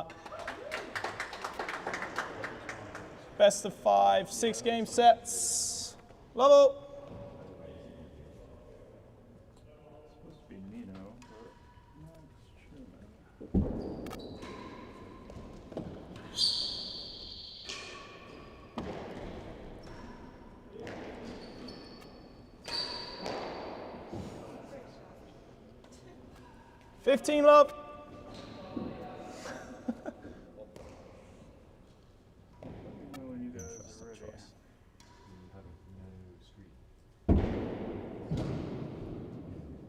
that. Best of 5, 6-game sets. Level. Supposed to be Nino, but not Shenkman. 15 love. When you guys are ready.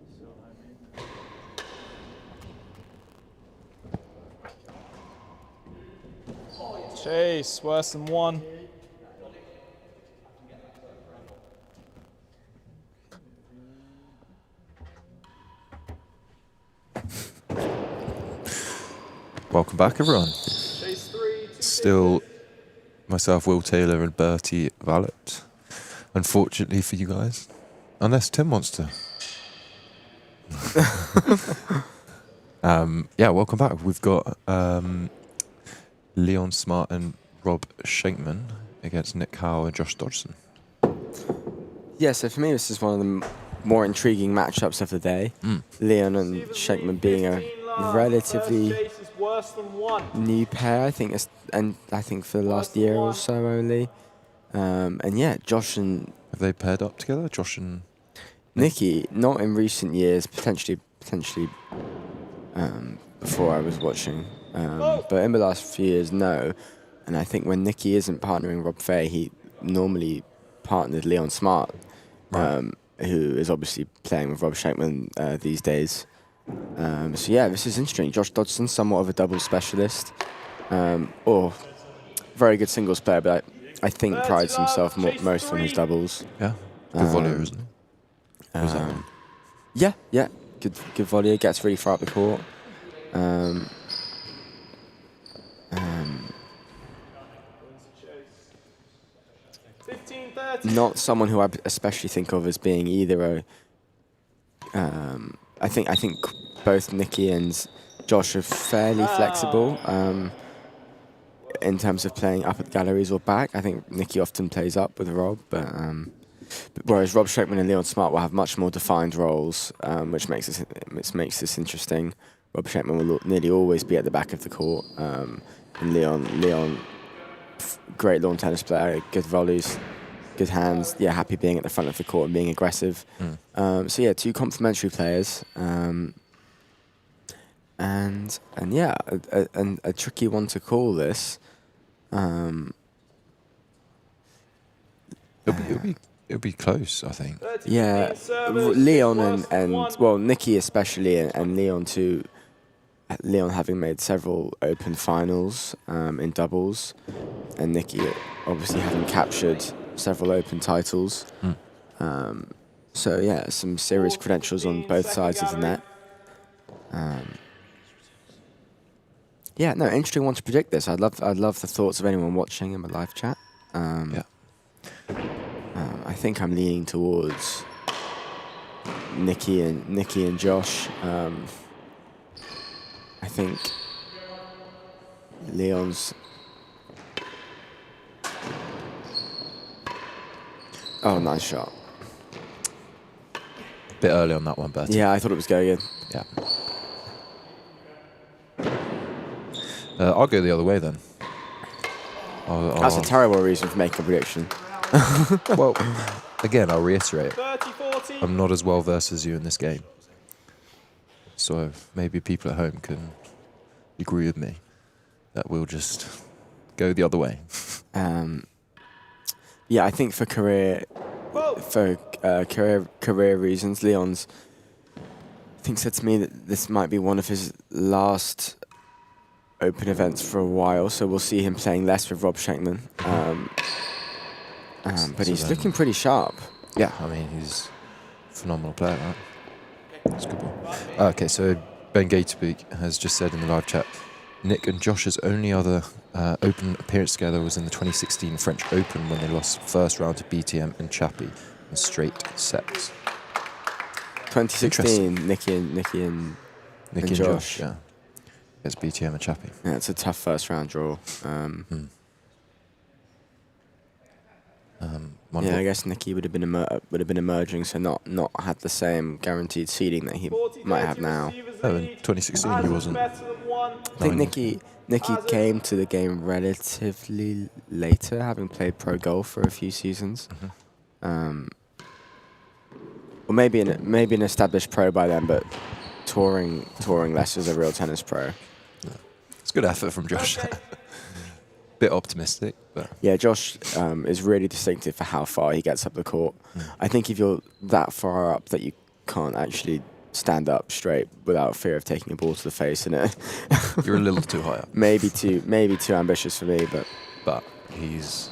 Still high maintenance. Chase, worse than 1. Welcome back, everyone. Chase 3, Still myself, Will Taylor, and Bertie Vallet. Unfortunately for you guys, unless Tim wants to. Yeah, welcome back. We've got Leon Smart and Rob Shenkman against Nick Howell and Josh Dodgson. Yeah, so for me, this is one of the more intriguing matchups of the day. Leon and Shenkman being a relatively new pair, I think, and I think for the last year or so only. And yeah, Josh and Have they paired up together, Josh and Nicky? Not in recent years, potentially before I was watching, but in the last few years, no. And I think when Nicky isn't partnering Rob Fay, he normally partnered Leon Smart, who is obviously playing with Rob Shenkman these days. So yeah, this is interesting. Josh Dodgson, somewhat of a doubles specialist, or very good singles player, but I think prides himself most on his doubles. Yeah, good volleyer, isn't he? Yeah, good volleyer, gets really far up the court. Not someone who I especially think of as being either a. I think both Nicky and Josh are fairly flexible in terms of playing up at galleries or back. I think Nicky often plays up with Rob, but whereas Rob Shenkman and Leon Smart will have much more defined roles, which makes this interesting. Rob Shenkman will nearly always be at the back of the court, and Leon, great lawn tennis player, good volleys, good hands. Yeah, happy being at the front of the court and being aggressive. So yeah, two complementary players, and yeah, a tricky one to call this. It'll be close, I think. Yeah, Leon and well, Nicky especially, and Leon too. Leon having made several open finals in doubles, and Nicky obviously having captured several open titles. So yeah, some serious credentials on both sides of the net. Yeah, no, interesting one to predict this. I'd love the thoughts of anyone watching in the live chat. Yeah. I think I'm leaning towards Nicky and Josh. I think Leon's. Oh, nice shot. Bit early on that one, Bertie. Yeah, I thought it was going in. Yeah. I'll go the other way then. That's a terrible reason to make a prediction. Well, again, I'll reiterate. I'm not as well versed as you in this game. So maybe people at home can agree with me that we'll just go the other way. Yeah, I think for career reasons, Leon's I think said to me that this might be one of his last open events for a while, so we'll see him playing less with Rob Shenkman. But he's looking pretty sharp. Yeah, I mean, he's a phenomenal player, right? That's a good ball. Okay, so Ben Gatebeek has just said in the live chat, Nick and Josh's only other open appearance together was in the 2016 French Open when they lost first round to BTM and Chappie in straight sets. 2016, Nicky and Nicky and Josh. Yeah. Against BTM and Chappie. Yeah, it's a tough first round draw. Yeah, I guess Nicky would have been emerging, so not had the same guaranteed seeding that he might have now. Oh, in 2016 he wasn't. I think Nicky came to the game relatively later, having played pro golf for a few seasons. Or maybe an established pro by then, but touring less as a real tennis pro. It's good effort from Josh. Bit optimistic, but Yeah, Josh is really distinctive for how far he gets up the court. I think if you're that far up that you can't actually stand up straight without fear of taking a ball to the face in it, you're a little too high up. maybe too ambitious for me, But he's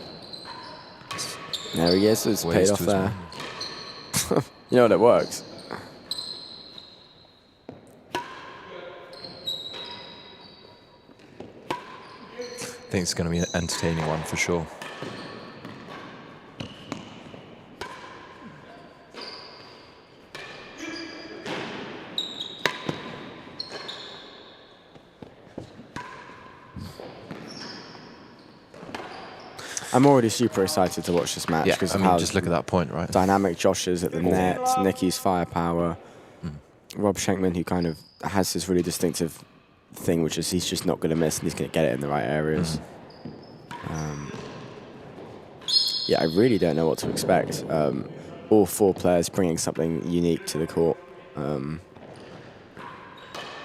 there he is. It's ways paid to off his there. mind. You know what, it works. I think it's going to be an entertaining one for sure. I'm already super excited to watch this match Yeah, because I of mean, how just look at that point, right? dynamic Josh is at the net, Nicky's firepower, Rob Shenkman, who kind of has this really distinctive thing, which is he's just not going to miss and he's going to get it in the right areas. Yeah, I really don't know what to expect. All four players bringing something unique to the court.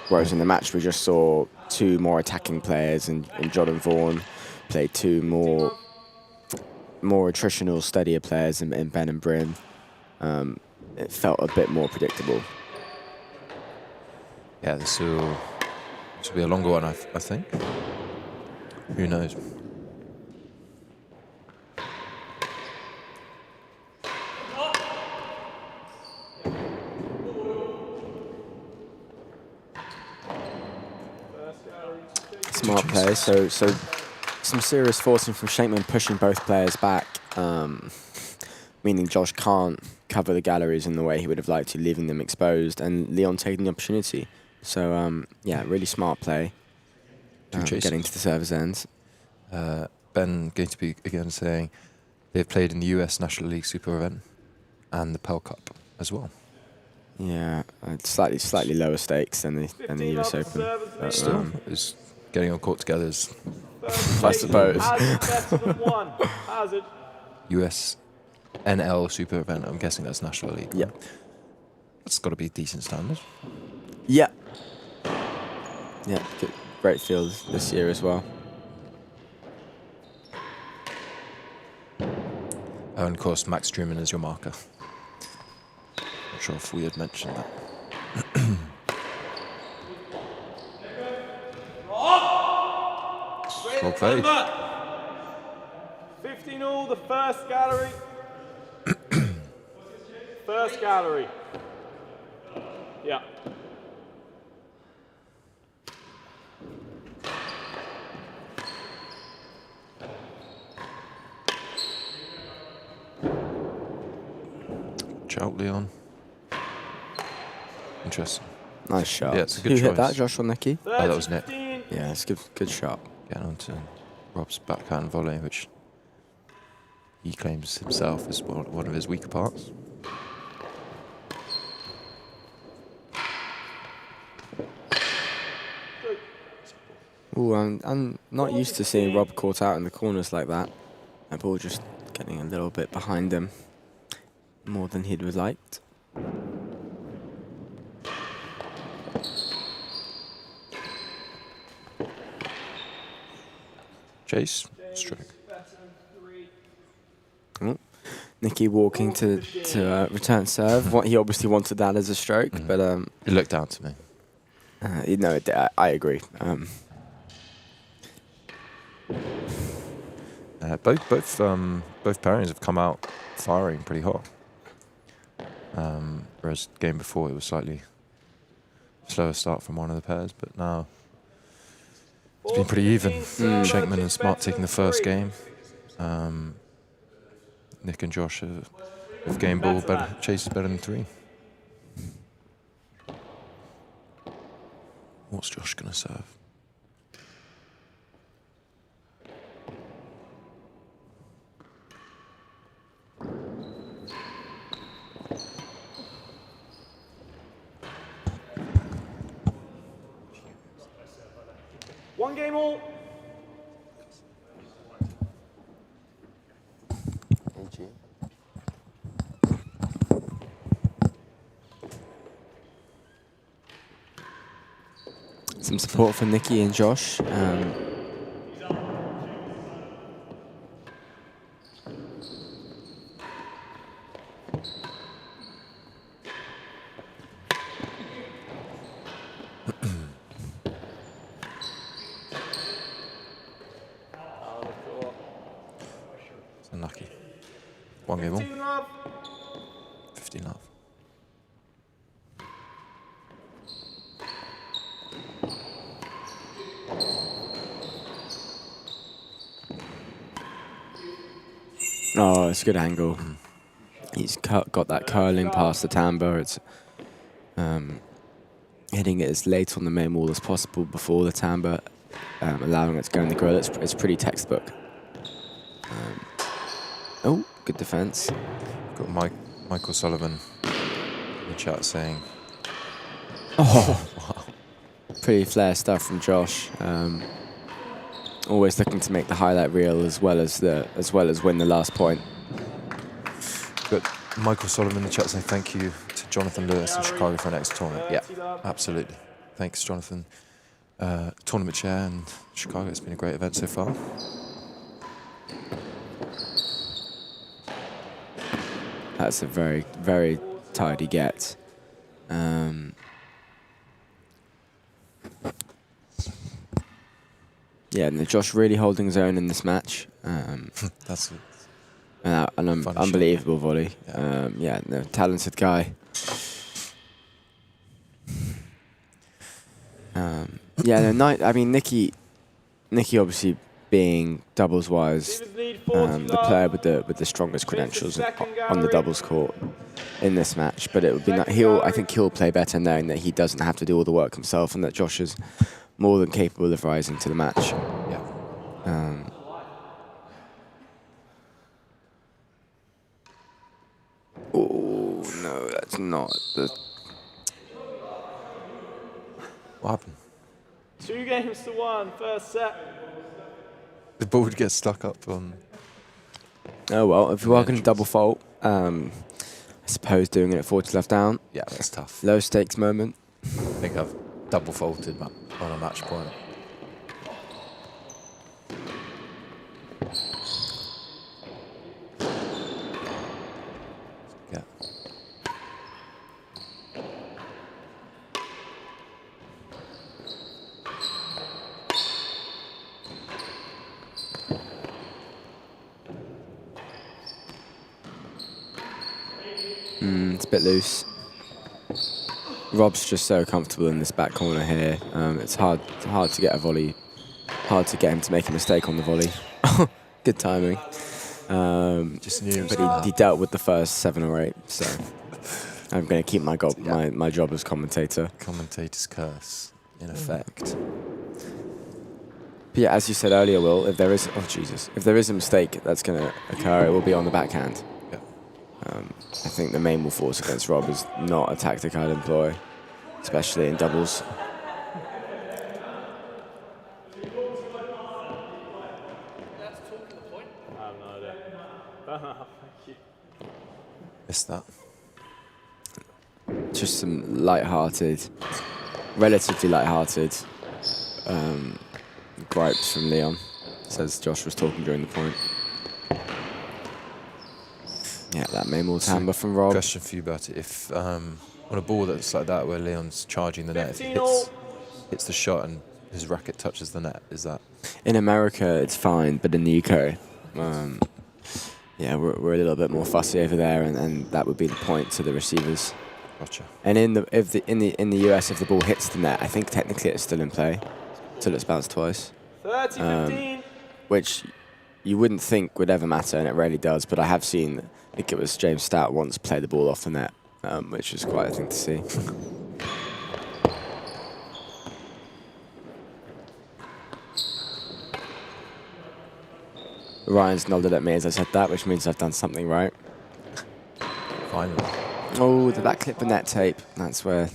Whereas in the match we just saw two more attacking players and John and Vaughan played two more attritional, steadier players in Ben and Bryn. It felt a bit more predictable. Yeah, this will be a longer one, I think. Who knows? Smart play. So some serious forcing from Shenkman, pushing both players back, meaning Josh can't cover the galleries in the way he would have liked to, leaving them exposed, and Leon taking the opportunity. So yeah, really smart play. Getting to the server's ends. Ben going to be again saying they've played in the US National League Super Event and the Pell Cup as well. Yeah, slightly lower stakes than the US Open. But, Still, is getting on court together is, I suppose. US NL Super Event. I'm guessing that's National League. Yeah. That's got to be a decent standard. Yeah. Yeah, great field this year as well. Oh, and of course, Max Truman is your marker. Not sure if we had mentioned that. Well played. 15-all, the first gallery. First gallery. Yeah. Out, Leon. Interesting. Nice shot. Yeah, it's a good Who choice. hit that, Josh or Nicky? Oh, that was Nick. Yeah, it's a good shot. Getting on to Rob's backhand volley, which he claims himself as one of his weaker parts. Ooh, I'm not used to seeing Rob caught out in the corners like that. That ball just getting a little bit behind him, more than he'd have liked. Chase, stroke. Oh, Nicky walking to return serve. What he obviously wanted that as a stroke, but It looked down to me. no, I agree. Both pairings have come out firing pretty hot. Whereas game before it was slightly slower start from one of the pairs, but now it's been pretty even. Shenkman and Smart taking the first game. Nick and Josh have game ball better. Chase is better than 3. What's Josh gonna serve? 1 game all. Some support for Nikki and Josh. It's unlucky. 1 game all. 15 love. 15 love. Oh, it's a good angle. He's got that curling past the timbre. It's hitting it as late on the main wall as possible before the timbre, allowing it to go in the grill. It's pretty textbook. Oh, good defense. Got Michael Sullivan in the chat saying, Oh, wow. Pretty flair stuff from Josh. Always looking to make the highlight reel as well as win the last point. Got Michael Sullivan in the chat saying thank you to Jonathan Lewis in Chicago for an excellent tournament. Yeah, absolutely. Thanks, Jonathan. Tournament chair in Chicago. It's been a great event so far. That's a very, very tidy get. Yeah, no, Josh really holding his own in this match. That's An unbelievable volley. Yeah. No, talented guy. I mean, Nikki obviously being doubles wise, the player with the strongest credentials on the doubles court in this match. But it would be I think he'll play better knowing that he doesn't have to do all the work himself and that Josh is more than capable of rising to the match. yeah. Oh no, that's not the. What happened? 2 games to 1, first set. The ball would get stuck up on. Oh well, if you are going to entrance. double fault, I suppose doing it at 40 left down, Yeah, that's tough. low stakes moment. I think I've double faulted on a match point. Yeah. It's a bit loose. Rob's just so comfortable in this back corner here. It's hard to get a volley, hard to get him to make a mistake on the volley. Good timing. Just knew. But he dealt with the first 7 or 8, so I'm going to keep my job as commentator. Commentator's curse, in effect. But yeah, as you said earlier, Will, if there is a mistake that's going to occur, it will be on the backhand. Yeah. I think the main force against Rob is not a tactic I'd employ, especially in doubles. I have no idea. Thank you. Missed that. Just some relatively light-hearted gripes from Leon, says Josh was talking during the point. Yeah, that main wall timbre from Rob. Question for you about it. If on a ball that's like that where Leon's charging the net, if he 15 all. hits the shot and his racket touches the net, is that? In America, it's fine, but in the UK, yeah, we're a little bit more fussy over there, and that would be the point to the receivers. Gotcha. And in the US, if the ball hits the net, I think technically it's still in play, till it's bounced twice, 30-15. which you wouldn't think would ever matter, and it rarely does. But I have seen, I think it was James Stout once play the ball off the net, which is quite a thing to see. Ryan's nodded at me as I said that, which means I've done something right. Finally. Oh, the back clip and net tape. That's where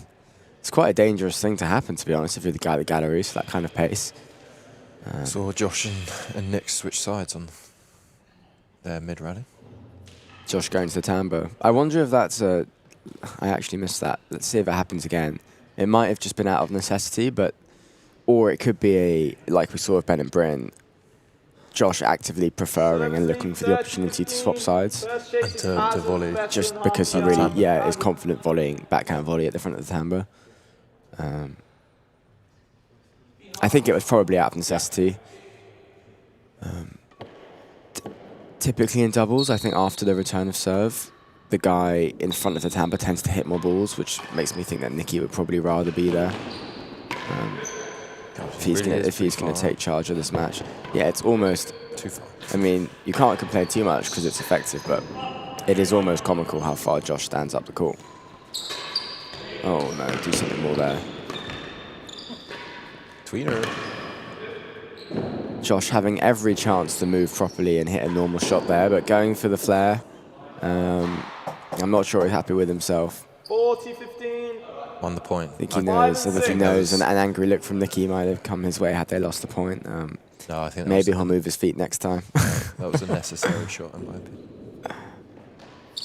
it's quite a dangerous thing to happen, to be honest, if you're the guy at the galleries, that kind of pace. Saw Josh and Nick switch sides on their mid rally. Josh going to the tambo. I wonder if that's a... I actually missed that. Let's see if it happens again. It might have just been out of necessity, but... Or it could be a, like we saw with Ben and Bryn, Josh actively preferring and looking for the opportunity to swap sides. And to volley. Just because he really, is confident volleying, backhand volley at the front of the tambo. I think it was probably out of necessity. Typically in doubles, I think after the return of serve, the guy in front of the tambo tends to hit more balls, which makes me think that Nicky would probably rather be there. If he's gonna take charge of this match. Yeah, it's almost too far. I mean, you can't complain too much because it's effective, but it is almost comical how far Josh stands up the court. Oh no, do something more there. Tweener. Josh having every chance to move properly and hit a normal shot there, but going for the flare. I'm not sure he's happy with himself. 40-15. Won the point. I think he knows. I think he knows. An angry look from Nicky might have come his way had they lost the point. No, I think maybe he'll move his feet next time. That was a necessary shot, in my opinion.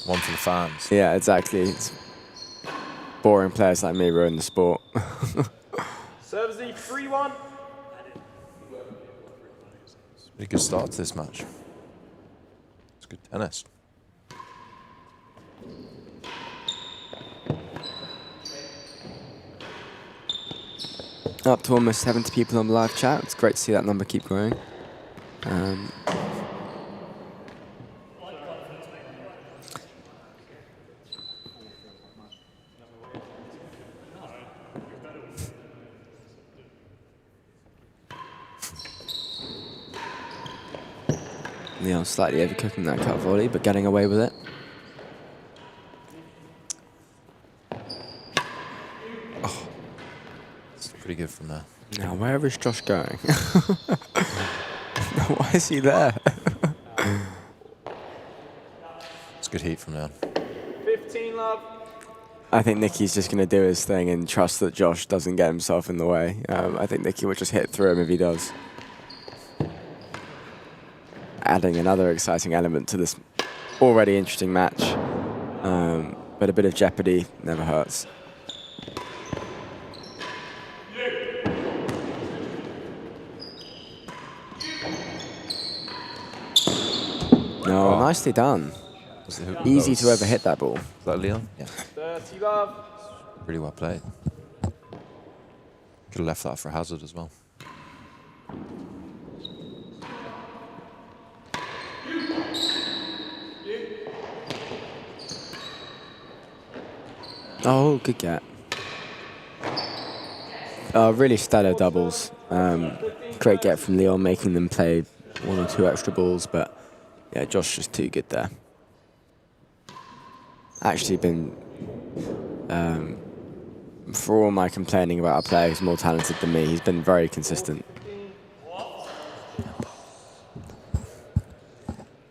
One for the fans. Yeah, exactly. It's boring players like me ruin the sport. Serves the 3-1. It's a pretty good start to this match. It's good tennis. Up to almost 70 people on the live chat. It's great to see that number keep growing. Leon slightly overcooking that cut volley, but getting away with it. Pretty good from there. Now, where is Josh going? Why is he there? It's good heat from there. 15 love. I think Nicky's just going to do his thing and trust that Josh doesn't get himself in the way. I think Nicky will just hit through him if he does. Adding another exciting element to this already interesting match. But a bit of jeopardy never hurts. No, nicely done. Easy to overhit that ball. Is that Leon? Yeah. 30 love. Really well played. Could have left that for a hazard as well. Oh, good get. Really stellar doubles. Great get from Leon, making them play 1 or 2 extra balls, but yeah, Josh just too good there. Actually been, for all my complaining about a player who's more talented than me, he's been very consistent.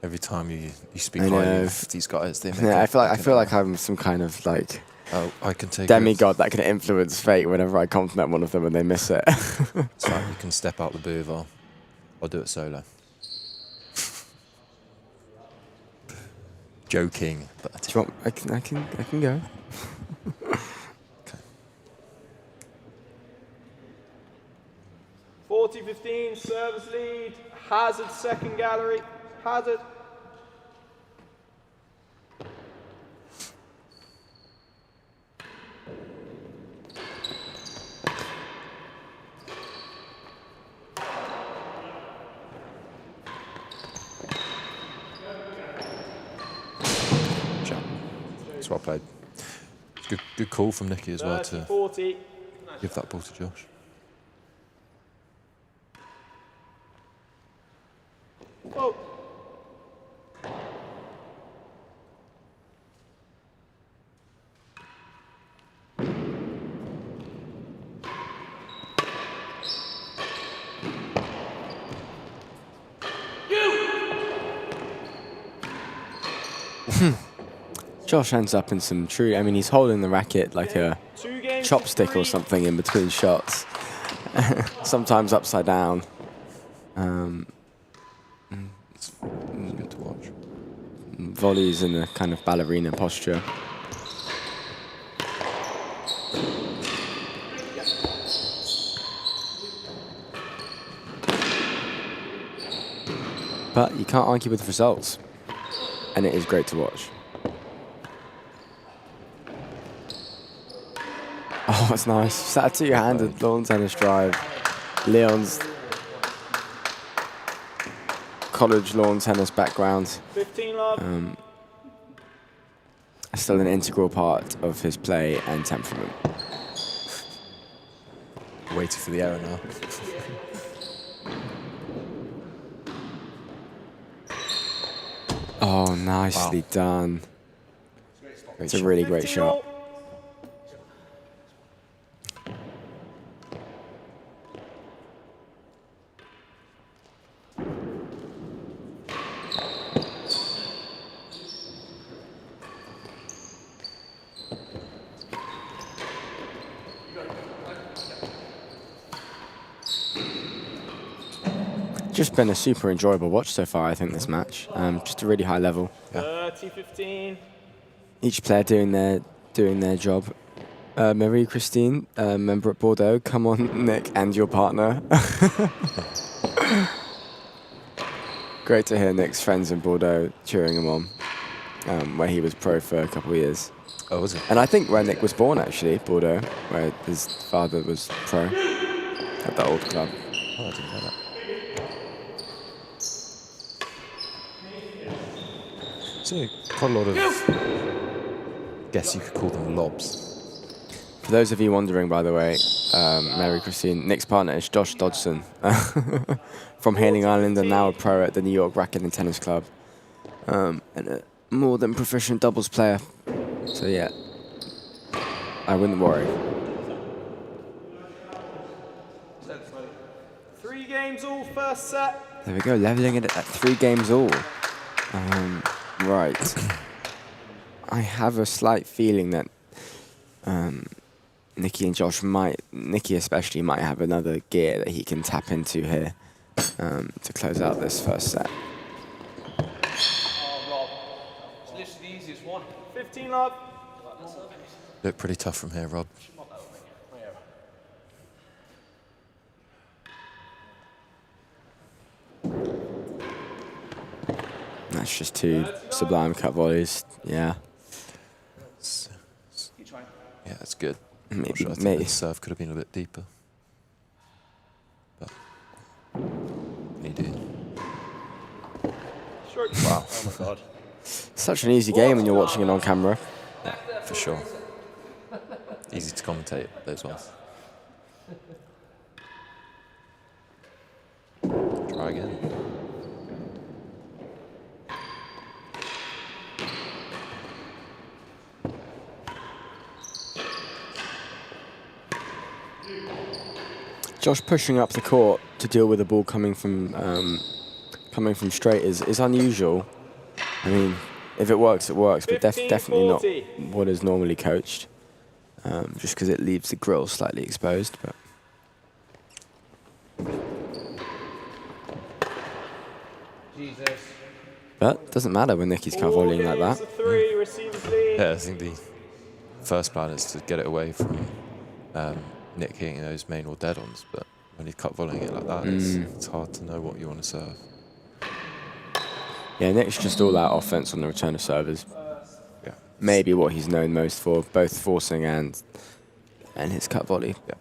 Every time you speak highly of these guys, they make Yeah, I feel like I'm some kind of like I can take demigod that can influence fate whenever I compliment one of them and they miss it. It's like you can step out the booth. I'll do it solo. Joking, but Do you want? I can go. Okay. 40-15, service lead. Hazard second gallery. Hazard. It's well played. It's good call from Nicky as well to 40. give that ball to Josh. Whoa. Josh ends up in some true... I mean, he's holding the racket like a chopstick or something in between shots. Sometimes upside down. It's good to watch. Volleys in a kind of ballerina posture. But you can't argue with the results. And it is great to watch. Oh, it's nice. That two-handed lawn tennis drive. Leon's college lawn tennis background. 15 love. Still an integral part of his play and temperament. Waiting for the error now. Oh, nicely done. It's a really great 15 shot. all. Just been a super enjoyable watch so far, I think, this match. Just a really high level. 30-15. Each player doing their job. Marie-Christine, member at Bordeaux. Come on, Nick, and your partner. Great to hear Nick's friends in Bordeaux cheering him on, where he was pro for a couple of years. Oh, was it? And I think where Nick was born, actually, Bordeaux, where his father was pro at the old club. Oh, I didn't know that. So quite a lot of, guess you could call them lobs. For those of you wondering, by the way, Marie-Christine, Nick's partner is Josh Dodgson from Hailing Island and now a pro at the New York Racket and Tennis Club. And a more than proficient doubles player. So yeah, I wouldn't worry. 3 games all, first set. There we go, leveling it at 3 games all. Right. I have a slight feeling that Nicky and Josh Nicky especially might have another gear that he can tap into here to close out this first set. Oh, Rob. It's literally the easiest one. 15 love. Look pretty tough from here, Rob. That's just 2 sublime cut volleys. Yeah. Yeah, that's good. Maybe, Sure, I think the serve could have been a bit deeper. But he did. Stroke. Wow. Oh my god. Such an easy game when you're watching it on camera. Yeah, for sure. Easy to commentate, those ones. Try again. Josh pushing up the court to deal with the ball coming from straight is unusual. I mean, if it works, it works, but definitely not what is normally coached. Just because it leaves the grill slightly exposed, but doesn't matter when Nicky's kind of volleying like that. 3, receivers lead. Yeah, I think the first plan is to get it away from Nick hitting those main or dead-ons, but when you cut volleying it like that, it's hard to know what you want to serve. Yeah, Nick's just all out offense on the return of servers. Yeah. Maybe what he's known most for, both forcing and his cut volley. Yeah.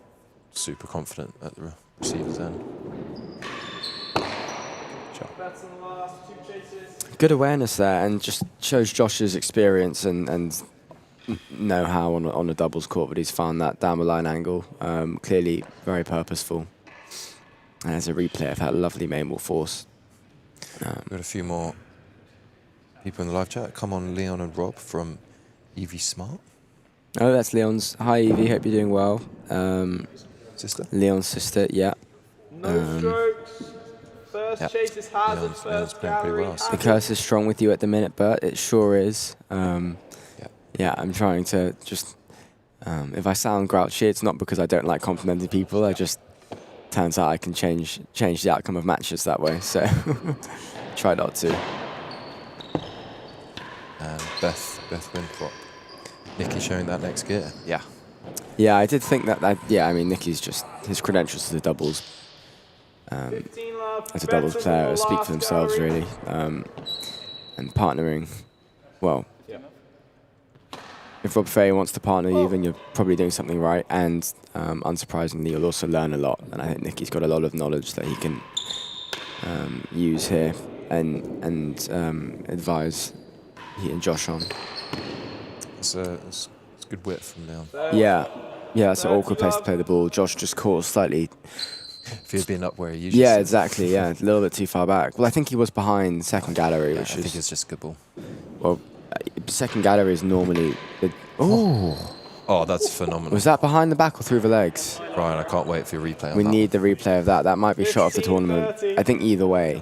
Super confident at the receiver's end. That's in the last 2 chases. Good awareness there, and just shows Josh's experience and know-how on a doubles court, but he's found that down the line angle. Clearly very purposeful. And as a replay of that lovely main wall force. We've got a few more people in the live chat. Come on, Leon and Rob from Evie Smart. Oh, that's Leon's. Hi, Evie. Hope you're doing well. Sister? Leon's sister, yeah. No strokes. First chase is Hazard, Leon's first playing pretty gallery. well, so- The curse is strong with you at the minute, Bert. It sure is. Yeah, I'm trying to just... if I sound grouchy, it's not because I don't like complimenting people. I just turns out I can change the outcome of matches that way. So try not to. And Beth Winthrop. Nikki showing that next gear. Yeah. Yeah, I did think that. Yeah, I mean, Nicky's just his credentials to the doubles. 15 love. As a doubles Benson player, in the speak last for themselves gallery. really. And partnering, well, Yeah. if Rob Fay wants to partner you, then you're probably doing something right. And unsurprisingly, you'll also learn a lot. And I think Nicky's got a lot of knowledge that he can use here and advise he and Josh on. It's good wit from Leon. Yeah, it's an awkward place to play the ball. Josh just caught slightly. If he'd been up where he usually Yeah, sits. exactly. Yeah, a little bit too far back. Well, I think he was behind second gallery, Yeah, I which think is it's just a good ball. well, second gallery is normally. Oh, that's phenomenal. Was that behind the back or through the legs? Ryan, I can't wait for your replay on We that need the replay of that. That might be shot of the tournament. I think either way,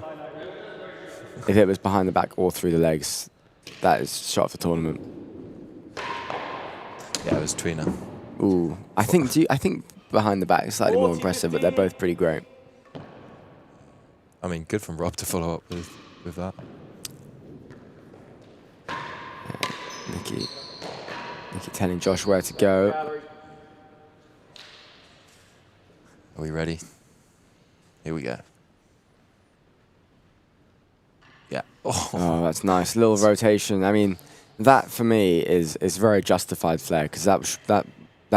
if it was behind the back or through the legs, that is shot of the tournament. one. Yeah, it was tweener. Ooh, I think behind the back is slightly more impressive, but they're both pretty great. I mean, good from Rob to follow up with that. Nicky telling Josh where to go. Gallery. Are we ready? Here we go. Yeah. Oh, that's nice. Little rotation. I mean, that for me is very justified flair because that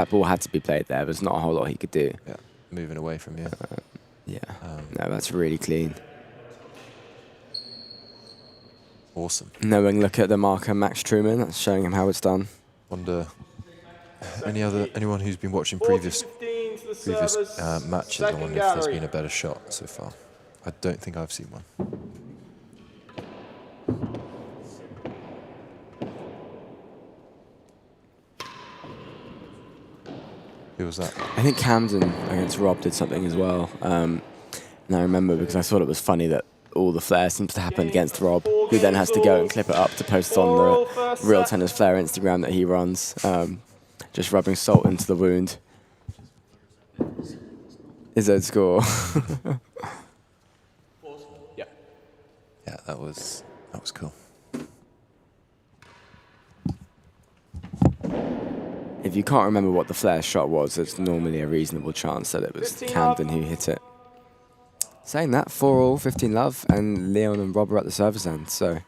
ball had to be played there. There's not a whole lot he could do. Yeah. Moving away from you. Yeah. No, that's really clean. Awesome. Knowing look at the marker Max Truman, that's showing him how it's done. Wonder anyone who's been watching previous 40-15 to the previous servers. matches. I Second wonder if there's gallery. been a better shot so far. I don't think I've seen one. Who was that? I think Camden against Rob did something as well. And I remember because I thought it was funny that all the flair seems to happen against Rob, who then has to go and clip it up to post on the Real Tennis Flair Instagram that he runs, just rubbing salt into the wound. Is that score? Yeah. Yeah, that was cool. If you can't remember what the Flair shot was, it's normally a reasonable chance that it was 15 Camden up. who hit it. Saying that, 4-all, 15 love, and Leon and Rob are at the service end, so...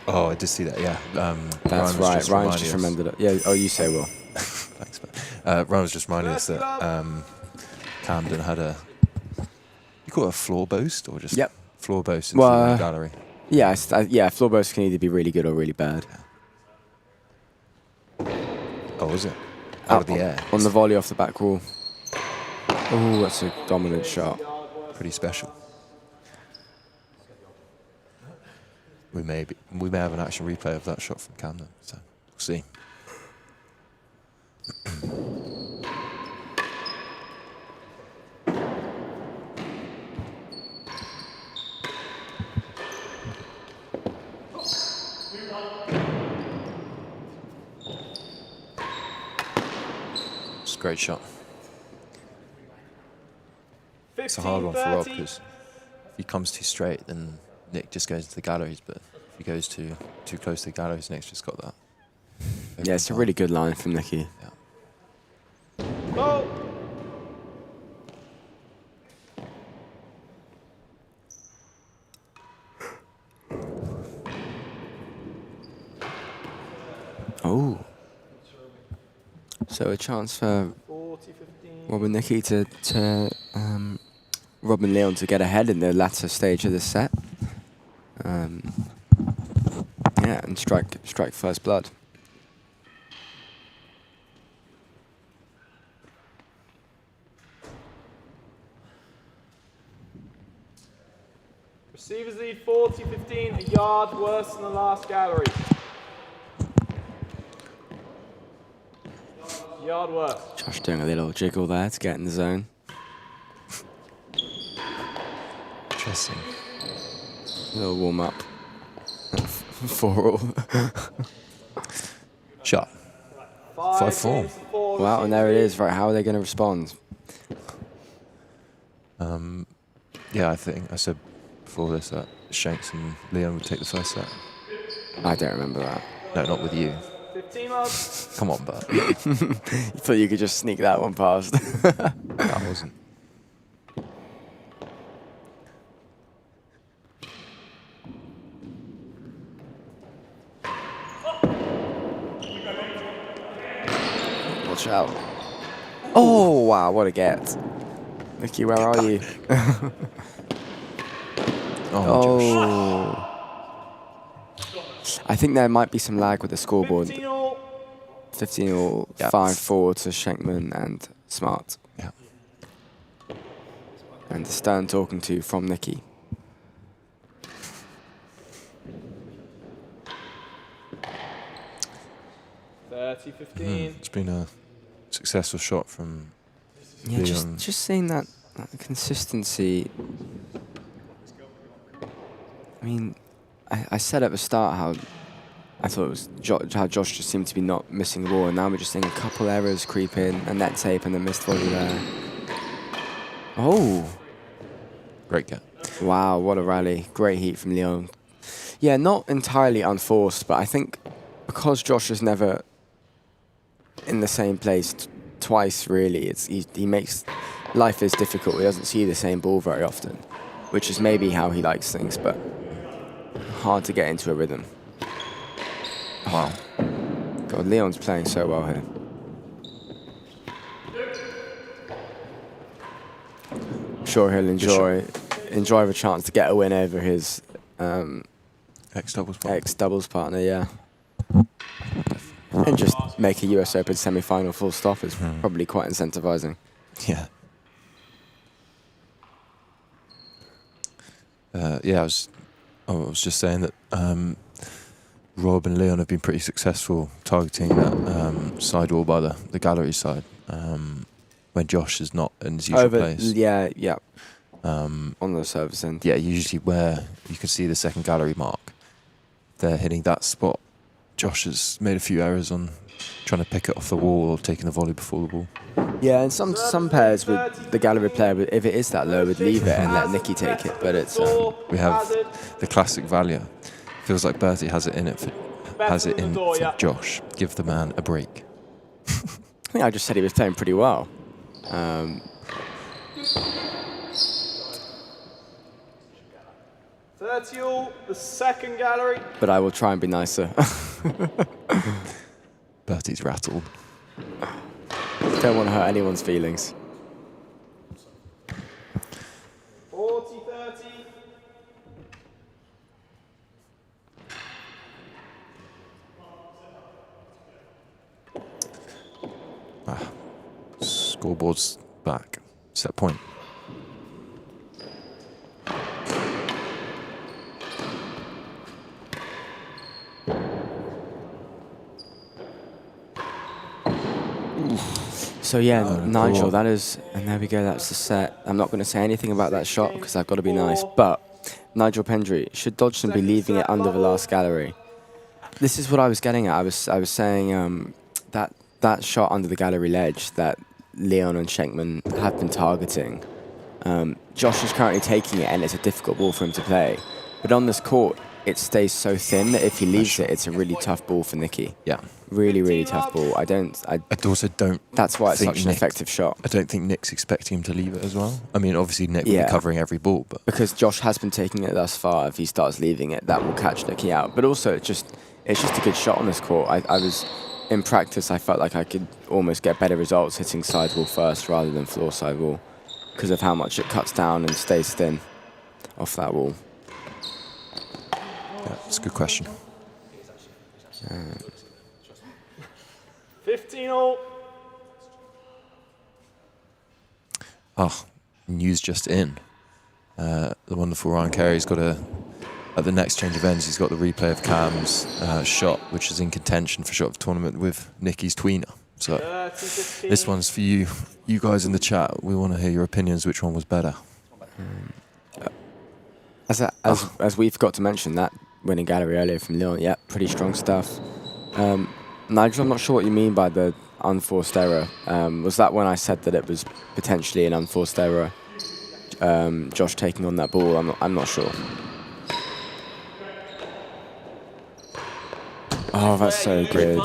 Oh, I did see that. Yeah. That's Ryan was right, Ryan's just reminding us- remembered it. Yeah, oh, you say, Will. Thanks, man. Ryan was just reminding us that Camden had a... You call it a floor boast or just Yep. floor boast into Well, the gallery? Yeah, yeah, floor boasts can either be really good or really bad. Oh, was it? Out of the air. On the volley off the back wall. Oh, that's a dominant shot. Pretty special. We may have an action replay of that shot from Camden, so we'll see. It's a great shot. It's a hard one for Rob 15-30. because if he comes too straight, then Nick just goes to the galleries. But if he goes too close to the galleries, Nick's just got that. Yeah, it's a really good line from Nicky. Yeah. Ball. Oh. So a chance for 40-15. Rob and Nicky to Rob and Leon to get ahead in the latter stage of the set. Yeah, and strike first blood. Receivers lead 40-15, a yard worse than the last gallery. Yard worse. Josh doing a little jiggle there to get in the zone. Interesting. A little warm up. 4-all. Shot. 5-4. games to 4 Wow, and there it is. Right, how are they going to respond? Yeah, I think I said before this that Shanks and Leon would take the first set. I don't remember that. No, not with you. 15 love. Come on, Bert. You thought you could just sneak that one past. That wasn't. Watch out. Oh, wow, what a get. Nicky, where are you? Oh, I think there might be some lag with the scoreboard. 15 all. 15 all, Yeah. 5-4 to Shenkman and Smart. Yeah. And the stern talking to from Nicky. Thirty, 15. It's been a successful shot from Yeah, Leon. just seeing that consistency. I mean, I said at the start how I thought it was how Josh just seemed to be not missing the ball, and now we're just seeing a couple errors creep in, and net tape and the missed volley there. Oh, Great get. wow, what a rally. Great heat from Leon. Yeah, not entirely unforced, but I think because Josh is never in the same place twice, really, he makes life is difficult. He doesn't see the same ball very often, which is maybe how he likes things, but hard to get into a rhythm. Wow. God, Leon's playing so well here. Sure, he'll enjoy the chance to get a win over his Ex-doubles. ex-doubles partner, yeah. And just make a US Open semi-final full stop is probably quite incentivizing. Yeah. Yeah, I was just saying that Rob and Leon have been pretty successful targeting that sidewall by the gallery side when Josh is not in his usual place. Yeah, yeah. On the service end. Yeah, usually where you can see the second gallery mark, they're hitting that spot. Josh has made a few errors on trying to pick it off the wall or taking the volley before the ball. Yeah, and some pairs with the gallery player, if it is that low, would leave it and let Nicky take it. But it's We have the classic Valia. Feels like Bertie has it in for Josh. Give the man a break. I think I just said he was playing pretty well. 30 all, the second gallery. But I will try and be nicer. Bertie's rattled. Don't want to hurt anyone's feelings. 40, 30. Scoreboard's back. Set point. So yeah, Nigel, cool. that is, and there we go, that's the set. I'm not going to say anything about that shot because I've got to be nice, but Nigel Pendry, should Dodgson be leaving it under the last gallery? This is what I was getting at. I was saying that shot under the gallery ledge that Leon and Shenkman have been targeting. Josh is currently taking it, and it's a difficult ball for him to play. But on this court, it stays so thin that if he leaves it, it's a really tough ball for Nicky. Yeah. Really, really tough ball. I also don't. That's why it's think such an effective shot. I don't think Nick's expecting him to leave it as well. I mean, obviously Nick will be covering every ball, but because Josh has been taking it thus far, if he starts leaving it, that will catch Nicky out. But also, it's just a good shot on this court. I was in practice, I felt like I could almost get better results hitting sidewall first rather than floor sidewall because of how much it cuts down and stays thin off that wall. yeah, it's a good question. 15 all. Oh, news just in. The wonderful Ryan Carey's got at the next change of ends, he's got the replay of Cam's shot, which is in contention for shot of the tournament with Nicky's tweener. So 30, this one's for you guys in the chat. We want to hear your opinions. Which one was better? As we forgot to mention, that winning gallery earlier from Leon, yeah, pretty strong stuff. Nigel, I'm not sure what you mean by the unforced error. Was that when I said that it was potentially an unforced error? Josh taking on that ball, I'm not sure. Oh, that's so good.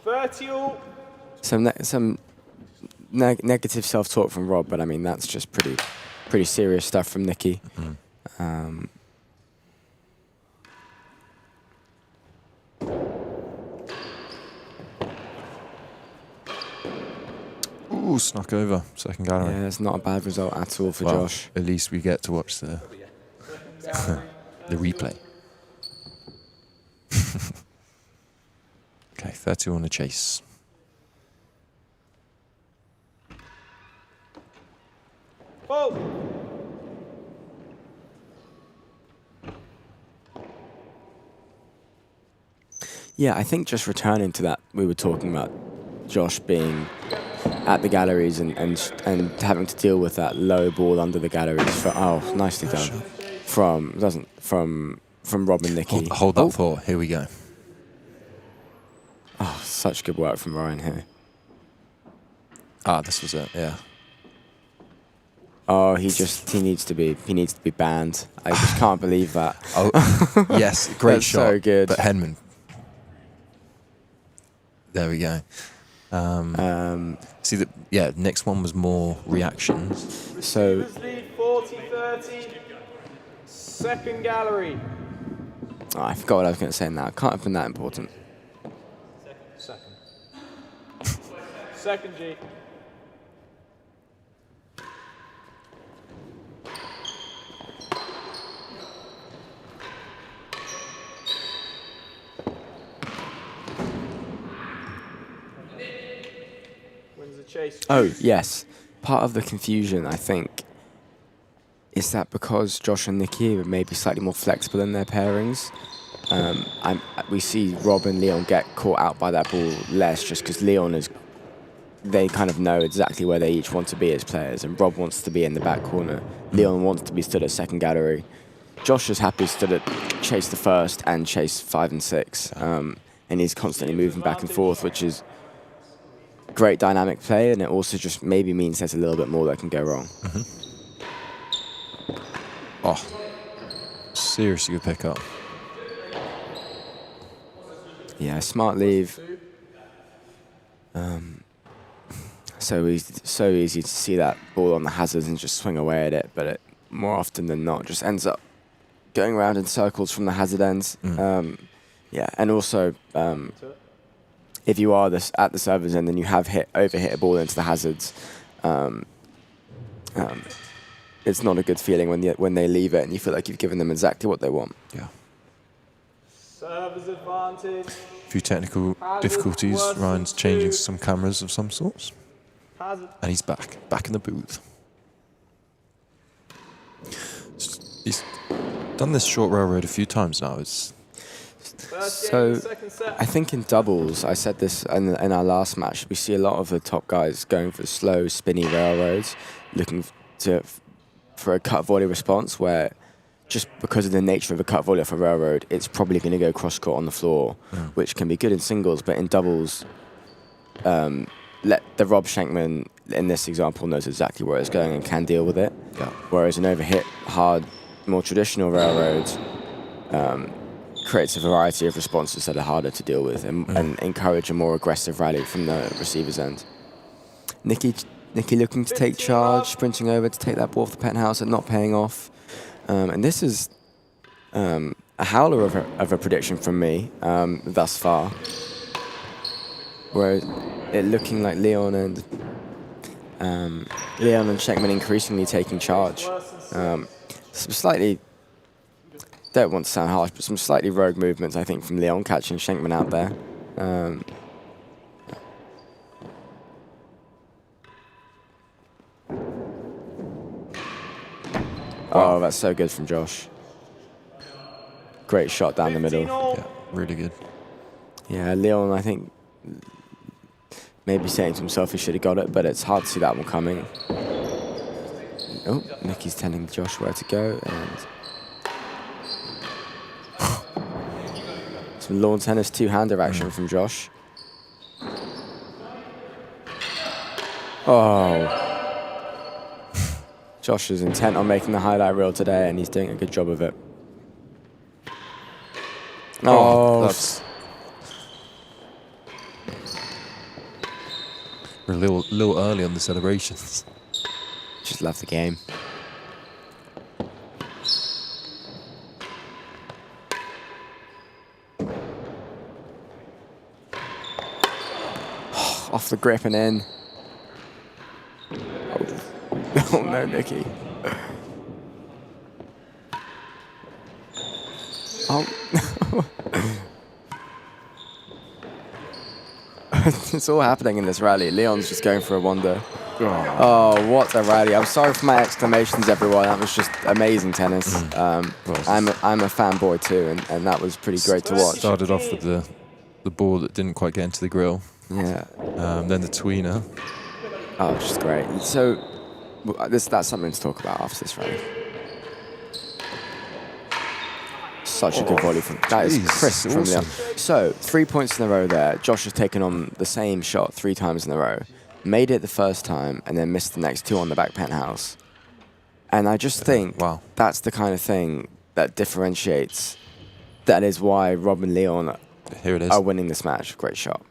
30 all. Some negative self-talk from Rob, but I mean that's just pretty serious stuff from Nicky. Ooh, snuck over second gallery. Yeah, that's not a bad result at all for Josh. At least we get to watch the the replay. Okay, 30 on the chase. Oh. Yeah, I think just returning to that, we were talking about Josh being at the galleries and having to deal with that low ball under the galleries. Nicely done. From Rob and Nicky. Hold that thought. Here we go. Oh, such good work from Ryan here. Ah, this was it. Yeah. Oh, he needs to be banned. I just can't believe that. Oh, yes, great That's shot. so good. But Henman. There we go. See that? Yeah, next one was more reactions. So Lead 40-30. Second gallery. oh, I forgot what I was going to say now. It can't have been that important. Second G. Wins the chase. Oh, yes. Part of the confusion, I think, is that because Josh and Nicky are maybe slightly more flexible in their pairings, we see Rob and Leon get caught out by that ball less just because they kind of know exactly where they each want to be as players, and Rob wants to be in the back corner. Leon wants to be stood at second gallery. Josh is happy stood at chase the first and chase 5 and 6, and he's constantly moving back and forth, which is great dynamic play, and it also just maybe means there's a little bit more that can go wrong. Oh, seriously good pickup. Yeah, smart leave. So easy to see that ball on the hazards and just swing away at it, but it more often than not just ends up going around in circles from the hazard ends. Yeah, and also if you are at the server's end and you have overhit a ball into the hazards, it's not a good feeling when they leave it and you feel like you've given them exactly what they want. Yeah. Server's advantage. A few technical difficulties. Ryan's changing some cameras of some sorts. Hazard. And he's back in the booth. He's done this short railroad a few times now. So I think in doubles, I said this in our last match, we see a lot of the top guys going for slow, spinny railroads, looking for a cut volley response where just because of the nature of a cut volley off a railroad, it's probably going to go cross-court on the floor, which can be good in singles, but in doubles, let the Rob Shenkman, in this example, knows exactly where it's going and can deal with it. Yeah. Whereas an overhit, hard, more traditional railroad creates a variety of responses that are harder to deal with and encourage a more aggressive rally from the receiver's end. Nicky looking to take charge, sprinting over to take that ball off the penthouse and not paying off. And this is a howler of a prediction from me thus far, where it looking like Leon and Shenkman increasingly taking charge. Some slightly, don't want to sound harsh, but some slightly rogue movements, I think, from Leon catching Shenkman out there. Oh, that's so good from Josh. Great shot down the middle. Yeah, really good. Yeah, Leon, I think, maybe saying to himself he should have got it, but it's hard to see that one coming. Oh, Nicky's telling Josh where to go, and Some lawn tennis two-hander action from Josh. Oh. Josh is intent on making the highlight reel today, and he's doing a good job of it. Oh, that's we're a little early on the celebrations. just love the game. Off the grip and in. Oh no, Nikki. Oh. It's all happening in this rally. Leon's just going for a wonder. Oh, what a rally. I'm sorry for my exclamations, everyone. That was just amazing tennis. I'm a fanboy too, and that was pretty great to watch. Started off with the ball that didn't quite get into the grill. Yeah. Then the tweener. Oh, it's just great. So, that's something to talk about after this rally. Such a good volley from that is crisp from Leon. So 3 points in a row there. Josh has taken on the same shot 3 times in a row, made it the first time, and then missed the next 2 on the back penthouse. And I just think that's the kind of thing that differentiates. That is why Rob and Leon Here it is. are winning this match. Great shot.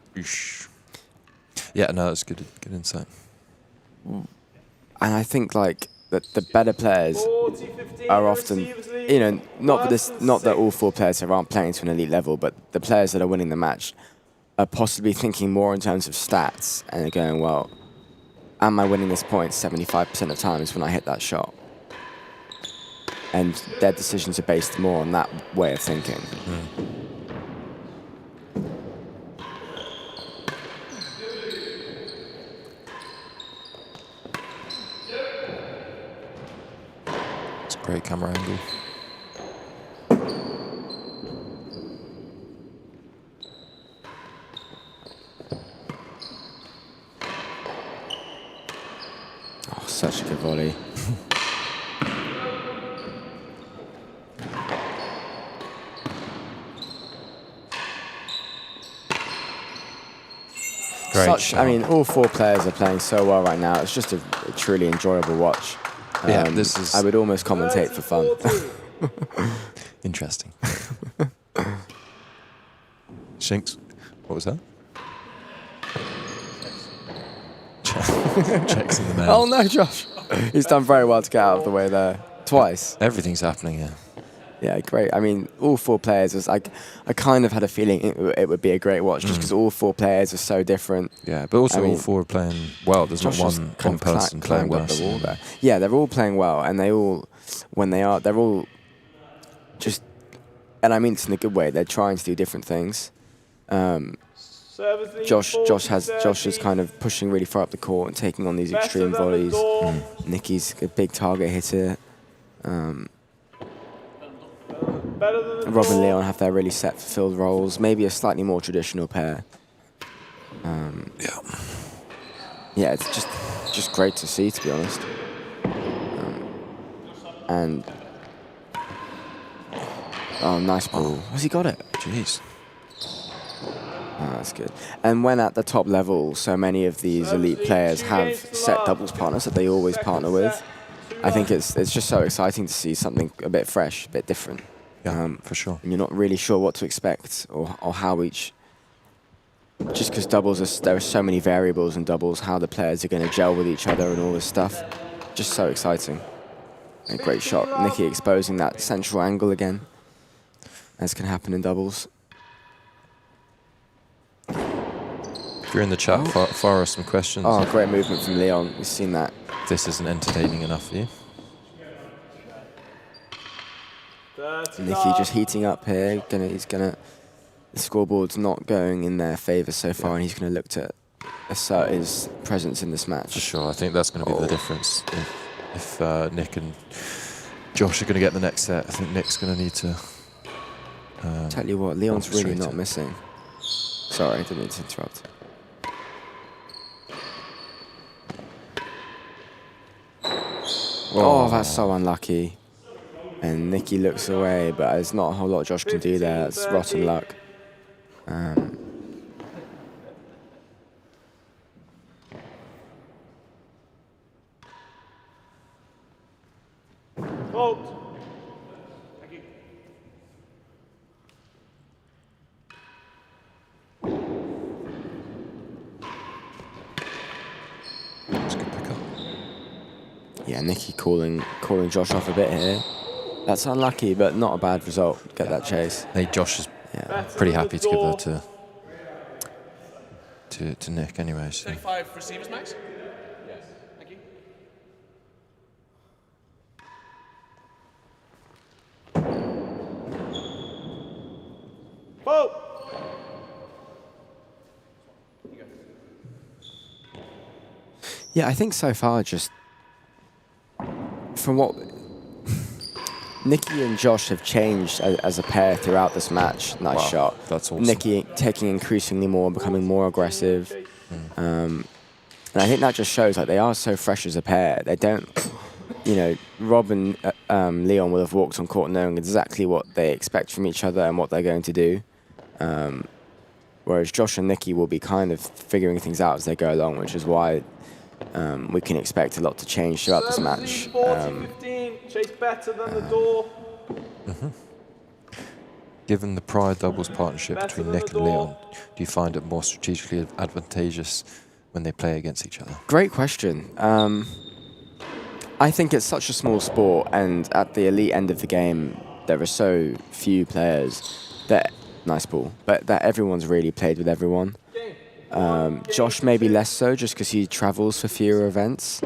Yeah, no, that's good insight. And I think like that the better players 40-15 are often, receivers you know, not lead. that all 4 players here aren't playing to an elite level, but the players that are winning the match are possibly thinking more in terms of stats and they're going, well, am I winning this point 75% of times when I hit that shot? And their decisions are based more on that way of thinking. It's a great camera angle. Oh, such a good volley. I mean, all 4 players are playing so well right now. It's just a truly enjoyable watch. Yeah, this is. I would almost commentate for fun. Interesting. Shinks, what was that? Checks in the mail. Oh no, Josh! He's done very well to get out of the way there. Twice. Everything's happening here. Yeah, great. I mean, all 4 players was like, I kind of had a feeling it would be a great watch just because all 4 players are so different. Yeah, but also I mean, all 4 are playing well. There's Josh not is one kind of person playing climbed up worse. the wall there. Yeah, they're all playing well, and they all, when they are, they're all just, and I mean this in a good way. They're trying to do different things. Josh is kind of pushing really far up the court and taking on these extreme volleys. Nicky's a big target hitter. Rob and Leon have their really set fulfilled roles. Maybe a slightly more traditional pair. Yeah, it's just great to see, to be honest. And oh, nice ball. Has he got it? Jeez. Oh, that's good. And when at the top level, so many of these elite players have set doubles partners that they always partner with. I think it's just so exciting to see something a bit fresh, a bit different. Yeah, for sure. And you're not really sure what to expect or how each. Just because doubles, there are so many variables in doubles, how the players are going to gel with each other and all this stuff. Just so exciting. A great shot. Nicky exposing that central angle again, as can happen in doubles. If you're in the chat, fire us some questions. Oh, great movement from Leon. We've seen that. This isn't entertaining enough for you. Nicky just heating up here. The scoreboard's not going in their favour so far, and he's going to look to assert his presence in this match. For sure, I think that's going to be the difference. If Nick and Josh are going to get the next set, I think Nick's going to need to. Tell you what, Leon's really not missing. Sorry, I didn't mean to interrupt. Oh, that's so unlucky. And Nicky looks away, but there's not a whole lot Josh can do there. That's rotten luck. Fault. Thank you. That's a good pickup. Yeah, Nicky calling Josh off a bit here. That's unlucky, but not a bad result. Get that chase. Hey, Josh is Yeah. pretty happy to give that to Nick anyway. So. 35 receivers, Max? Yes. Thank you. Fault. Yeah, I think so far, just from what Nicky and Josh have changed as a pair throughout this match. Nice Wow, shot. that's awesome. Nicky taking increasingly more, becoming more aggressive. And I think that just shows like they are so fresh as a pair. They don't, you know, Rob and Leon will have walked on court knowing exactly what they expect from each other and what they're going to do. Whereas Josh and Nicky will be kind of figuring things out as they go along, which is why we can expect a lot to change throughout this match. 40, 15, chase better than the door. Given the prior doubles partnership between Nick and Leon, do you find it more strategically advantageous when they play against each other? Great question. I think it's such a small sport, and at the elite end of the game, there are so few players that, nice ball, but that everyone's really played with everyone. Josh maybe less so, just because he travels for fewer events,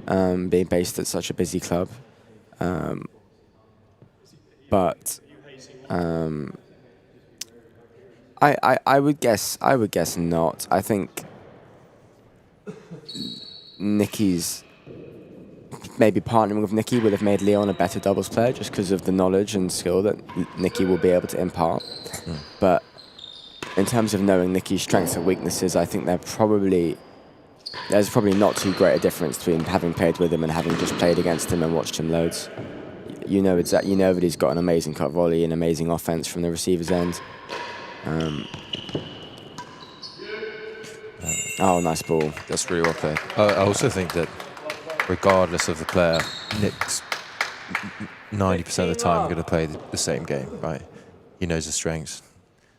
being based at such a busy club. But I would guess not. I think Nicky's maybe partnering with Nicky would have made Leon a better doubles player just because of the knowledge and skill that Nicky will be able to impart. But in terms of knowing Nicky's strengths and weaknesses, I think there's probably not too great a difference between having played with him and having just played against him and watched him loads. You know that he's got an amazing cut volley, an amazing offense from the receiver's end. Oh, nice ball. That's really well played. I also think that regardless of the player, Nick's 90% of the time going to play the same game, right? He knows the strengths,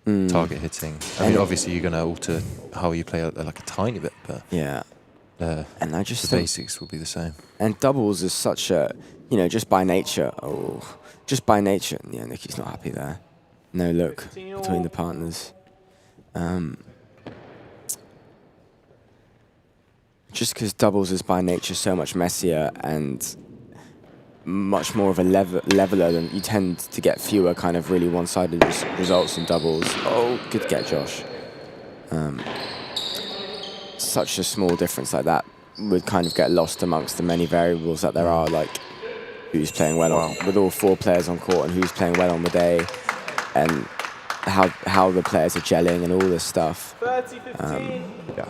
target hitting. I mean, obviously you're going to alter how you play like a tiny bit, but yeah. And I just the think basics will be the same. And doubles is such a, just by nature. Yeah, Nicky's not happy there. No look between the partners. Just because doubles is by nature so much messier and much more of a leveler, than you tend to get fewer kind of really one-sided results in doubles. Oh, good get, Josh. Such a small difference like that would kind of get lost amongst the many variables that there are, like who's playing well on, with all four players on court, and who's playing well on the day, and how the players are gelling and all this stuff. 30-15. Yeah,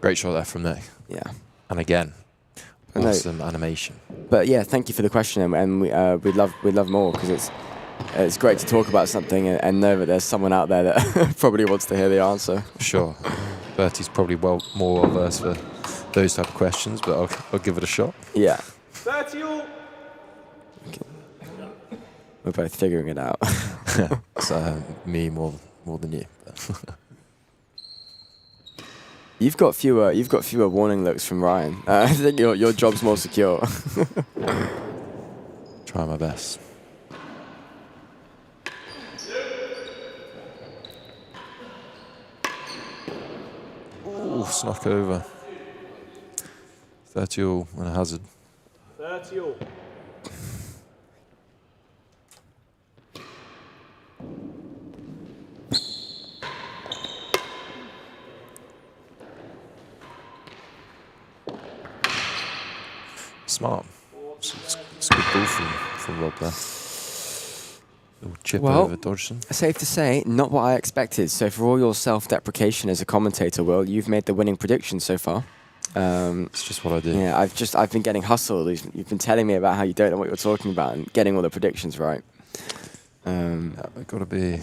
great shot there from Nick. Yeah. And again, awesome animation. But yeah, thank you for the question, and we'd love more, because it's great to talk about something and know that there's someone out there that probably wants to hear the answer. Sure. Bertie's probably more well-versed for those type of questions, but I'll give it a shot. Yeah. 30 all. Okay. We're both figuring it out. So me more than you. You've got fewer warning looks from Ryan. I think your job's more secure. Try my best. Ooh, snuck over. 30 all and a hazard. 30 all. Smart. It's a good ball from Rob there. Little chip Well, over Dodgson. Safe to say, not what I expected. So for all your self-deprecation as a commentator, Will, you've made the winning prediction so far. It's just what I do. Yeah, I've been getting hustled. You've been telling me about how you don't know what you're talking about and getting all the predictions right. I've got to be.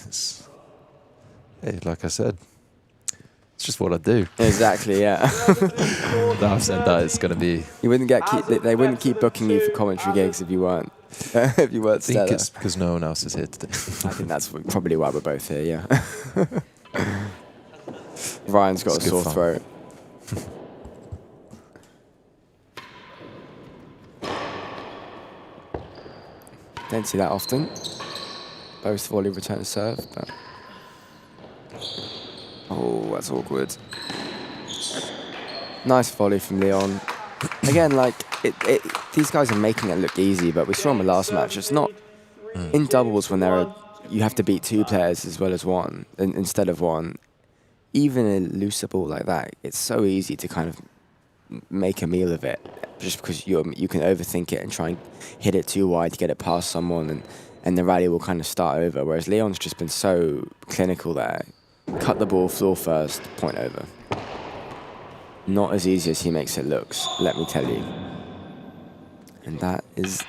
Hey, like I said, it's just what I do. Exactly, yeah. Now I've said that, it's going to be... You wouldn't get they wouldn't keep booking you for commentary gigs if you weren't if you weren't I think stellar. it's because no one else is here today. I think that's probably why we're both here. Yeah. Ryan's got It's a good sore fun. throat. Don't see that often. Both volley return to serve, but oh, that's awkward. Nice volley from Leon. Again, like these guys are making it look easy, but we saw in the last match. It's not in doubles when you have to beat 2 players as well as one instead of one. Even a looser ball like that, it's so easy to kind of make a meal of it, just because you can overthink it and try and hit it too wide to get it past someone, and the rally will kind of start over. Whereas Leon's just been so clinical there. Cut the ball, floor first, point over. Not as easy as he makes it look, let me tell you. And that is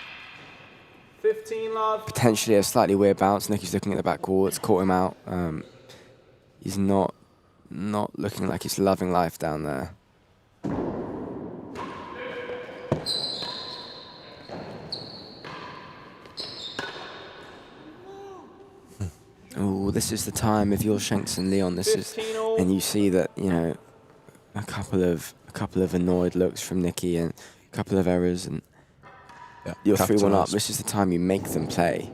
15 love. potentially a slightly weird bounce. Nicky's looking at the back wall. It's caught him out. He's not looking like he's loving life down there. Oh, this is the time if you're Shanks and Leon. This is, and you see that, you know, a couple of annoyed looks from Nicky and a couple of errors, and you're 3-1 up. This is the time you make them play.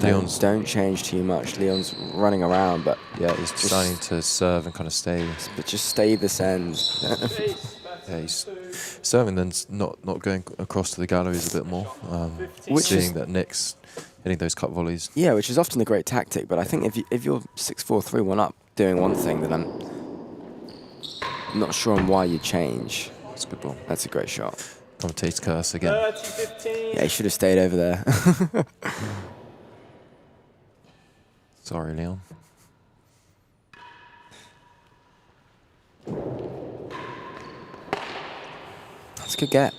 Leon's don't change too much. Leon's running around, but yeah, he's deciding to serve and kind of stay. But just stay this end. Yeah, he's serving, then not going across to the galleries a bit more. Seeing that Nick's hitting those cut volleys. Yeah, which is often a great tactic. But I think if you're 6-4, 3-1 up doing one thing, then I'm not sure on why you change. That's a good ball. That's a great shot. Commentator curse again. 30-15. Yeah, he should have stayed over there. Sorry, Leon. That's a good get.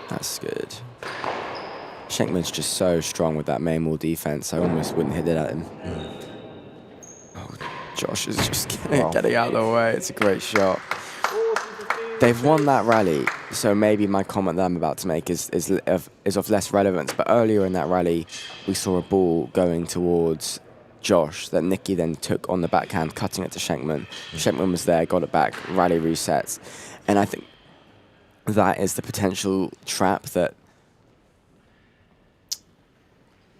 That's good. Shenkman's just so strong with that main wall defense. I almost wouldn't hit it at him. Oh, Josh is just getting out of the way. It's a great shot. They've won that rally, so maybe my comment that I'm about to make is of less relevance. But earlier in that rally, we saw a ball going towards Josh that Nicky then took on the backhand, cutting it to Shenkman. Shenkman was there, got it back, rally resets. And I think that is the potential trap that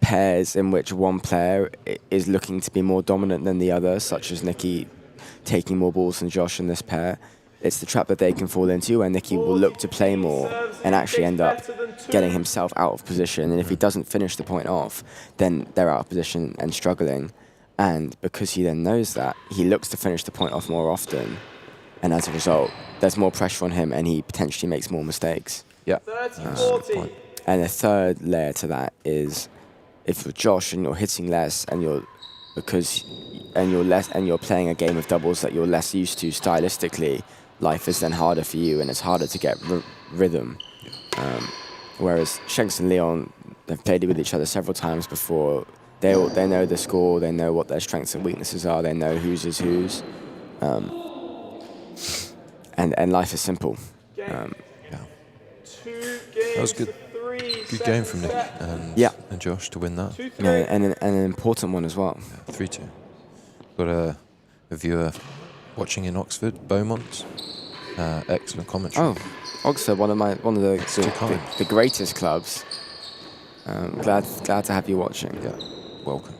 pairs in which one player is looking to be more dominant than the other, such as Nicky taking more balls than Josh in this pair. It's the trap that they can fall into, where Nicky will look to play more and actually end up getting himself out of position. And if he doesn't finish the point off, then they're out of position and struggling. And because he then knows that, he looks to finish the point off more often. And as a result, there's more pressure on him and he potentially makes more mistakes. Yeah. 30-40. And the third layer to that is, if you're Josh and you're hitting less and you're playing a game of doubles that you're less used to stylistically, life is then harder for you and it's harder to get rhythm. Whereas Shanks and Leon have played with each other several times before. They know the score, they know what their strengths and weaknesses are, they know whose is whose. And life is simple. Yeah. 2 games. That was good. Good game from Nick and Josh to win that. Yeah, and an important one as well. Yeah, 3-2. Got a viewer watching in Oxford, Beaumont. Excellent commentary. Oh, Oxford, one of the greatest clubs. Glad to have you watching. Yeah, welcome.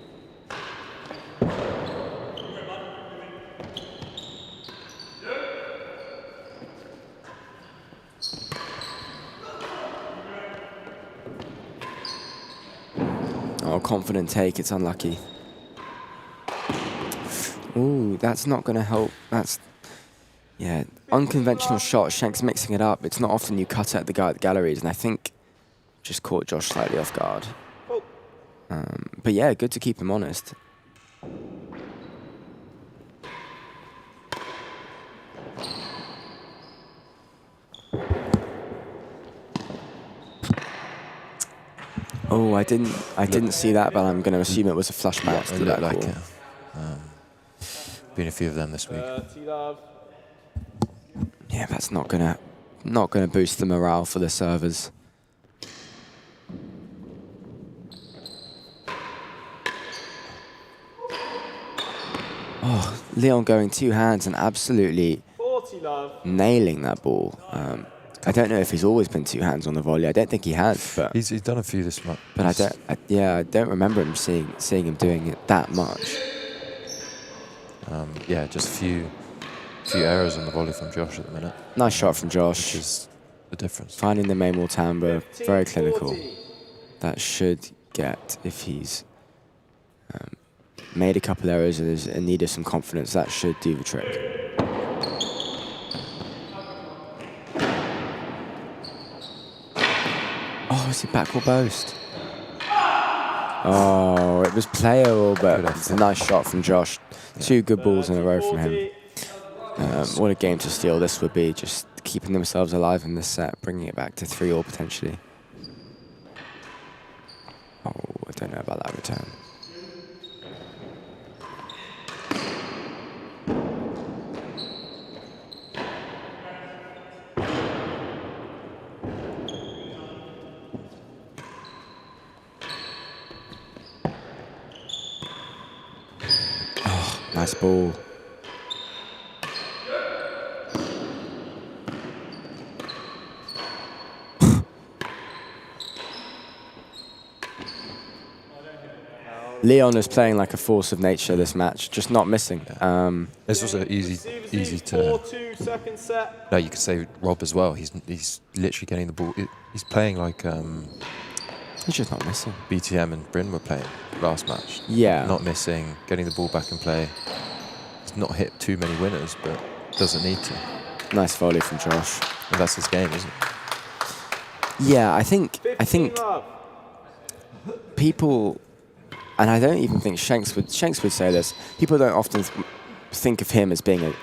Oh, confident take, it's unlucky. Ooh, that's not going to help. That's, yeah, unconventional shot. Shanks mixing it up. It's not often you cut at the guy at the galleries, and I think just caught Josh slightly off guard. But yeah, good to keep him honest. Oh, I didn't see that, but I'm going to assume it was a flush match. It to looked that like call. it. Been a few of them this week. T-Love. Yeah, that's not gonna boost the morale for the servers. Oh, Leon going two hands and absolutely 40 love. nailing that ball. I don't know if he's always been two hands on the volley. I don't think he has, but He's done a few this month. I don't remember him seeing him doing it that much. Yeah, just a few errors on the volley from Josh at the minute, Nice shot from Josh. which is the difference. Finding the main wall timbre, very clinical. 40. That should get, if he's made a couple errors and is in need of some confidence, that should do the trick. Oh, it's a backward post. Oh, it was playable, but it's a nice shot from Josh. Two good balls in a row from him. What a game to steal this would be, just keeping themselves alive in this set, bringing it back to 3-3 potentially. Oh, I don't know about that return. Oh, nice ball. Leon is playing like a force of nature this match, just not missing. This was an easy to. 4-2 second set. No, you could say Rob as well. He's literally getting the ball. He's playing like He's just not missing. BTM and Bryn were playing last match. Yeah. Not missing, getting the ball back in play. He's not hit too many winners, but doesn't need to. Nice volley from Josh. And that's his game, isn't it? Yeah, I think 15 love. people, and I don't even think Shanks would say this. People don't often think of him as being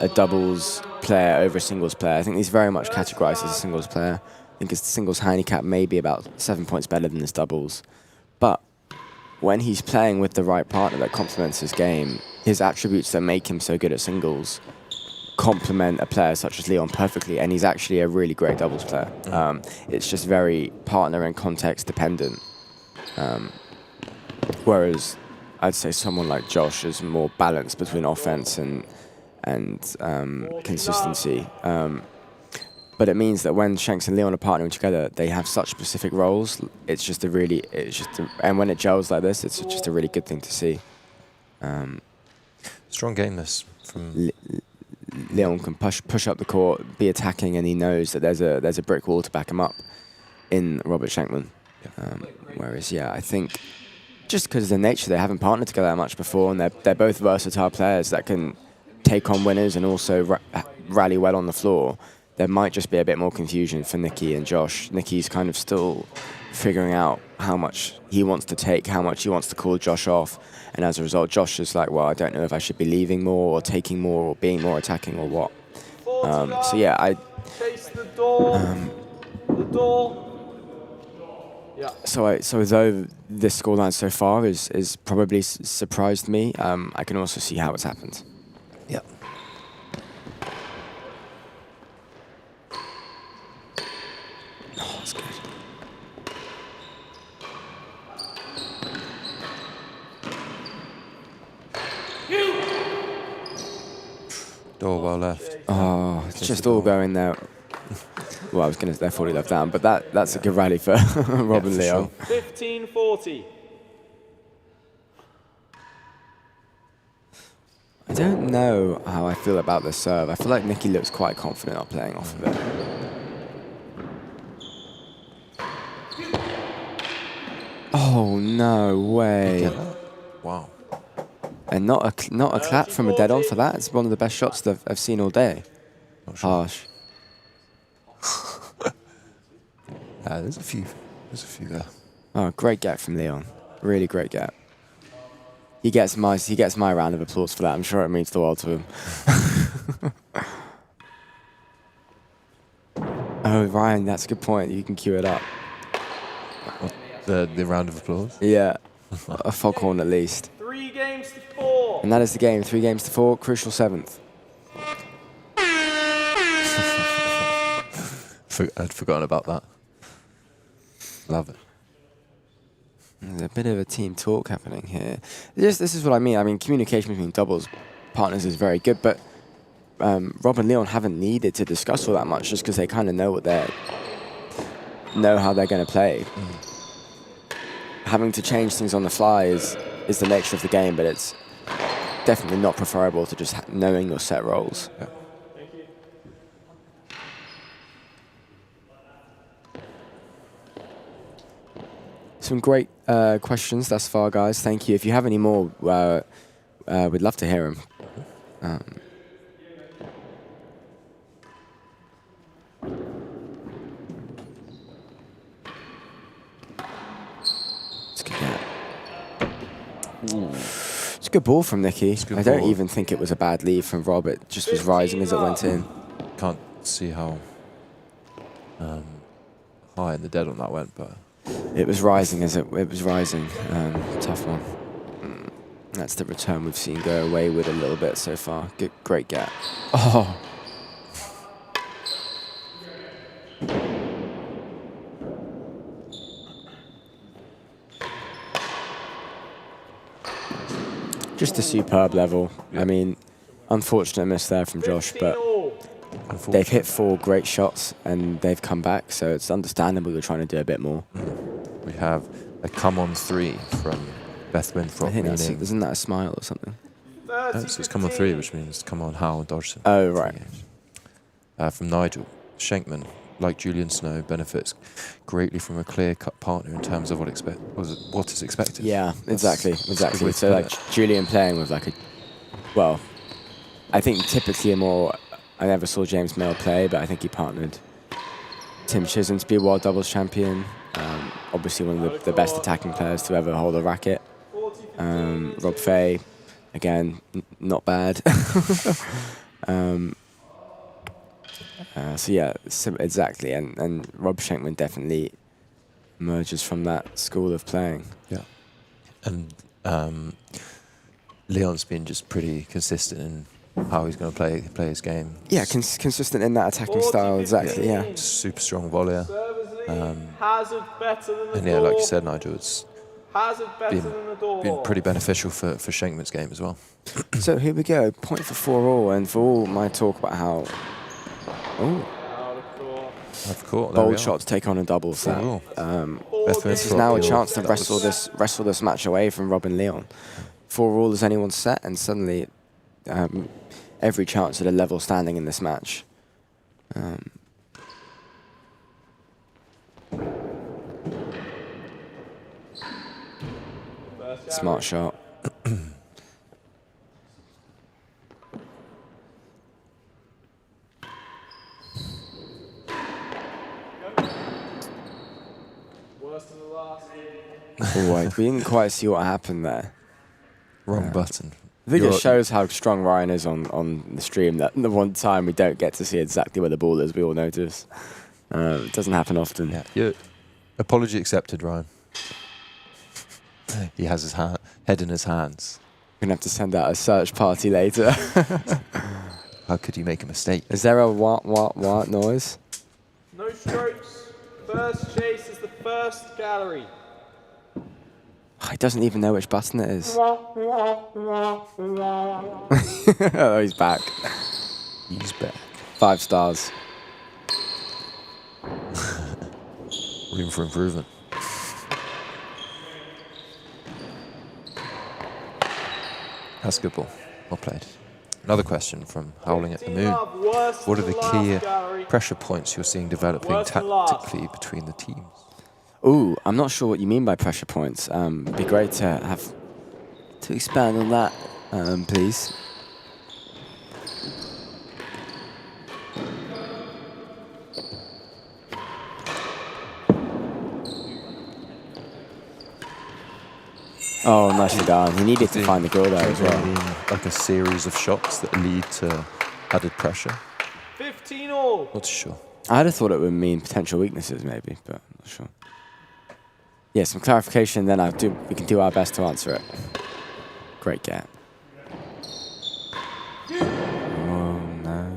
a doubles player over a singles player. I think he's very much categorized as a singles player. I think his singles handicap may be about 7 points better than his doubles. But when he's playing with the right partner that complements his game, his attributes that make him so good at singles complement a player such as Leon perfectly, and he's actually a really great doubles player. It's just very partner and context dependent. Whereas I'd say someone like Josh is more balanced between offense and consistency. But it means that when Shanks and Leon are partnering together, they have such specific roles. And when it gels like this, it's just a really good thing to see. Strong game this from. Leon can push up the court, be attacking, and he knows that there's a brick wall to back him up in Robert Shenkman. Whereas, yeah, I think just because of the nature, they haven't partnered together that much before, and they're both versatile players that can take on winners and also rally well on the floor. There might just be a bit more confusion for Nicky and Josh. Nicky's kind of still figuring out how much he wants to take, how much he wants to call Josh off. And as a result, Josh is like, well, I don't know if I should be leaving more or taking more or being more attacking or what. So yeah, Chase the door. The door. Yeah. So though this scoreline so far is probably surprised me, I can also see how it's happened. Yeah. Oh, that's good. Door well left. Oh, it's just all going there. Well, I was going to say 40 left down, but that's a good rally for Rob and Leo. 15-40. I don't know how I feel about the serve. I feel like Nicky looks quite confident on playing off of it. Oh, no way. Wow. And not a clap from a dead on for that. It's one of the best shots that I've seen all day. Not sure. Harsh. There's a few there. Oh, great get from Leon. Really great get. He gets my round of applause for that. I'm sure it means the world to him. Oh, Ryan, that's a good point. You can cue it up. The round of applause. Yeah, a foghorn at least. 3 games to 4. And that is the game. 3 games to 4, crucial 7th. I'd forgotten about that. Love it. There's a bit of a team talk happening here. This is what I mean. I mean, communication between doubles partners is very good, but Rob and Leon haven't needed to discuss all that much just because they kind of know how they're going to play. Having to change things on the fly is the nature of the game, but it's definitely not preferable to just knowing your set roles. Yeah. Some great questions thus far, guys. Thank you. If you have any more, we'd love to hear them. It's a good game. It's a good ball from Nicky. I don't even think it was a bad lead from Rob. It just was rising as it went in. Can't see how high in the dead on that went, but it was rising as it was rising. Tough one. That's the return we've seen go away with a little bit so far. Good, great gap. Oh. Just a superb level. I mean, unfortunate miss there from Josh, but they've hit 4 great shots and they've come back, so it's understandable you're trying to do a bit more. We have a come on 3 from Beth Winthrop. I think that's isn't that a smile or something? No, so it's come on 3, which means come on Howell and Dodgson. Oh, right. From Nigel, Shenkman, like Julian Snow, benefits greatly from a clear-cut partner in terms of what is expected. Yeah, That's exactly. So like Julian playing with like I think typically I never saw James Mail play, but I think he partnered Tim Chisholm to be a world doubles champion. Obviously one of the best attacking players to ever hold a racket. Rob Fay, again, not bad. So yeah, exactly, and Rob Shenkman definitely emerges from that school of playing. Yeah, and Leon's been just pretty consistent in how he's going to play his game. Yeah, consistent in that attacking style, exactly. Yeah. Super strong volleyer. Hazard better than the and yeah, like you said, Nigel, it's Hazard better than the door. been pretty beneficial for Shenkman's game as well. So here we go, point for 4-all, and for all my talk about how bold shot to take on a double set. This is now a chance to wrestle this match away from Rob and Leon. 4-all is anyone's set, and suddenly every chance at a level standing in this match. Smart shot. We didn't quite see what happened there. Wrong button. I think it shows how strong Ryan is on the stream that the one time we don't get to see exactly where the ball is, we all notice. It doesn't happen often. Yeah. Apology accepted, Ryan. He has his head in his hands. We're going to have to send out a search party later. How could you make a mistake? Is there a what noise? No strokes. First chase is the first gallery. He doesn't even know which button it is. Oh, he's back. He's back. 5 stars. Room for improvement. That's a good ball. Well played. Another question from Howling at the Moon. What are the key pressure points you're seeing developing tactically between the teams? Ooh, I'm not sure what you mean by pressure points. It'd be great to expand on that, please. Oh, nicely done. He needed to find the goal there as well. Like a series of shots that lead to added pressure. 15-all. Not sure. I'd have thought it would mean potential weaknesses, maybe, but I'm not sure. Yeah, some clarification, then we can do our best to answer it. Great get. Oh, no.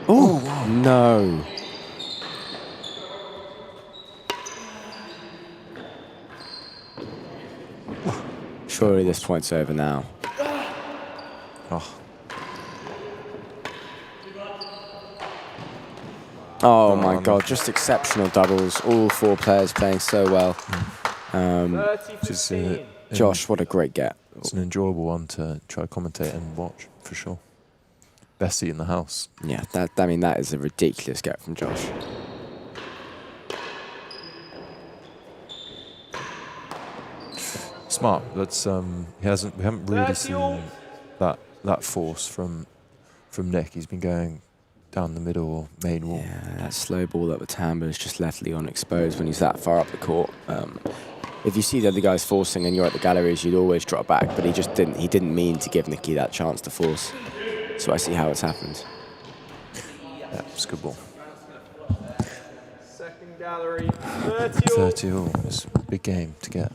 Oh, wow. No. Surely this point's over now. Oh my God, just exceptional doubles. All 4 players playing so well. Josh, what a great get. It's an enjoyable one to try to commentate and watch, for sure. Best seat in the house. Yeah, that is a ridiculous get from Josh. Smart. That's we haven't really seen that force from Nick. He's been going down the middle or main wall. Yeah, that slow ball up the timbre has just left Leon exposed when he's that far up the court. If you see the other guys forcing and you're at the galleries, you'd always drop back, but he just didn't. He didn't mean to give Nicky that chance to force. So I see how it's happened. Yeah, it's a good ball. Second gallery, 30 all. 30 all. It's a big game to get.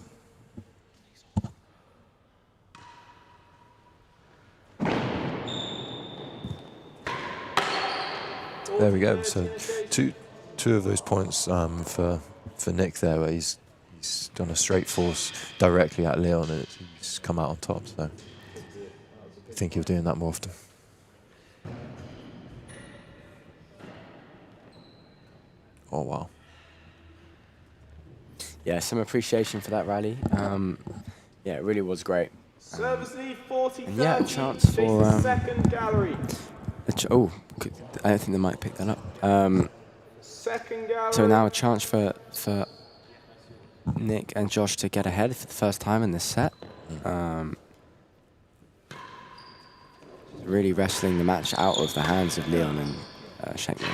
There we go. So two of those points for Nick there, where he's done a straight force directly at Leon and he's come out on top. So I think he'll be doing that more often. Oh wow. Yeah, some appreciation for that rally. Yeah, it really was great. Service lead 40-30. And yeah, a chance for second gallery. I don't think they might pick that up. Second gallery. So now a chance for Nick and Josh to get ahead for the first time in this set. Really wrestling the match out of the hands of Leon and Shenkman.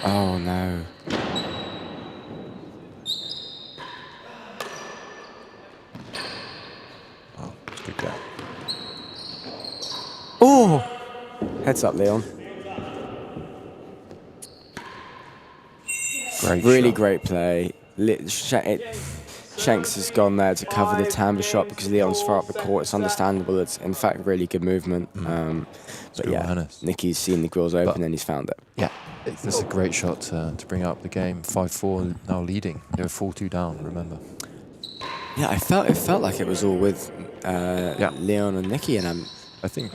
Oh no. Oh, it's a good get. Oh! Heads up, Leon. Really great play. Shanks has gone there to cover the timbre shot because Leon's far up the court. It's understandable. It's, in fact, really good movement. But yeah, Nicky's seen the grills open and he's found it. Yeah, that's a great shot to bring up the game. 5-4 now leading. They were 4-2 down, remember. Yeah, it felt like it was all with Leon and Nicky, and I feel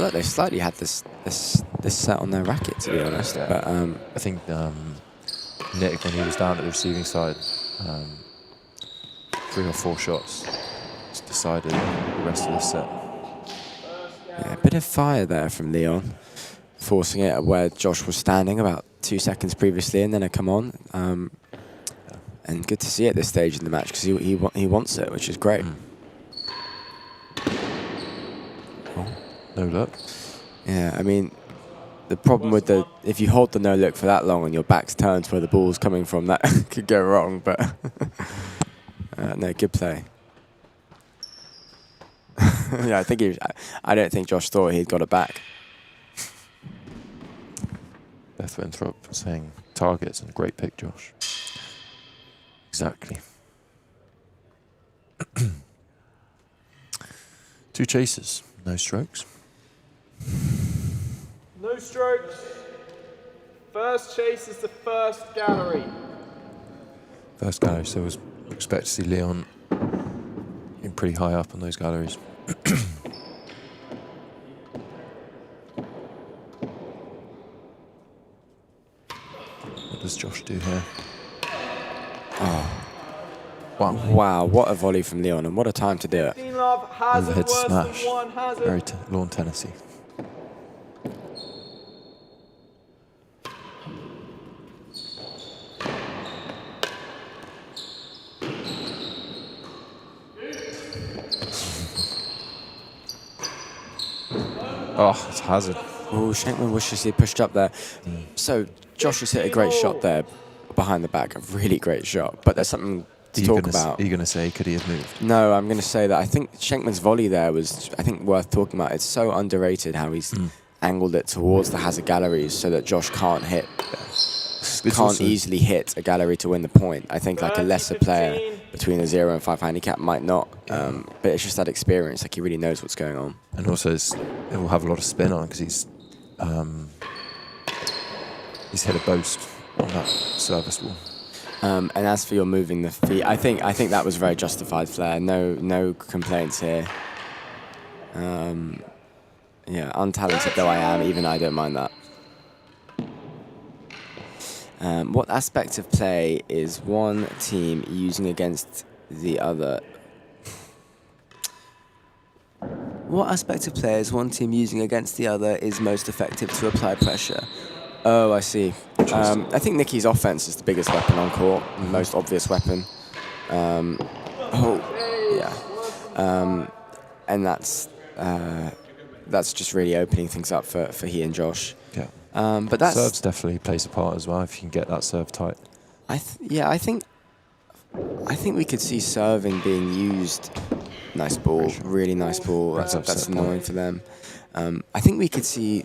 like they slightly had this set on their racket, to be honest. Yeah. But I think Nick, when he was down at the receiving side, 3 or 4 shots, just decided the rest of the set. Yeah, a bit of fire there from Leon, forcing it where Josh was standing about 2 seconds previously, and then a come on. And good to see at this stage in the match because he wants it, which is great. Oh, no look. Yeah, I mean, the problem with if you hold the no look for that long and your back's turned to where the ball's coming from, that could go wrong. But no, good play. Yeah, I don't think Josh thought he'd got it back. Beth Winthrop saying targets and great pick, Josh. Exactly. 2 chases, no strokes. No strokes. First chase is the first gallery. First gallery, so we expect to see Leon being pretty high up on those galleries. What does Josh do here? Oh. Wow. Wow, what a volley from Leon, and what a time to do it. Overhead smash. Very lawn Tennessee. Oh, it's hazard. Oh, Shenkman wishes he pushed up there. So Josh has hit a great shot there behind the back, a really great shot. But there's something to talk about. Are you going to say, could he have moved? No, I'm going to say that I think Shenkman's volley there was, worth talking about. It's so underrated how he's angled it towards the hazard galleries so that Josh can't easily hit a gallery to win the point. I think like a lesser player between a 0 and 5 handicap might not, but it's just that experience. Like he really knows what's going on. And also, it will have a lot of spin on because he's hit a boast on that service wall. And as for your moving the feet, I think that was very justified, Flair. No complaints here. Yeah, untalented though I am, even I don't mind that. What aspect of play is one team using against the other? What aspect of play is one team using against the other is most effective to apply pressure? Oh, I see. I think Nicky's offense is the biggest weapon on court, the most obvious weapon. And that's just really opening things up for he and Josh. Yeah. But that's serves definitely plays a part as well if you can get that serve tight. I think we could see serving being used. Nice ball, really nice ball. That's annoying for them. I think we could see.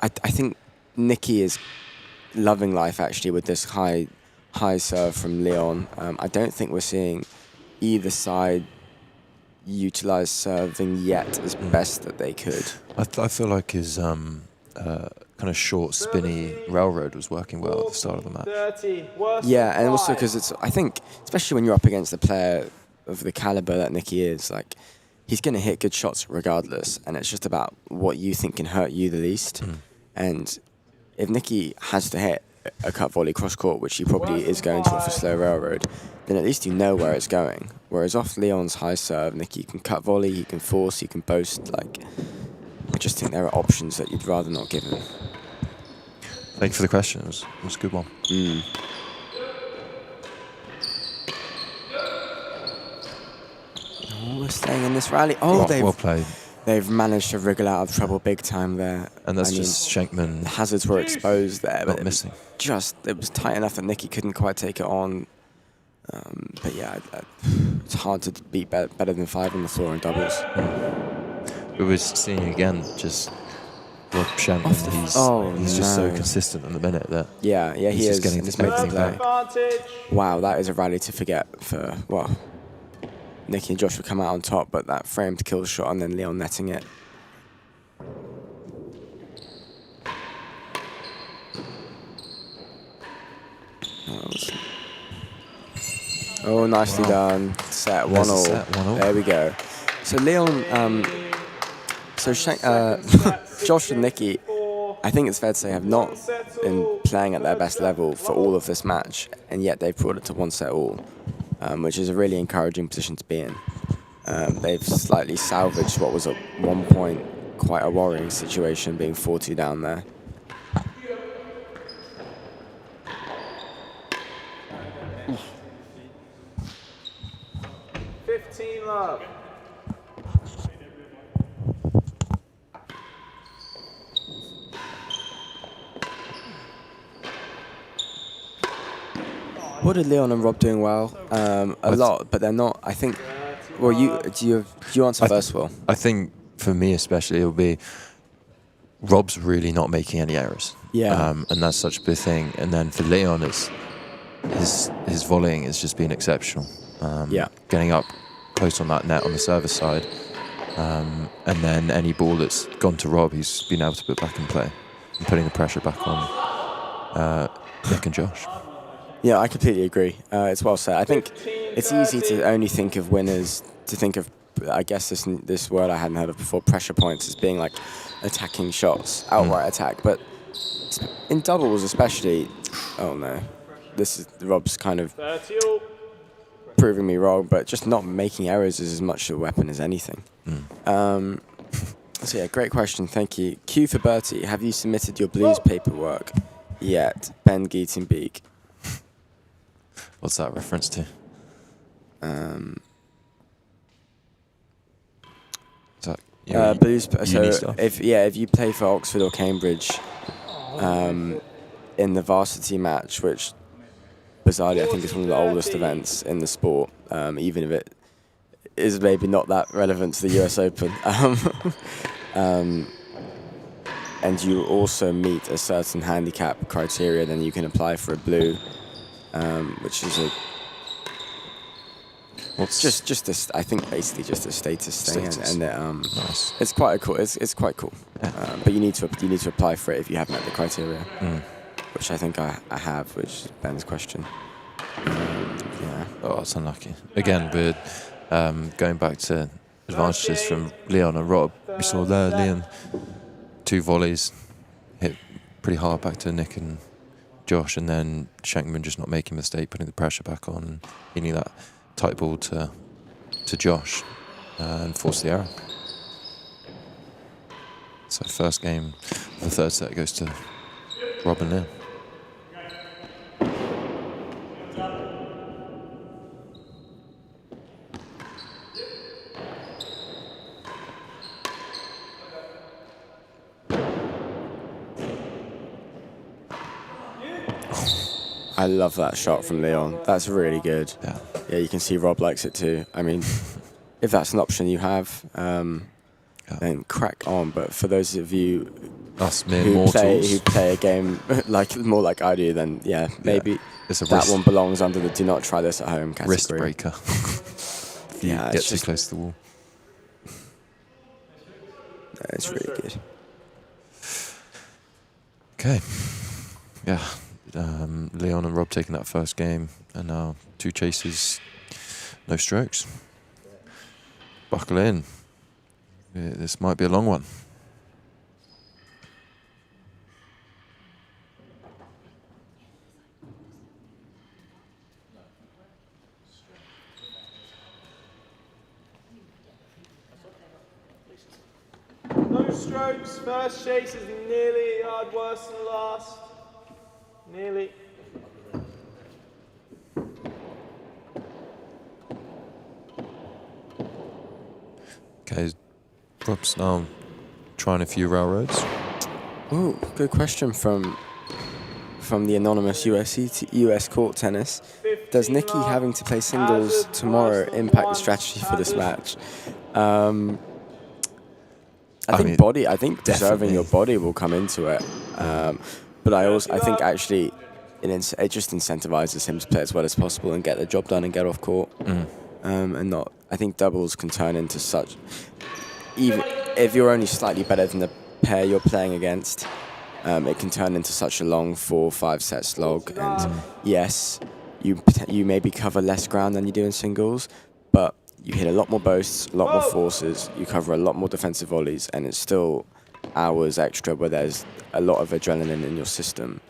I think Nicky is loving life actually with this high serve from Leon. I don't think we're seeing either side utilize serving yet as best that they could. I feel like his kind of short, spinny railroad was working well at the start of the match. Yeah, and also because I think, especially when you're up against a player of the caliber that Nicky is, like, he's going to hit good shots regardless, and it's just about what you think can hurt you the least. And if Nicky has to hit a cut volley cross court, which he probably is going to off a slow railroad, then at least you know where it's going. Whereas off Leon's high serve, Nicky can cut volley, he can force, he can boast. Like, I just think there are options that you'd rather not give him. Thank you for the question. It was a good one. Oh, we're staying in this rally. Oh, well played. They've managed to wriggle out of trouble big time there. And that's just Shenkman. The hazards were exposed there, but missing. It was tight enough that Nicky couldn't quite take it on. But yeah, it's hard to beat better than 5 on the floor in doubles. We were seeing again just Rob Shenkman. He's just so consistent in the minute that he is. Just getting this to makes play. Wow, that is a rally to forget for Nicky and Josh would come out on top, but that framed kill shot and then Leon netting it. Oh, nicely done. Set 1-all. There we go. So Leon, Josh and Nicky, I think it's fair to say, have not been playing at their best level for all of this match, and yet they've brought it to 1-set-all, which is a really encouraging position to be in. They've slightly salvaged what was at one point quite a worrying situation, being 4-2 down there. Love. What did Leon and Rob doing well? A lot, but they're not. I think. Well, you answer first, Will. I think for me especially, it'll be Rob's really not making any errors. Yeah. And that's such a big thing. And then for Leon, it's his volleying has just been exceptional. Getting up close on that net on the service side, and then any ball that's gone to Rob, he's been able to put back in play and putting the pressure back on Nick and Josh. Yeah, I completely agree. It's well said. I think it's easy to only think of winners, to think of, I guess this word I hadn't heard of before, pressure points, as being like attacking shots, outright attack. But in doubles especially, oh no, this is Rob's kind of proving me wrong, but just not making errors is as much a weapon as anything. So yeah, great question, thank you. Q for Bertie, have you submitted your blues paperwork yet? Ben Geitenbeek. What's that reference to? Is that blues. Uni So stuff? if you play for Oxford or Cambridge, in the varsity match, which bizarrely I think is one of the oldest events in the sport, even if it is maybe not that relevant to the US Open. and you also meet a certain handicap criteria, then you can apply for a blue, which is I think basically just a status thing, and Nice. it's quite cool. It's quite cool, but you need to apply for it if you haven't met the criteria, which I think I have, which is Ben's question. Yeah. Oh, it's unlucky. Again, we're going back to advantages from Leon and Rob. We saw there, Leon, 2 volleys, hit pretty hard back to Nick and Josh, and then Shenkman just not making a mistake, putting the pressure back on, hitting that tight ball to Josh, and force the error. So first game of the third set goes to Rob and Leon. I love that shot from Leon. That's really good. Yeah. Yeah, you can see Rob likes it too. I mean, if that's an option you have, then crack on. But for those of you Us mere who mortals. play a game more like I do, then maybe It's a that wrist, one belongs under the "do not try this at home" category. wrist breaker. If you Yeah, get it's too just- close to the wall. It's really good. Okay. Yeah. Leon and Rob taking that first game, and now 2 chases, no strokes. Buckle in. This might be a long one. No strokes. First chase is nearly a yard worse than last. Nearly. Okay, Rob's now trying a few railroads. Ooh, good question from the anonymous US court tennis. Does Nikki having to play singles tomorrow impact the strategy for this match? I think deserving your body will come into it. But I think actually it just incentivizes him to play as well as possible and get the job done and get off court. And not, I think doubles can turn into such, even if you're only slightly better than the pair you're playing against, it can turn into such a long 4 or 5 set slog. And yes, you maybe cover less ground than you do in singles, but you hit a lot more boasts, a lot more forces, you cover a lot more defensive volleys, and it's still hours extra where there's a lot of adrenaline in your system.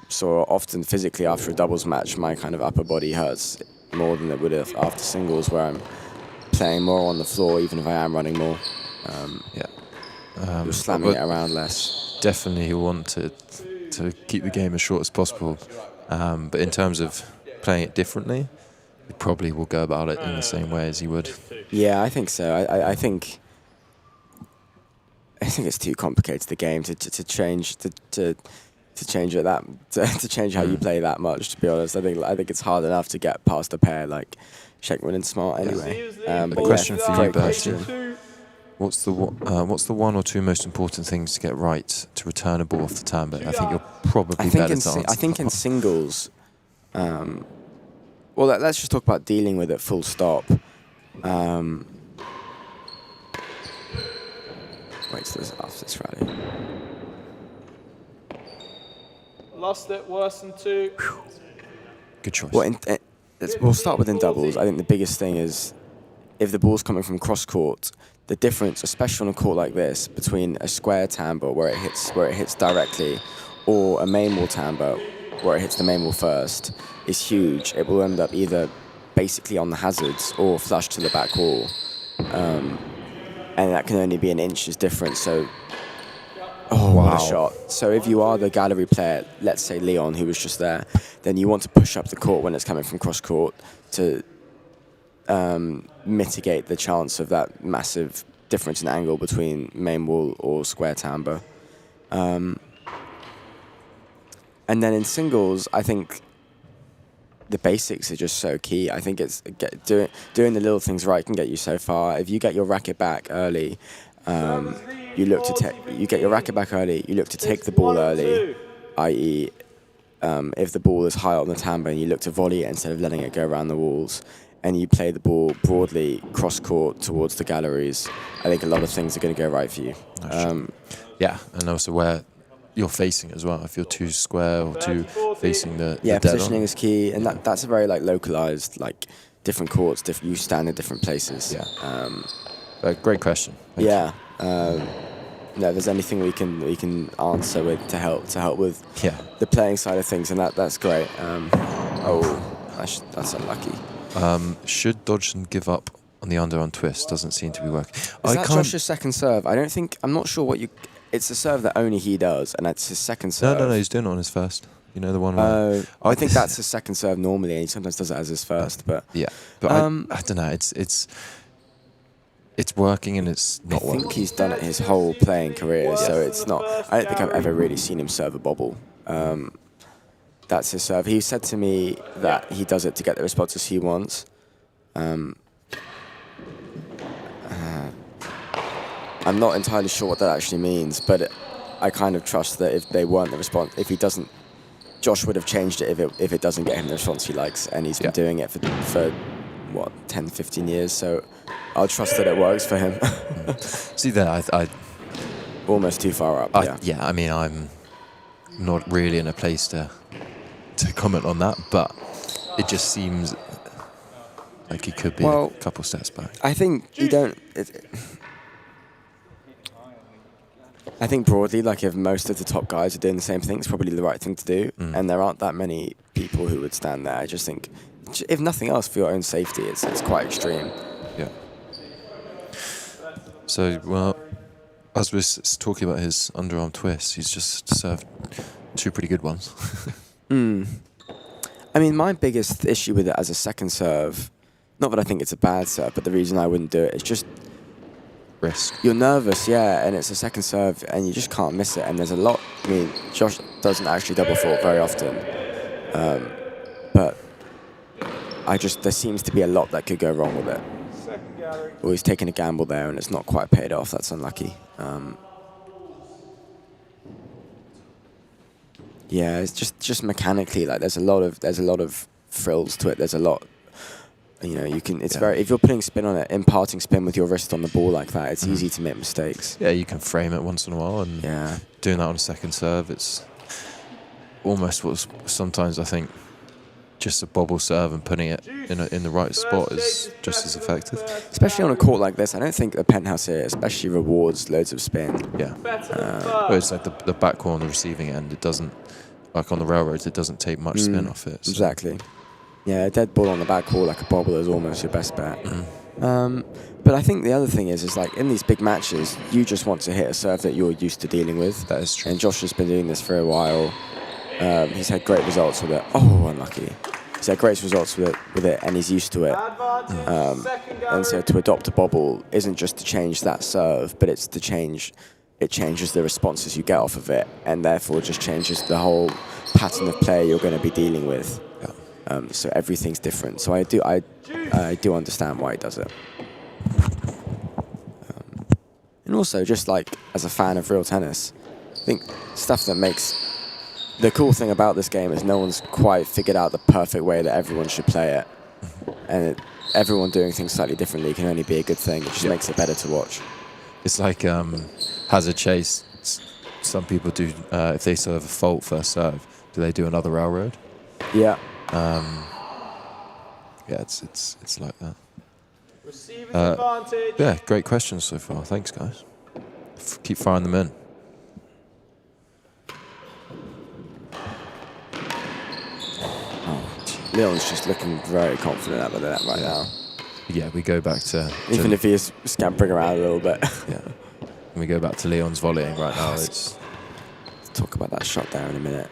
So often physically after a doubles match, my kind of upper body hurts more than it would have after singles, where I'm playing more on the floor, even if I am running more. You're slamming it around less. Definitely he'll want to keep the game as short as possible. But in terms of playing it differently, he probably will go about it in the same way as he would. Yeah, I think so. I think it's too complicated, the game, to change to change it to change how you play that much. To be honest, I think it's hard enough to get past a pair like Shenkman and Smart anyway. A question for you, Bertie. What's the one or two most important things to get right to return a ball off the tan? But I think you're probably better to answer. I think in singles, well, let's just talk about dealing with it full stop. Wait till after this rally. Lost it, worse than 2. Good choice. Well, we'll start with in doubles. I think the biggest thing is if the ball's coming from cross court, the difference, especially on a court like this, between a square tambo where it hits directly, or a main wall tambo where it hits the main wall first, is huge. It will end up either basically on the hazards or flush to the back wall, and that can only be an inch's difference. So, what a shot! So if you are the gallery player, let's say Leon, who was just there, then you want to push up the court when it's coming from cross court to mitigate the chance of that massive difference in angle between main wall or square tambo. And then in singles, I think the basics are just so key. I think it's doing the little things right can get you so far. If you get your racket back early, You look to you get your racket back early. You look to take the ball early, i.e., if the ball is high on the timbre, you look to volley it instead of letting it go around the walls, and you play the ball broadly cross court towards the galleries. I think a lot of things are going to go right for you. Yeah, and also where you're facing as well. If you're too square or too facing the dead positioning on. is key, and that's a very like localized, like different courts. You stand in different places. Yeah. Great question. Thank you. No, if there's anything we can answer with to help with the playing side of things, and that's great. That's unlucky. Should Dodgson give up on the underarm twist? Doesn't seem to be working. Is that Josh's second serve? I'm not sure what you. It's a serve that only he does, and that's his second serve. No, he's doing it on his first. You know the one. I think that's his second serve normally, and he sometimes does it as his first. But I don't know. It's working and it's not working. I think he's done it his whole playing career, so it's not. I don't think I've ever really seen him serve a bobble. That's his serve. He said to me that he does it to get the responses he wants. I'm not entirely sure what that actually means, but I kind of trust that if they weren't the response, if he doesn't, Josh would have changed it if it doesn't get him the response he likes, and he's been doing it for what, 10, 15 years, so I'll trust that it works for him. See there, I almost too far up. I mean, I'm not really in a place to comment on that, but it just seems like he could be a couple steps back. I think you don't. I think broadly, like if most of the top guys are doing the same thing, it's probably the right thing to do. And there aren't that many people who would stand there. I just think, if nothing else, for your own safety, it's quite extreme. Yeah. So, well, as we're talking about his underarm twist, he's just served two pretty good ones. I mean, my biggest issue with it as a second serve, not that I think it's a bad serve, but the reason I wouldn't do it is just risk. You're nervous, and it's a second serve, and you just can't miss it. And there's a lot. I mean, Josh doesn't actually double fault very often, but there seems to be a lot that could go wrong with it. Or he's taking a gamble there, and it's not quite paid off. That's unlucky. It's just mechanically, like there's a lot of frills to it. There's a lot. You can. It's very. If you're putting spin on it, imparting spin with your wrist on the ball like that, it's easy to make mistakes. Yeah, you can frame it once in a while, and doing that on a second serve, it's almost what sometimes I think just a bobble serve and putting it in the right spot is just as effective. Especially on a court like this, I don't think the penthouse here especially rewards loads of spin. Yeah. Well, it's like the back corner on the receiving end. It doesn't, like on the railroads, it doesn't take much spin off it. So. Exactly. Yeah, a dead ball on the back court like a bobble is almost your best bet. But I think the other thing is like in these big matches, you just want to hit a serve that you're used to dealing with. That is true. And Josh has been doing this for a while. He's had great results with it. Oh, unlucky. He's had great results with it, and he's used to it. And so to adopt a bobble isn't just to change that serve, but it's to change. It changes the responses you get off of it, and therefore just changes the whole pattern of play you're going to be dealing with. So everything's different. So I do understand why he does it. And also, just like as a fan of real tennis, I think stuff that makes the cool thing about this game is no one's quite figured out the perfect way that everyone should play it. And everyone doing things slightly differently can only be a good thing. It just makes it better to watch. It's like hazard chase. Some people do, if they serve a fault first serve, do they do another railroad? Yeah. It's like that. Receiver's advantage. Yeah, great questions so far. Thanks, guys. Keep firing them in. Leon's just looking very confident about that right now. Yeah, we go back to... Even if he is scampering around a little bit. Yeah. We go back to Leon's volleying right now. Let's talk about that shot there in a minute.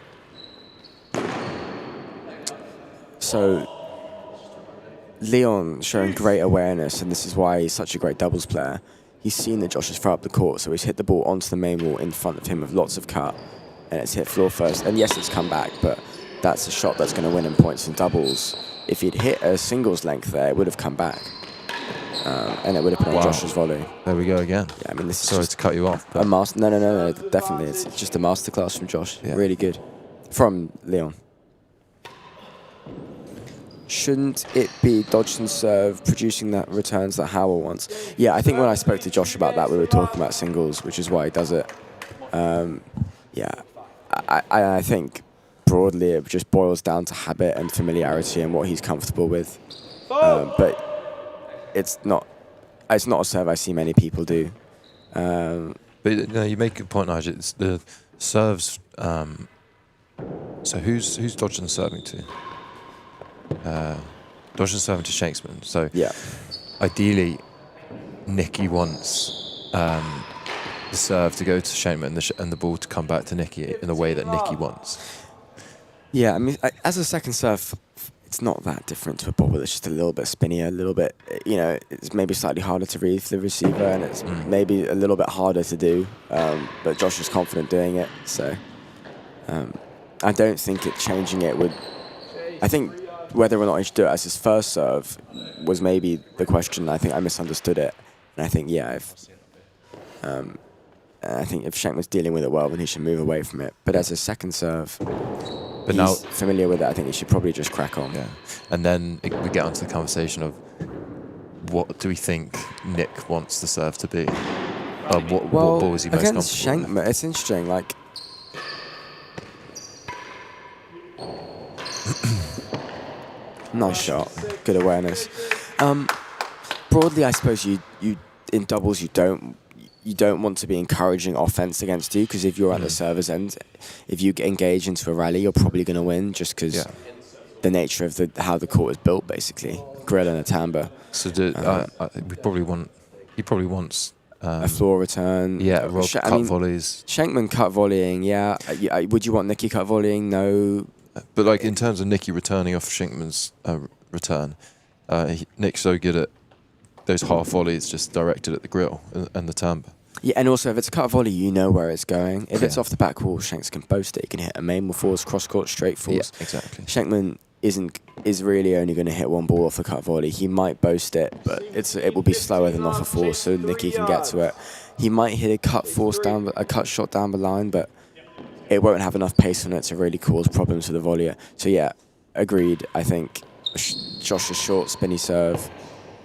So, Leon showing great awareness, and this is why he's such a great doubles player. He's seen that Josh is far up the court, so he's hit the ball onto the main wall in front of him with lots of cut, and it's hit floor first. And yes, it's come back, but that's a shot that's going to win him points in doubles. If he'd hit a singles length there, it would have come back. and it would have been on Wow. Josh's volley. There we go again. Yeah, I mean, this is Sorry just to cut you off. a But master. No, definitely. It's just a masterclass from Josh. Yeah. Really good. From Leon. Shouldn't it be Dodgson's serve producing that returns that Howell wants? Yeah, I think when I spoke to Josh about that, we were talking about singles, which is why he does it. Yeah, I think broadly it just boils down to habit and familiarity and what he's comfortable with. But it's not a serve I see many people do. But no, you make a good point, Nigel. It's the serves. So who's Dodgson serving to? Dodgson serving to Shenkman. So Yeah. ideally, Nicky wants the serve to go to Shenkman and the ball to come back to Nicky in the way that Nicky wants. Yeah, I mean, as a second serve, it's not that different to a ball. It's just a little bit spinnier, a little bit, it's maybe slightly harder to read for the receiver, and it's maybe a little bit harder to do. But Josh is confident doing it, so I don't think changing it would. I think whether or not he should do it as his first serve was maybe the question. I think I misunderstood it, and I think I think if Shenkman's dealing with it well, then he should move away from it. But as a second serve, But he's now, familiar with it. I think he should probably just crack on. yeah, and then we get onto the conversation of what do we think Nick wants the serve to be? What ball is he most against comfortable with? Shenkman, it's interesting. Like, nice shot, good awareness. Broadly, I suppose you in doubles you don't want to be encouraging offense against you, because if you're at the server's end, if you engage into a rally, you're probably going to win just because the nature of how the court is built, basically, grill and a timbre. So he probably wants A floor return. cut volleys. Shenkman cut volleying, yeah. Would you want Nicky cut volleying? No. But like in terms of Nicky returning off Shenkman's return, Nick's so good at those half volleys just directed at the grill and the timbre. Yeah, and also if it's a cut volley, you know where it's going. If it's off the back wall, Shanks can boast it. He can hit a main force, cross court, straight force. Yeah, exactly. Shenkman is really only going to hit one ball off the cut volley. He might boast it, but it will be slower than off a force, so Nicky can get to it. He might hit a cut shot down the line, but it won't have enough pace on it to really cause problems for the volleyer. So yeah, agreed. I think Josh's short spinny serve,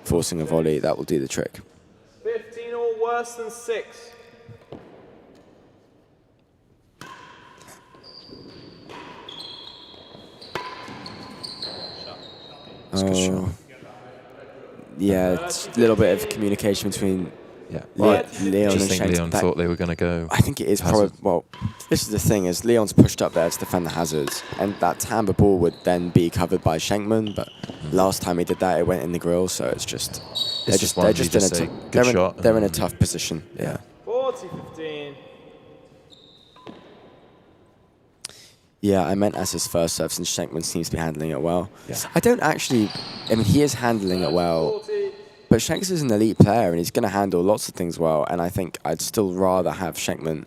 forcing a volley, that will do the trick. 15 or worse than 6. That's a good shot. Yeah, it's a little bit of communication between Leon Just and think Shanks. Leon thought they were going to go. I think it is probably, well, this is the thing, is Leon's pushed up there to defend the hazards, and that timbre ball would then be covered by Shenkman, but last time he did that, it went in the grill, so it's just, they're in a tough position, yeah. 40-15. Yeah, I meant as his first serve, since Shenkman seems to be handling it well. Yeah. He is handling it well, 40. but Shanks is an elite player, and he's going to handle lots of things well, and I think I'd still rather have Shenkman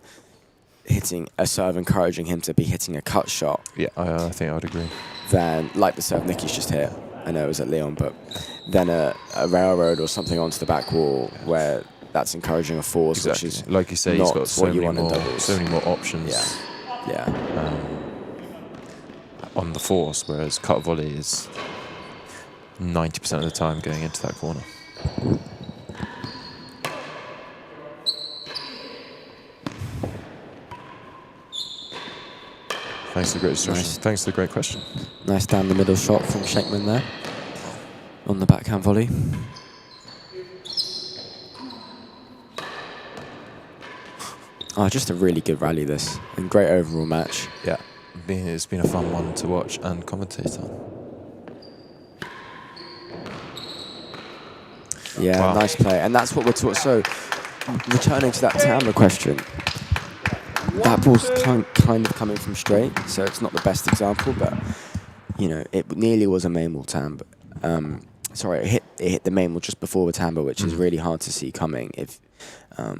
hitting a serve, encouraging him to be hitting a cut shot. Yeah, I think I would agree. Than, like the serve Nicky's just hit, I know it was at Leon, but then a railroad or something onto the back wall where that's encouraging a force, Exactly. which is Like you say, he's not got what so you many want in doubles. so many more options Yeah. on the force, whereas cut volley is 90% of the time going into that corner. Thanks for the great instruction. Nice. Thanks for the great question. Nice down the middle shot from Shenkman there on the backhand volley. Oh, just a really good rally this, and great overall match. Yeah, it's been a fun one to watch and commentate on. Yeah, Wow. nice play, and that's what we're talking. So, returning to that timbre question, that ball's kind of coming from straight, so it's not the best example, but it nearly was a main wall timbre. It hit the main wall just before the timbre, which is really hard to see coming.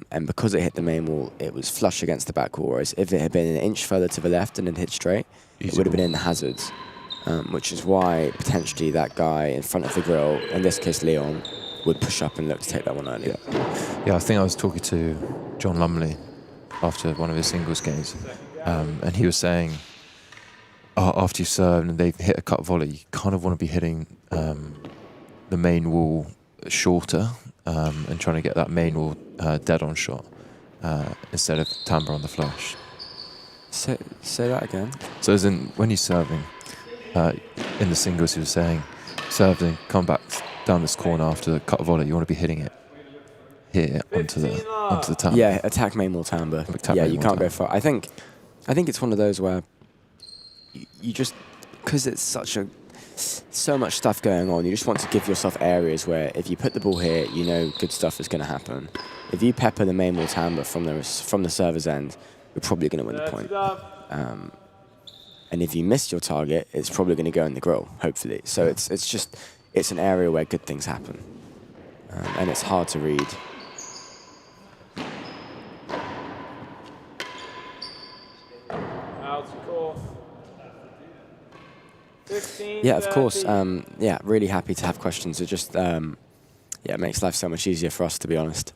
And because it hit the main wall, it was flush against the back wall. Whereas if it had been an inch further to the left and then hit straight, it would have been in the hazards. Which is why potentially that guy in front of the grill, in this case Leon, would push up and look to take that one early. Yeah, I think I was talking to John Lumley after one of his singles games, and he was saying after you've served and they've hit a cut volley, you kind of want to be hitting the main wall shorter and trying to get that main wall dead on shot instead of timbre on the flush. Say that again. So as in when you're serving in the singles, he was saying serve and come back down this corner after the cut volley, you want to be hitting it here onto the timbre. Yeah, attack main wall timbre. Yeah, you can't go far. I think it's one of those where you just, because it's so much stuff going on, you just want to give yourself areas where if you put the ball here, you know good stuff is going to happen. If you pepper the main wall timbre from the server's end, you're probably going to win the point. And if you miss your target, it's probably going to go in the grill, hopefully. So it's an area where good things happen, and it's hard to read. Out to court. 15, Yeah, of course. 30. Yeah, really happy to have questions. It just, it makes life so much easier for us, to be honest.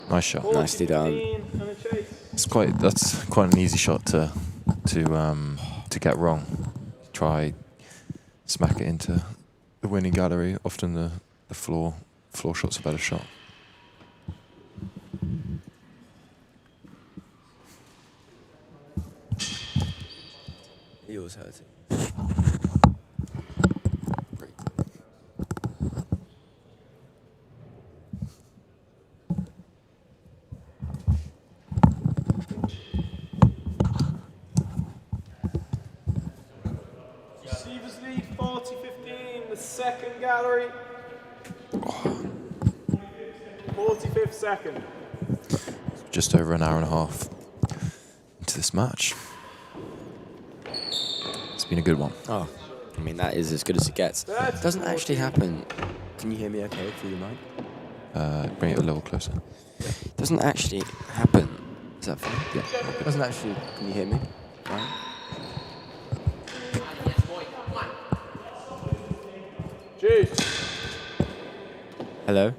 Nice shot. Nicely done. And a chase. That's quite an easy shot to get wrong. Try smack it into the winning gallery. Often the floor shot's a better shot. He always hurts it. Receivers lead 40-15. The second gallery. 45th second. Just over an hour and a half into this match. It's been a good one. Oh, I mean, that is as good as it gets. It doesn't actually happen. Can you hear me okay through the mic? Bring it a little closer. It doesn't actually happen. Is that fine? Yeah. It doesn't actually. Can you hear me? Right. Juice. Hello?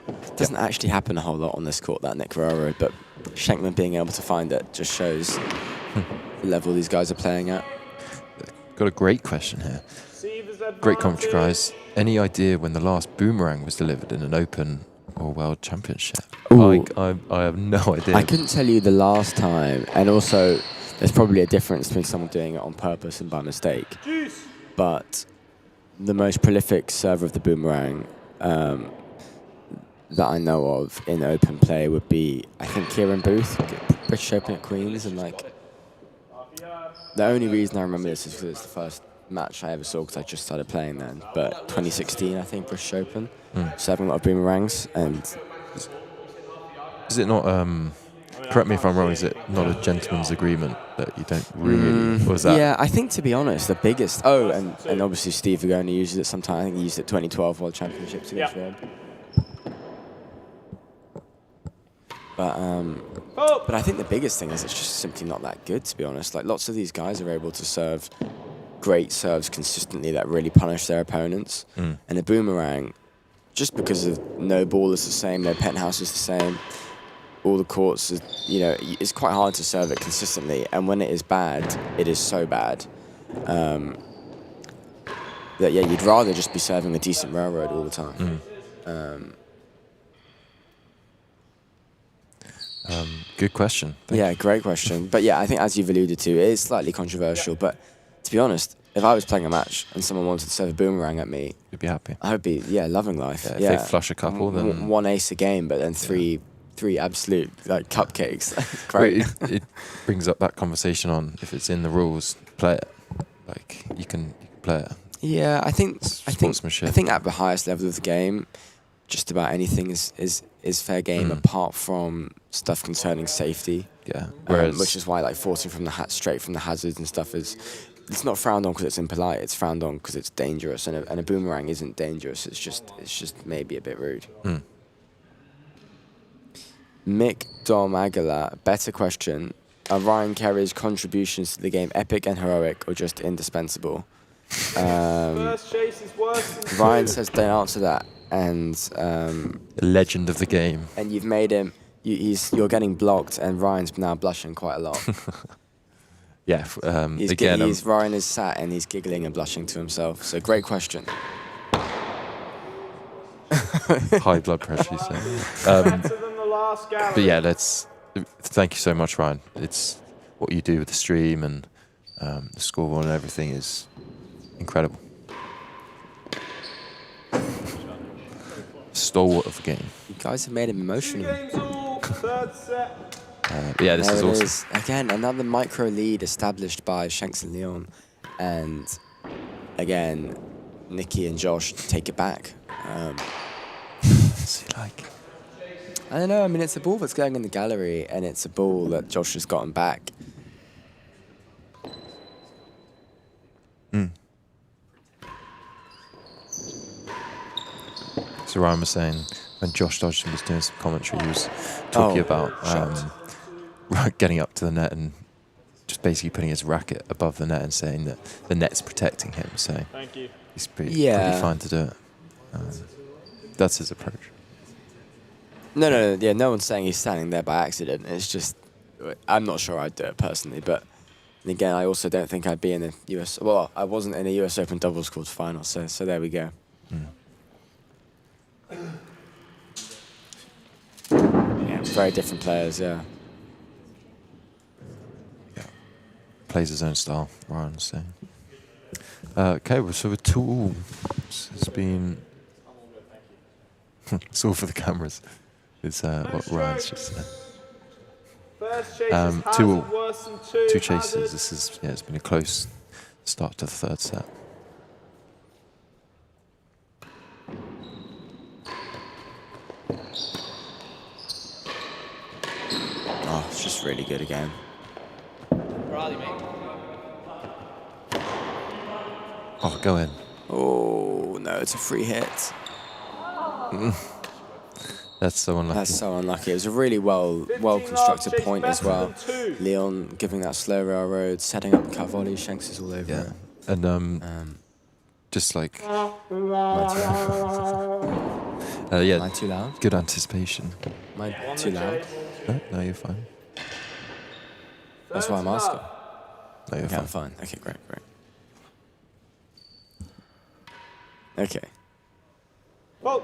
It doesn't actually happen a whole lot on this court, that Nick Ferraro, but Shenkman being able to find it just shows the level these guys are playing at. Got a great question here. Receivers Great commentary, advantage. guys. Any idea when the last boomerang was delivered in an Open or World Championship? Ooh. I have no idea. I couldn't tell you the last time, and also there's probably a difference between someone doing it on purpose and by mistake. Juice. But the most prolific server of the boomerang that I know of in open play would be, I think, Kieran Booth, British Open at Queen's, and like the only reason I remember this is because it's the first match I ever saw because I just started playing then. But 2016, I think, British Open, serving a lot of boomerangs, and Is it not? Correct me if I'm wrong. Is it not a gentleman's agreement that you don't really? Or was that? yeah, I think to be honest, the biggest. Oh, and obviously Steve Vigoni uses it sometimes. I think he used it 2012 World Championships against Rob. But I think the biggest thing is it's just simply not that good, to be honest. Like, lots of these guys are able to serve great serves consistently that really punish their opponents. And a boomerang, just because of no ball is the same, no penthouse is the same, all the courts, it's quite hard to serve it consistently. And when it is bad, it is so bad that, yeah, you'd rather just be serving a decent railroad all the time. Good question. Yeah, great question. But yeah, I think as you've alluded to, it is slightly controversial. But to be honest, if I was playing a match and someone wanted to serve a boomerang at me, You'd be happy. I would be, loving life. Yeah, if they flush a couple, then one ace a game, but then three absolute like cupcakes. Great. It brings up that conversation on if it's in the rules, play it. Like you can play it. Yeah, I think Sportsmanship. at the highest level of the game, just about anything is fair game apart from stuff concerning safety. Yeah. Whereas Which is why like forcing from straight from the hazards and stuff it's not frowned on because it's impolite. It's frowned on because it's dangerous, and a boomerang isn't dangerous. It's just maybe a bit rude. Mick Dom Aguilar, better question. Are Ryan Kerry's contributions to the game epic and heroic, or just indispensable? First chase is worse than Ryan two. says don't answer that, and The legend of the game. and you've made him. You're getting blocked, and Ryan's now blushing quite a lot. Yeah, again, Ryan is sat and he's giggling and blushing to himself. So great question. high blood pressure, you say. Better than the last gallery. But yeah, thank you so much, Ryan. It's what you do with the stream and the scoreboard and everything is incredible. Stalwart of the game. You guys have made him Two emotional. games all, third set. But yeah, this There is it awesome. is. Again, another micro lead established by Shanks and Leon. And again, Nikki and Josh take it back. What's it like? I don't know. I mean, it's a ball that's going in the gallery, and it's a ball that Josh has gotten back. So Ryan was saying when Josh Dodgson was doing some commentary, he was talking about getting up to the net and just basically putting his racket above the net and saying that the net's protecting him. So Thank you. he's pretty Yeah. fine to do it. That's his approach. No one's saying he's standing there by accident. It's just, I'm not sure I'd do it personally, but and again, I also don't think I'd be in the US. Well, I wasn't in a US Open doubles quarter final, so there we go. Yeah, very different players, yeah. Plays his own style, Ryan was saying. Okay, well, so the tool has been... it's all for the cameras. It's what Ryan's just said. First chase is 2-all. Hazard worse than two. Two chases. Hazard. This is it's been a close start to the third set. Oh, it's just really good again. Oh, go in. Oh, no, it's a free hit. That's so unlucky. That's so unlucky. It was a really well 15 constructed love, chase point as better well. than two. Leon giving that slow railroad, setting up the cut volley. Shanks is all over Yeah. it. And just like yeah, Am I too loud? good anticipation. Am I On too the loud? chase. No, you're fine. That's why I'm asking. No, you're Okay, I'm fine. fine. Okay, great. Okay. Well,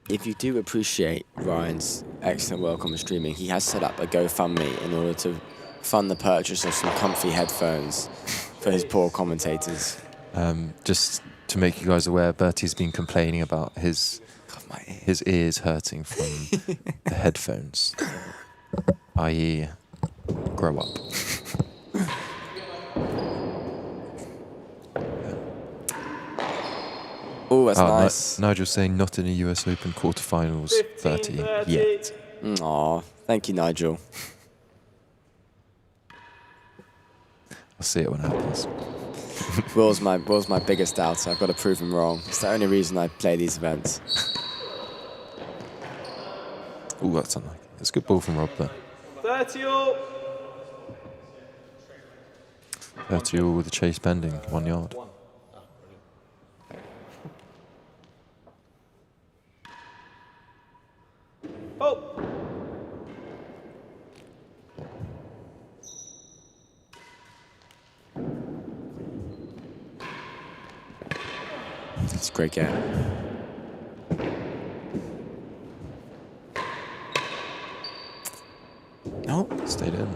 If you do appreciate Ryan's excellent work on the streaming, he has set up a GoFundMe in order to fund the purchase of some comfy headphones for his poor commentators. Just to make you guys aware, Bertie's been complaining about his God, my ear. his ears hurting from the headphones, i.e., grow up. Oh, that's Oh, nice. Nigel's saying not in a US Open quarterfinals 30 15-30. yet. Aw, thank you, Nigel. I'll see it when it happens. Will's my biggest doubter. I've got to prove him wrong. It's the only reason I play these events. Oh, that's unlucky. It's a good ball from Rob there. 30 all. 30 all with the chase pending, 1 yard. Oh, It's a great game. No. Stayed in.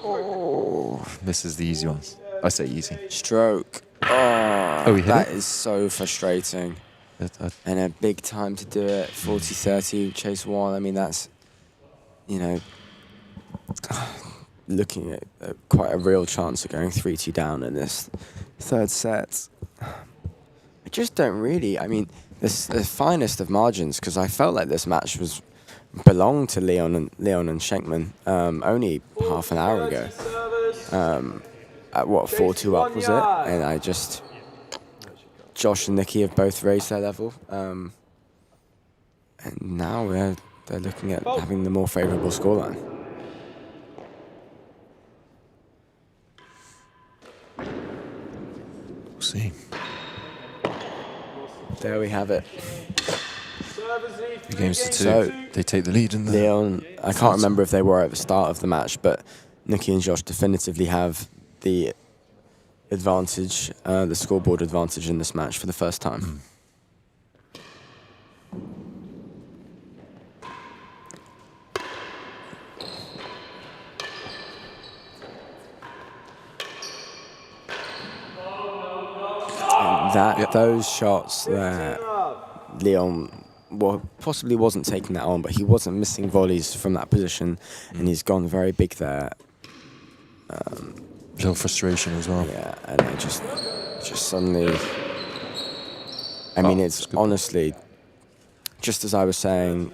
Oh, misses the easy ones. I say easy. Stroke. Oh, Oh, he hit that it? is so frustrating. And a big time to do it. 40-30, chase one. I mean, that's, you know, looking at quite a real chance of going 3-2 down in this third set. I just don't really. I mean, this the finest of margins, because I felt like this match belonged to Leon and Shenkman only half an hour ago. servers. At what, 4-2 up was it? And I just... Josh and Nikki have both raised their level. And now they're looking at having the more favourable scoreline. We'll see. There we have it. 3 games to 2. So- They take the lead in the Leon, I can't remember if they were at the start of the match, but Nikki and Josh definitively have the advantage, the scoreboard advantage in this match for the first time. And those shots there, Leon possibly wasn't taking that on, but he wasn't missing volleys from that position, and he's gone very big there. little frustration as well. Yeah, and I just suddenly, I mean, it's honestly, just as I was saying,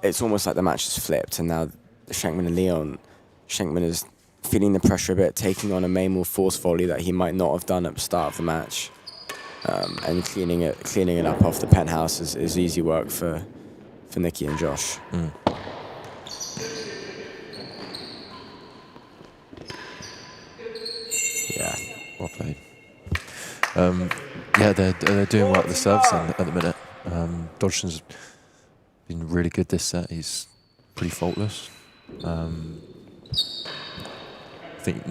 it's almost like the match has flipped, and now Shenkman and Leon, Shenkman is feeling the pressure a bit, taking on a main force volley that he might not have done at the start of the match, and cleaning it up off the penthouse is easy work for Nikki and Josh. Yeah, well played. Yeah, they're doing well at the service end at the minute. Dodgson's been really good this set. He's pretty faultless. I think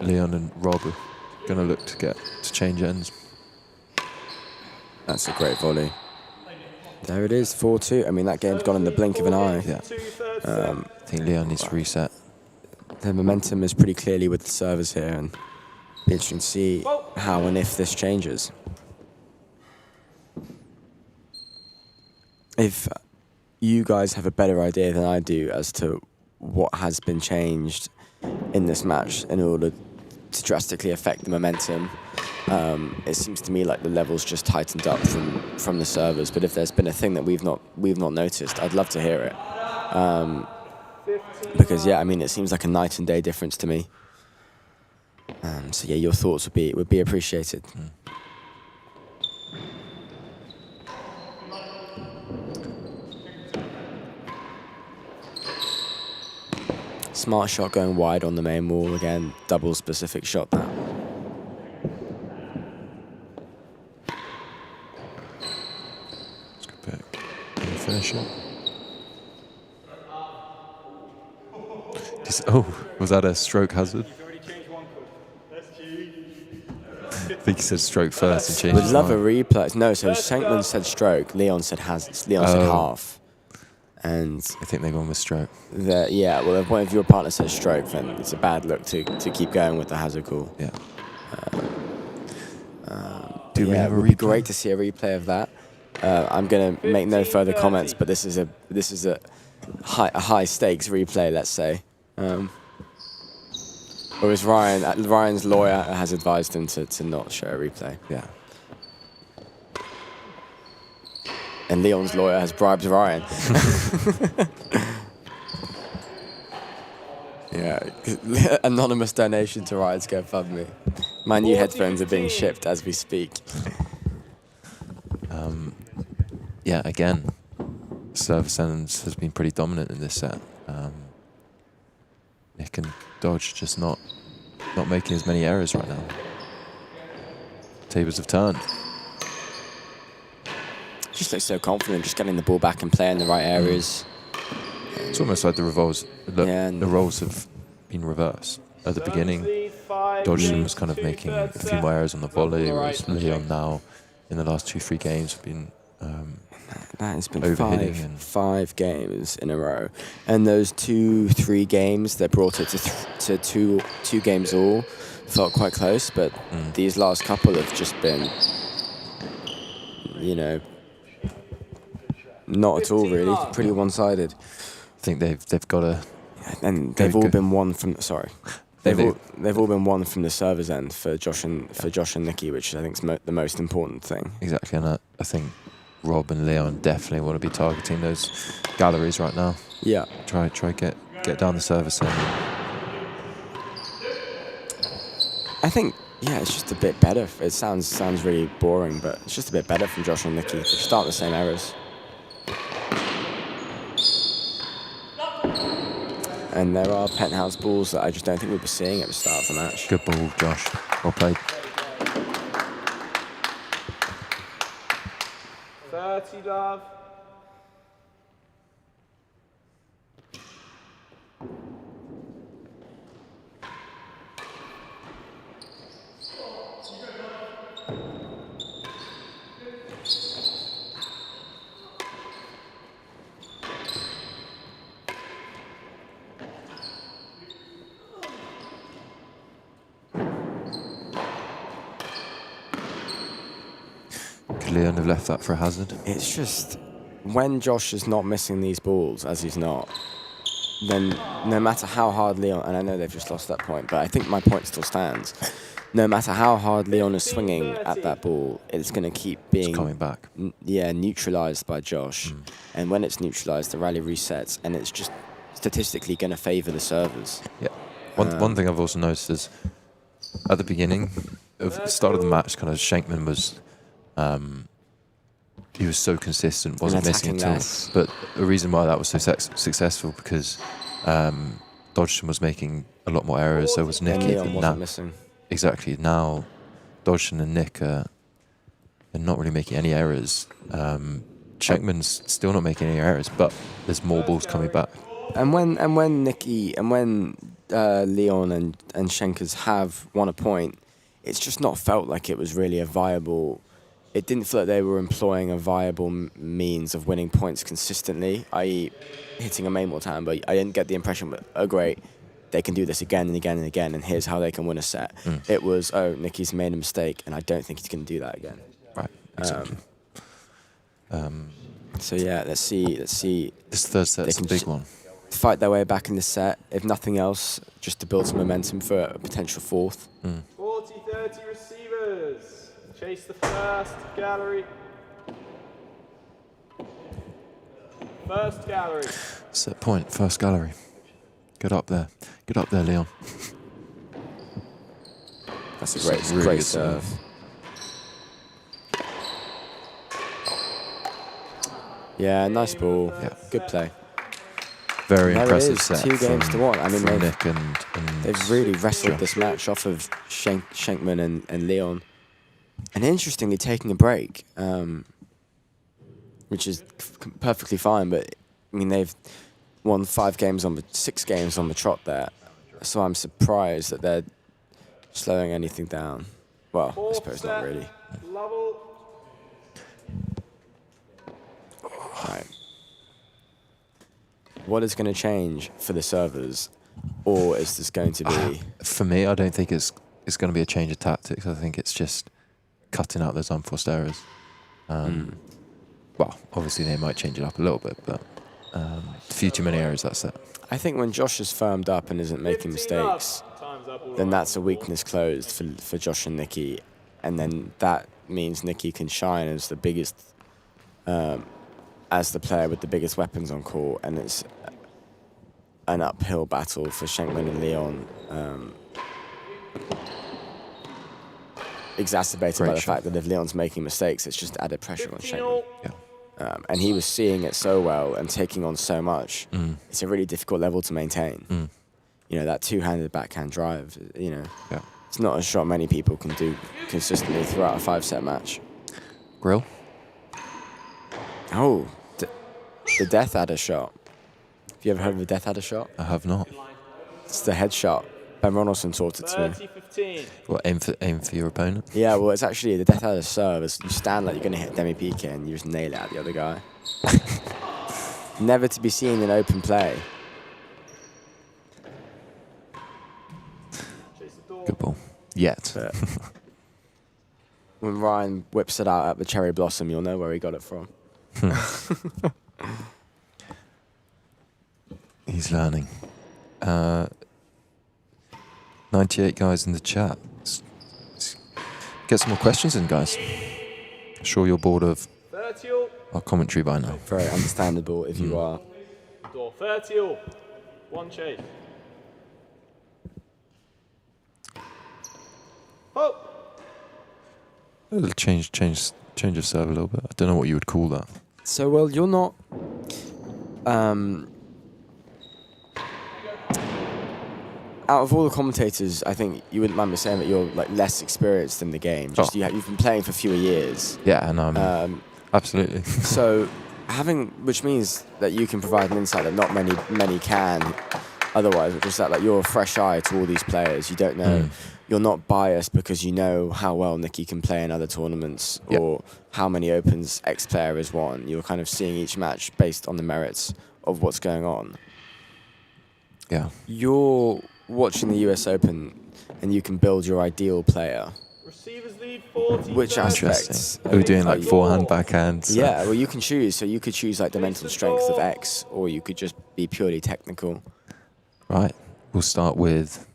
Leon and Rob are going to look to change ends. That's a great volley. There it is, 4-2. I mean, that game's gone in the blink of an eye. Yeah. I think Leon needs to reset. The momentum is pretty clearly with the servers here, and it'll be interesting to see how and if this changes. If you guys have a better idea than I do as to what has been changed in this match in order to drastically affect the momentum, it seems to me like the levels just tightened up from the servers. But if there's been a thing that we've not noticed, I'd love to hear it. Because yeah, I mean, it seems like a night and day difference to me. So yeah, your thoughts would be appreciated. Smart shot going wide on the main wall again. Double specific shot that. Let's go back. Can you finish it? Oh, was that a stroke hazard? I think he said stroke first and changed Would his love a mind. replay. No, so Shenkman said stroke. Leon said said half. And I think they're going with stroke. yeah, well, if one of your partners says stroke, then it's a bad look to keep going with the hazard call. Yeah. Do we have a replay? It would be great to see a replay of that. I'm going to make no further comments, but this is a high stakes replay, let's say. Whereas Ryan's lawyer has advised him to not show a replay. Yeah. And Leon's lawyer has bribed Ryan. Yeah, anonymous donation to Ryan's GoFundMe. My new headphones are being shipped as we speak. Yeah, again, service ends has been pretty dominant in this set. Nick and Dodge just not making as many errors right now. Tables have turned. Just looks so confident, just getting the ball back and play in the right areas. It's almost like the roles have been reversed. At the beginning, Dodgson was kind of making a few more errors on the volley, whereas Leon now, in the last 2-3 games, have been that has been overhitting five games in a row. And those 2-3 games that brought it to two games all felt quite close, but these last couple have just been, not at all really, pretty one-sided. I think they've got a... And they've all been won from... Sorry. They've all been won from the server's end for Josh and Nikki, which I think is the most important thing. Exactly, and I think Rob and Leon definitely want to be targeting those galleries right now. Yeah. Try get down the service end. I think, yeah, it's just a bit better. It sounds really boring, but it's just a bit better from Josh and Nikki. They start the same errors. And there are penthouse balls that I just don't think we were seeing at the start of the match. Good ball, Josh. Well played. 30 love. Could Leon have left that for a hazard? It's just, when Josh is not missing these balls, as he's not, then no matter how hard Leon, and I know they've just lost that point, but I think my point still stands. No matter how hard Leon is swinging at that ball, it's going to keep being It's coming back. neutralized by Josh. And when it's neutralized, the rally resets, and it's just statistically going to favor the servers. Yeah. One thing I've also noticed is at the beginning of the start of the match, kind of Shenkman was he was so consistent, wasn't missing at all. less. But the reason why that was so successful because Dodgson was making a lot more errors. So was And Nicky. Leon and wasn't missing. Exactly. Now Dodgson and Nick are not really making any errors. Shenkman's still not making any errors, but there's more balls coming back. And when Leon and Schenkers have won a point, it's just not felt like it was really a viable. It didn't feel like they were employing a viable means of winning points consistently, i.e., hitting a main wall time. But I didn't get the impression that, oh great, they can do this again and again and again, and here's how they can win a set. It was, oh, Nicky's made a mistake, and I don't think he's going to do that again. Right. Exactly. So yeah, let's see. This third set's a can big sh- one. Fight their way back in the set, if nothing else, just to build some momentum for a potential fourth. 40-30 receivers. Chase the first gallery. First gallery. Set point, first gallery. Get up there. Get up there, Leon. That's a It's a great, really great good serve. serve. Yeah, nice ball. Yeah. Good play. Very There it impressive is, set. 2 games to 1. I mean, from they've- Nick and They've really wrestled Josh. this match off of Shenkman and Leon. And interestingly, taking a break, which is perfectly fine. But, I mean, they've won 6 games on the trot there. So I'm surprised that they're slowing anything down. Well, I Fourth suppose not set, really. Level. Right. What is going to change for the servers? Or is this going to be... For me, I don't think it's going to be a change of tactics. I think it's just cutting out those unforced errors. Well, obviously they might change it up a little bit, but a few too many errors, that's it. I think when Josh is firmed up and isn't making 15 love. mistakes, Time's up all then right. that's a weakness closed for Josh and Nicky. And then that means Nicky can shine as the biggest, as the player with the biggest weapons on court. And it's an uphill battle for Shenkman and Leon. Exacerbated by Great the shot. fact that if Leon's making mistakes, it's just added pressure on 15 Shenkman. all. Yeah. And he was seeing it so well and taking on so much. It's a really difficult level to maintain. You know, that two-handed backhand drive, you know, Yeah. it's not a shot many people can do consistently throughout a 5-set match. Grill? Oh, the Death Adder shot. Have you ever heard of the Death Adder shot? I have not. It's the headshot. Ben Ronaldson taught it to me. 30-15. Well, aim for your opponent. Yeah, well, it's actually the Death Adder serve. Is you stand like you're going to hit Demi Piqué and you just nail it at the other guy. Never to be seen in open play. Chase the door. Good ball. Yet. But when Ryan whips it out at the Cherry Blossom, you'll know where he got it from. He's learning. 98 guys in the chat. Let's get some more questions in, guys. Sure you're bored of 30 all. our commentary by now. Very understandable if you are. Door 30 all. 1 chase. Oh! A little change of serve a little bit. I don't know what you would call that. out of all the commentators, I think you wouldn't mind me saying that you're like less experienced in the game. Just you've been playing for fewer years. Yeah, and absolutely. So which means that you can provide an insight that not many can otherwise, which is that like you're a fresh eye to all these players. You don't know, you're not biased because you know how well Nicky can play in other tournaments or how many Opens X player has won. You're kind of seeing each match based on the merits of what's going on. Yeah. You're watching the US Open and you can build your ideal player. Receivers lead 40. Which aspects? Are we doing like forehand, backhand? So. Yeah, well, you can choose. So you could choose like the mental strength of X, or you could just be purely technical. Right. We'll start with.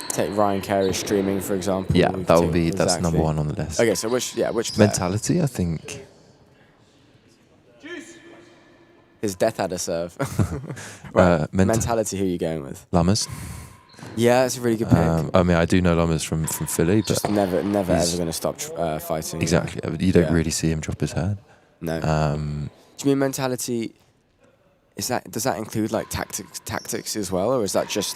Take Ryan Carey streaming, for example. Yeah, that's number one on the list. Okay, so which player? Mentality, I think. His death adder serve. Right. Mentality, who are you going with? Lammers. Yeah, that's a really good pick. I mean, I do know Lammers from Philly, but just never ever going to stop fighting. Exactly. You don't really see him drop his head. No. Do you mean mentality? Does that include like tactics as well, or is that just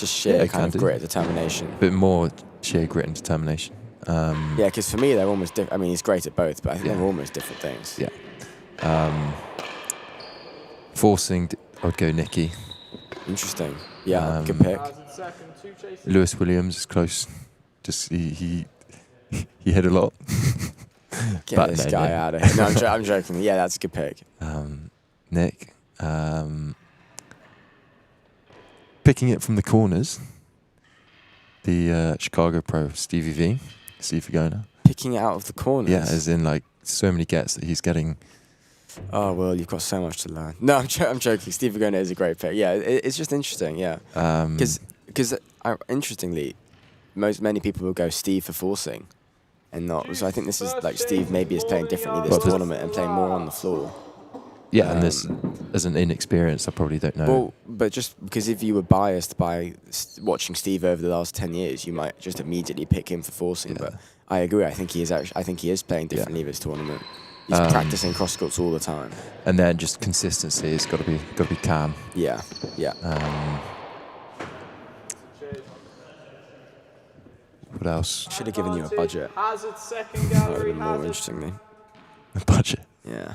sheer kind of grit, determination? A bit more sheer grit and determination. Yeah, because for me they're almost different. I mean, he's great at both, but I think they're almost different things. Yeah. Forcing, I would go Nicky. Interesting. Yeah, good pick. Lewis Williams is close. Just he hit a lot. Get this guy out of here. No, I'm joking. Yeah, that's a good pick. Nick. Picking it from the corners. The Chicago pro, Steve Vigona. Picking it out of the corners? Yeah, as in like so many gets that he's getting. Oh, well, you've got so much to learn. No, I'm joking. Steve Vigona is a great pick. Yeah, it's just interesting, yeah. Because interestingly, many people will go Steve for forcing and not. So I think this is like Steve maybe is playing differently this tournament and playing more on the floor. Yeah, and this, as an inexperienced, I probably don't know. Well, but just because if you were biased by watching Steve over the last 10 years, you might just immediately pick him for forcing. Yeah. But I agree. I think he is playing differently this tournament. He's practicing cross courts all the time. And then just consistency has got to be calm. Yeah, yeah. What else? Should have given you a budget. Hazard second gallery. More interestingly. A budget. Yeah.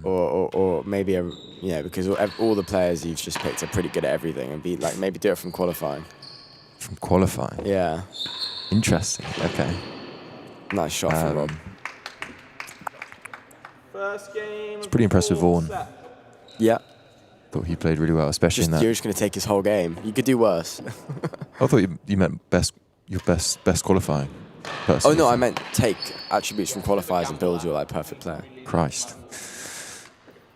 Or maybe because all the players you've just picked are pretty good at everything, and maybe do it from qualifying. From qualifying. Yeah. Interesting. Okay. Nice shot from Rob. First game. It's pretty impressive, Vaughan. Yeah. Thought he played really well, especially in that. You're just going to take his whole game. You could do worse. I thought you meant your best qualifying. Personally. Oh no, I meant take attributes from qualifiers and build your perfect player. Christ.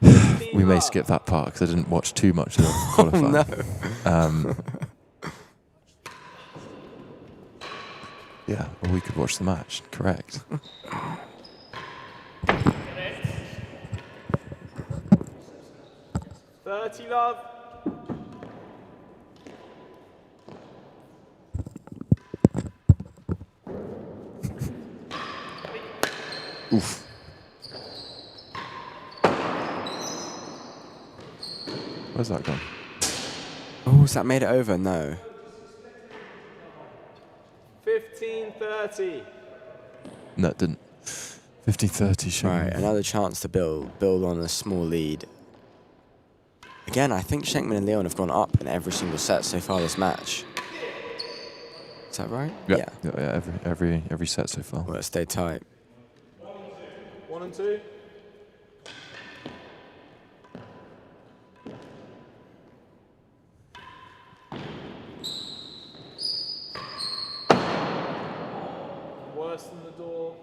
We may skip that part because I didn't watch too much of the qualifying. Oh, no. Yeah, well, we could watch the match. Correct. $30 love. Oof. Where's that gone? Oh, has that made it over? No. 15-30. No, it didn't. 15-30. Right, another chance to build on a small lead. Again, I think Shenkman and Leon have gone up in every single set so far this match. Is that right? Yeah. Every set so far. Well, it stayed tight. 1 and 2. Worse than the door.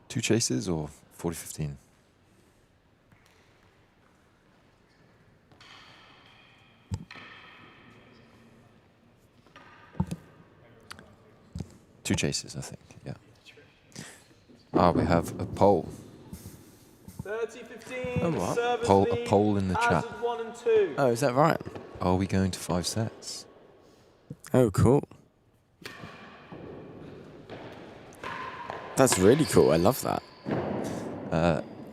Two chases or 40-15? Two chases, I think, yeah. We have a poll. 30-15. Oh, what? A poll in the chat. 1 and 2. Oh, is that right? Are we going to 5 sets? Oh, cool. That's really cool. I love that.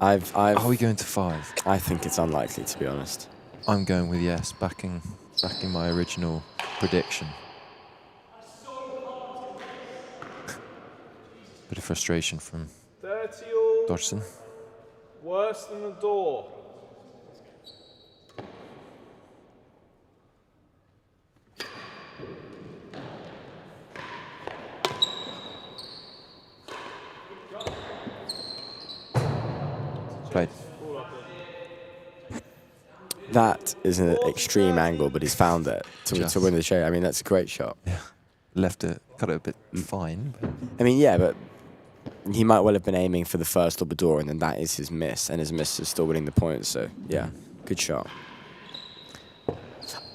Are we going to 5? I think it's unlikely, to be honest. I'm going with yes, backing my original prediction. Bit of frustration from 30 all. Dodgson. Worse than the door. Played. That is an extreme angle, but he's found it to win the show. I mean, that's a great shot. Yeah. Cut it a bit fine. But I mean, yeah, but he might well have been aiming for the first Labrador, and then that is his miss, and his miss is still winning the points. So, yeah, good shot.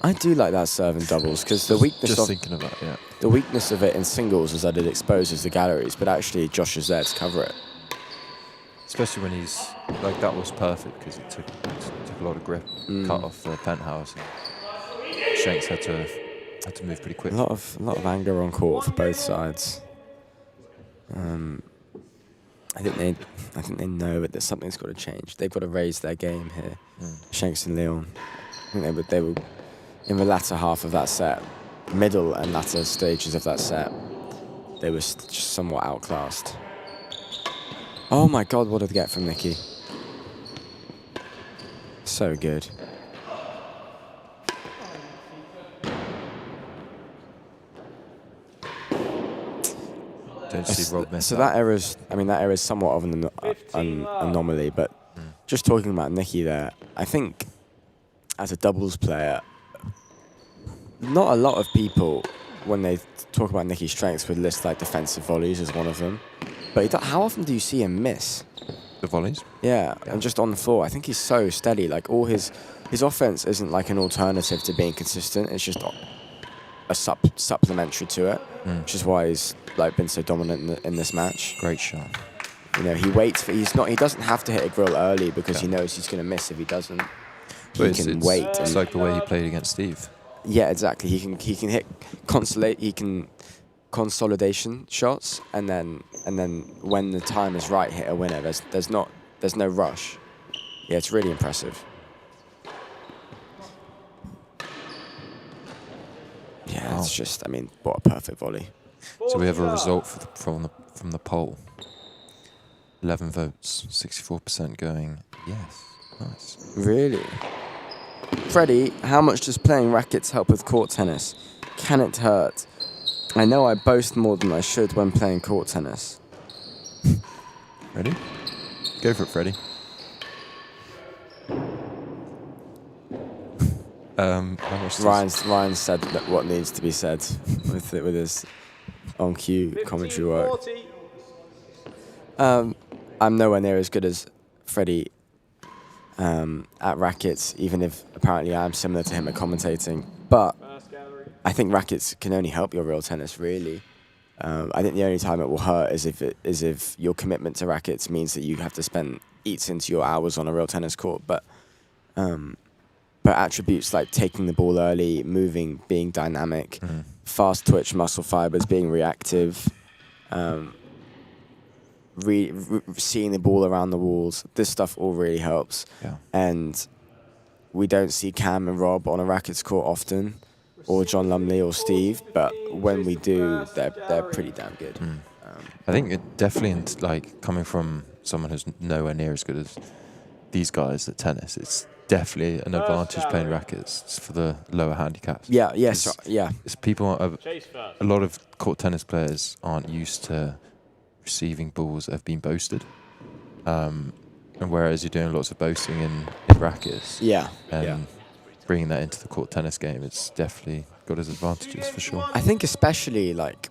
I do like that serve in doubles, because the weakness the weakness of it in singles is that it exposes the galleries, but actually Josh is there to cover it. especially when he's like, that was perfect because it took a lot of grip, cut off the penthouse. And Shanks had to move pretty quick. A lot of anger on court for both sides. I think they know that something's got to change. They've got to raise their game here. Shanks and Leon. I think they were in the latter half of that set, middle and latter stages of that set. They were just somewhat outclassed. Oh my God! What did they get from Nikki? So good. Don't see Rob mess So up. that error is somewhat of an anomaly, but just talking about Nikki there, I think as a doubles player, not a lot of people, when they talk about Nikki's strengths, would list like defensive volleys as one of them. But how often do you see him miss? The volleys? Yeah, and just on the floor. I think he's so steady. Like all his offense isn't like an alternative to being consistent. It's just a supplementary to it, which is why he's like been so dominant in this match. Great shot. You know, he waits for. He doesn't have to hit a grill early because he knows he's going to miss if he doesn't. He can wait. It's like the way he played against Steve. Yeah, exactly. He can hit consolidation shots, and then when the time is right, hit a winner. There's no rush. Yeah, it's really impressive. Yeah, Wow. it's just. I mean, what a perfect volley. So we have a result from the poll. 11 votes, 64% going yes. Nice. Really? Freddie, how much does playing rackets help with court tennis? Can it hurt? I know I boast more than I should when playing court tennis. Ready? Go for it, Freddie. How much does- Ryan said what needs to be said with his on cue commentary work. 40. I'm nowhere near as good as Freddie at rackets, even if apparently I'm similar to him at commentating. But First gallery. I think rackets can only help your real tennis, really. I think the only time it will hurt is if your commitment to rackets means that you have to eats into your hours on a real tennis court. But attributes like taking the ball early, moving, being dynamic, fast twitch muscle fibers, being reactive, seeing the ball around the walls, this stuff all really helps. Yeah. And we don't see Cam and Rob on a rackets court often, or John Lumley or Steve, but when we do, they're pretty damn good. I think it definitely, like, coming from someone who's nowhere near as good as these guys at tennis, it's definitely an advantage playing rackets for the lower handicaps. Yeah, yes, yeah. It's people, Chase first. a lot of court tennis players aren't used to receiving balls that have been boasted. And whereas you're doing lots of boasting in rackets, Yeah, and yeah. bringing that into the court tennis game, it's definitely got its advantages for sure. I think especially like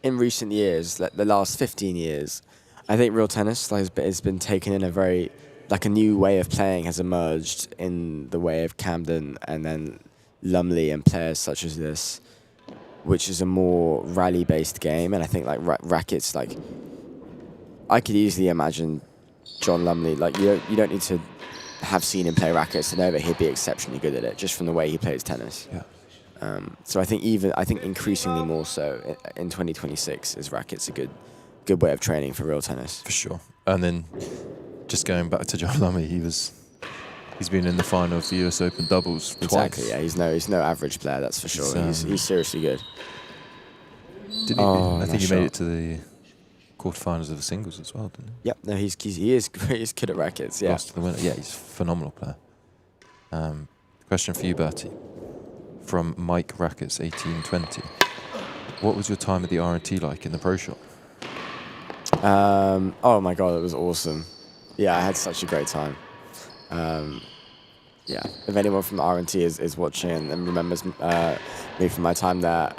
in recent years, like the last 15 years, I think real tennis has been taken in a new way of playing has emerged in the way of Camden and then Lumley and players such as this, which is a more rally-based game. And I think like rackets, like I could easily imagine John Lumley, like you don't need to have seen him play rackets to know that he'd be exceptionally good at it just from the way he plays tennis. Yeah. So I think increasingly more so in 2026 is rackets a good way of training for real tennis. For sure. And then just going back to John Lummy, he's been in the final of the US Open doubles Exactly. twice. Yeah, he's no average player, that's for sure. He's seriously good. I think he nice made shot. it to the quarterfinals of the singles as well, didn't he? Yep. No, he is he's good at rackets. Yeah. Lost to the winner. Yeah, he's a phenomenal player. Question for you, Bertie, from Mike Rackets 1820. What was your time at the R&T like in the pro shop? Oh my god, it was awesome. Yeah, I had such a great time. Yeah, if anyone from the R&T is watching and remembers me from my time there,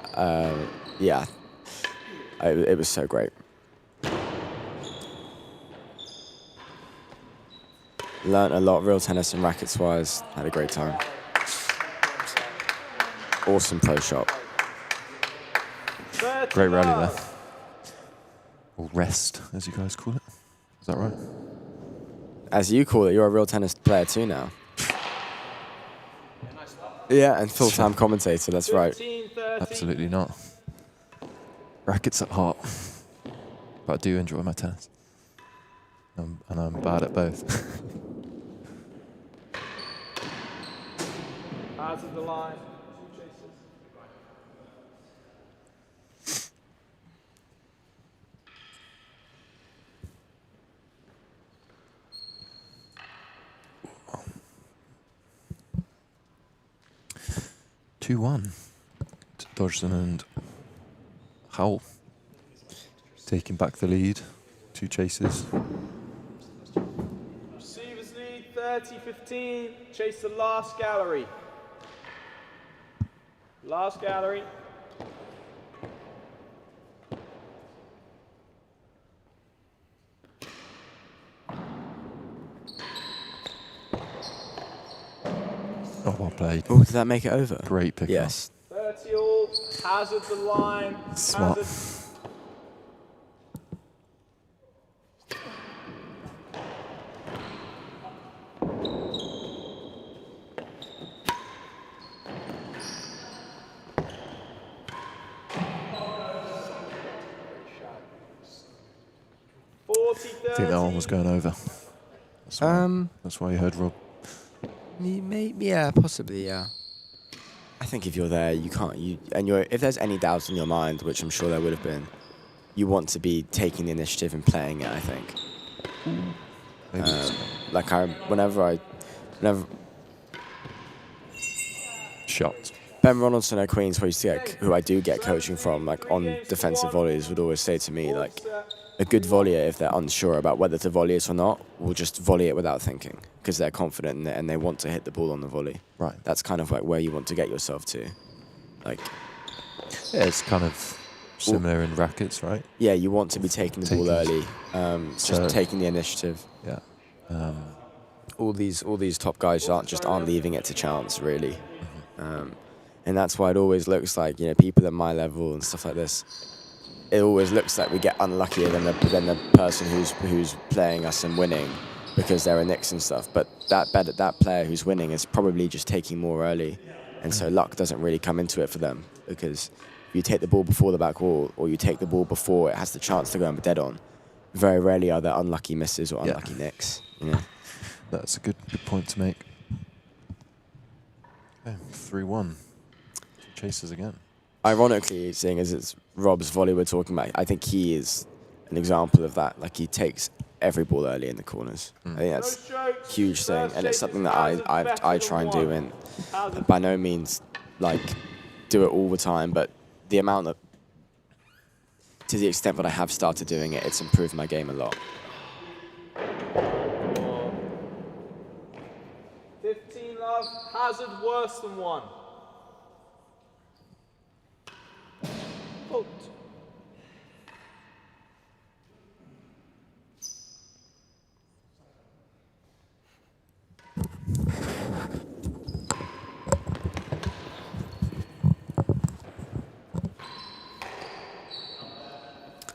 yeah, it was so great. Learned a lot, real tennis and rackets wise. Had a great time. Awesome pro shop. Great rally there. Or rest, as you guys call it. Is that right? As you call it, you're a real tennis player too now. Yeah, and full-time commentator, that's right. 15-13. Absolutely not. Rackets at heart. But I do enjoy my tennis. And I'm bad at both. Out of the line. 2-1 to Dodgson and Howell. Taking back the lead. 2 chases. Receivers lead 30-15. Chase the last gallery. Last gallery. Oh, well played. Oh, did that make it over? Great pick. Yes. 30 all. Hazard the line. Smart. Hazard. I think that one was going over. That's why you heard Rob. Yeah, possibly, yeah. I think if you're there, you can't. If there's any doubts in your mind, which I'm sure there would have been, you want to be taking the initiative and playing it. I think. Maybe Like whenever shot. Ben Ronaldson at Queens, who I do get coaching from, like on defensive volleys, would always say to me, like, a good volleyer, if they're unsure about whether to volley it or not, will just volley it without thinking because they're confident in it and they want to hit the ball on the volley. Right. That's kind of like where you want to get yourself to. Like, Yeah, it's kind of similar in rackets, right? yeah, you want to be taking the ball early, So- just taking the initiative. Yeah. All these top guys aren't leaving it to chance, really. And that's why it always looks like, people at my level and stuff like this, it always looks like we get unluckier than the person who's playing us and winning because they're a Knicks and stuff. But that player who's winning is probably just taking more early, and so luck doesn't really come into it for them because if you take the ball before the back wall or you take the ball before it has the chance to go and dead on, very rarely are there unlucky misses or unlucky nicks. That's a good point to make. Okay, 3-1. Chases again. Ironically, seeing as it's Rob's volley we're talking about, I think he is an example of that. Like, he takes every ball early in the corners. I think that's a huge thing, and it's something that I try and do, and by no means like do it all the time, but the amount of, to the extent that I have started doing it, it's improved my game a lot. 15 love. Hazard worse than 1. Fault.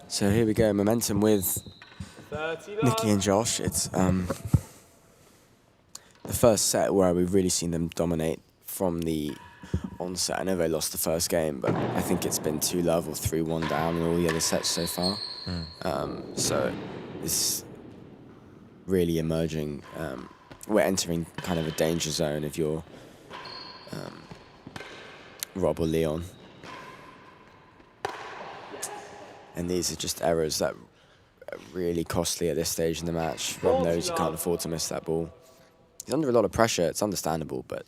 So here we go, momentum with 30 love. Nikki and Josh. It's the first set where we've really seen them dominate from the onset. I know they lost the first game, but I think it's been 2-love or 3-1 down in all the other sets so far. So it's really emerging. We're entering kind of a danger zone if you're Rob or Leon. And these are just errors that are really costly at this stage in the match. Rob knows he can't afford to miss that ball. He's under a lot of pressure, it's understandable, but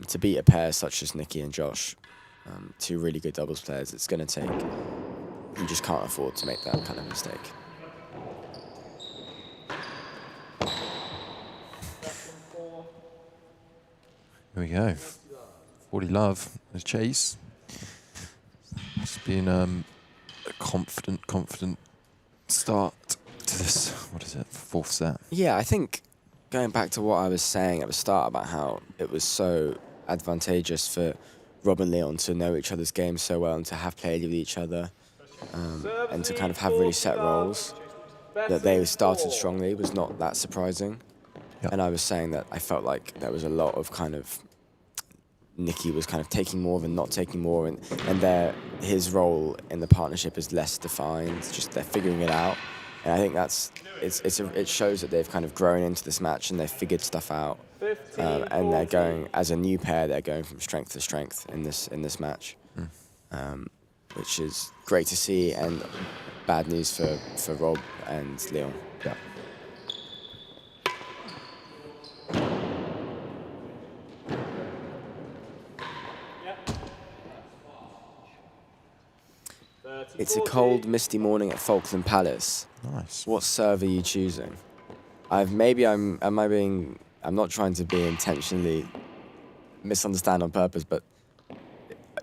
to beat a pair such as Nicky and Josh, two really good doubles players, it's going to take... You just can't afford to make that kind of mistake. Here we go. 40 love as chase. It's been a confident start to this, what is it, fourth set? Yeah, I think going back to what I was saying at the start about how it was so advantageous for Rob and Leon to know each other's games so well and to have played with each other and to kind of have really set roles, that they started strongly was not that surprising. Yep. And I was saying that I felt like there was a lot of kind of Nicky was kind of taking more than not taking more, and his role in the partnership is less defined. Just they're figuring it out, and I think it shows that they've kind of grown into this match and they've figured stuff out, and they're going as a new pair. They're going from strength to strength in this match, which is great to see, and bad news for Rob and Leon. Yeah. It's a cold, misty morning at Falkland Palace. Nice. What serve are you choosing? I'm not trying to be intentionally misunderstand on purpose, but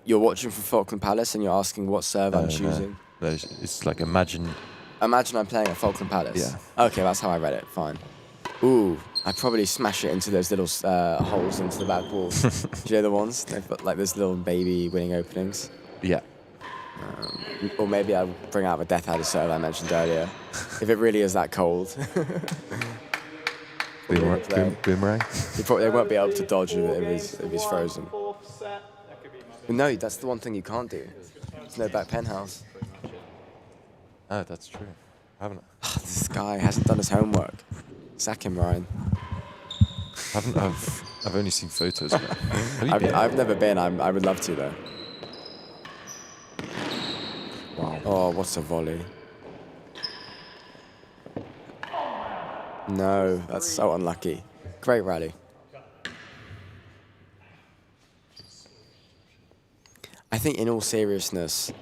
you're watching from Falkland Palace and you're asking what serve I'm choosing. No, it's like imagine I'm playing at Falkland Palace. Yeah. Okay, that's how I read it. Fine. Ooh, I'd probably smash it into those little holes into the back walls. Do you know the ones? They've got like those little baby winning openings. Yeah. Or maybe I'll bring out the Death Adder serve I mentioned earlier, if it really is that cold. Boomerang. They won't be able to dodge if he's frozen. No, that's the one thing you can't do. There's no back penthouse. Oh, that's true. Haven't I? This guy hasn't done his homework. Sack him, Ryan. I've only seen photos of it. Have you been? I've never been. I would love to though. Wow. Oh, what's a volley? No, that's so unlucky. Great rally. I think in all seriousness,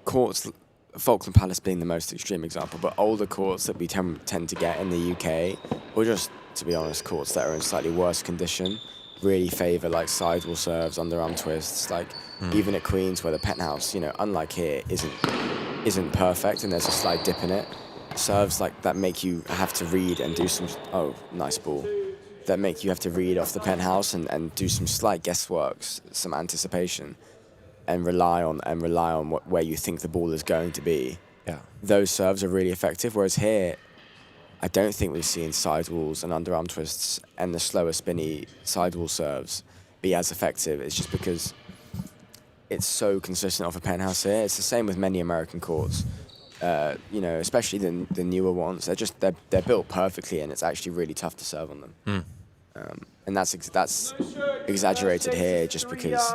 courts, Falkland Palace being the most extreme example, but older courts that we tend to get in the UK, or just, to be honest, courts that are in slightly worse condition, really favour like sidewall serves, underarm twists, like even at Queen's where the penthouse, unlike here, isn't perfect and there's a slight dip in it. Serves like that make you have to read and do some, oh, nice ball, that make you have to read off the penthouse and do some slight guesswork, some anticipation, and rely on where you think the ball is going to be. Yeah. Those serves are really effective, whereas here, I don't think we've seen sidewalls and underarm twists and the slower spinny sidewall serves be as effective. It's just because it's so consistent off a penthouse here. It's the same with many American courts. Especially the newer ones. They're built perfectly, and it's actually really tough to serve on them. And that's exaggerated here, just because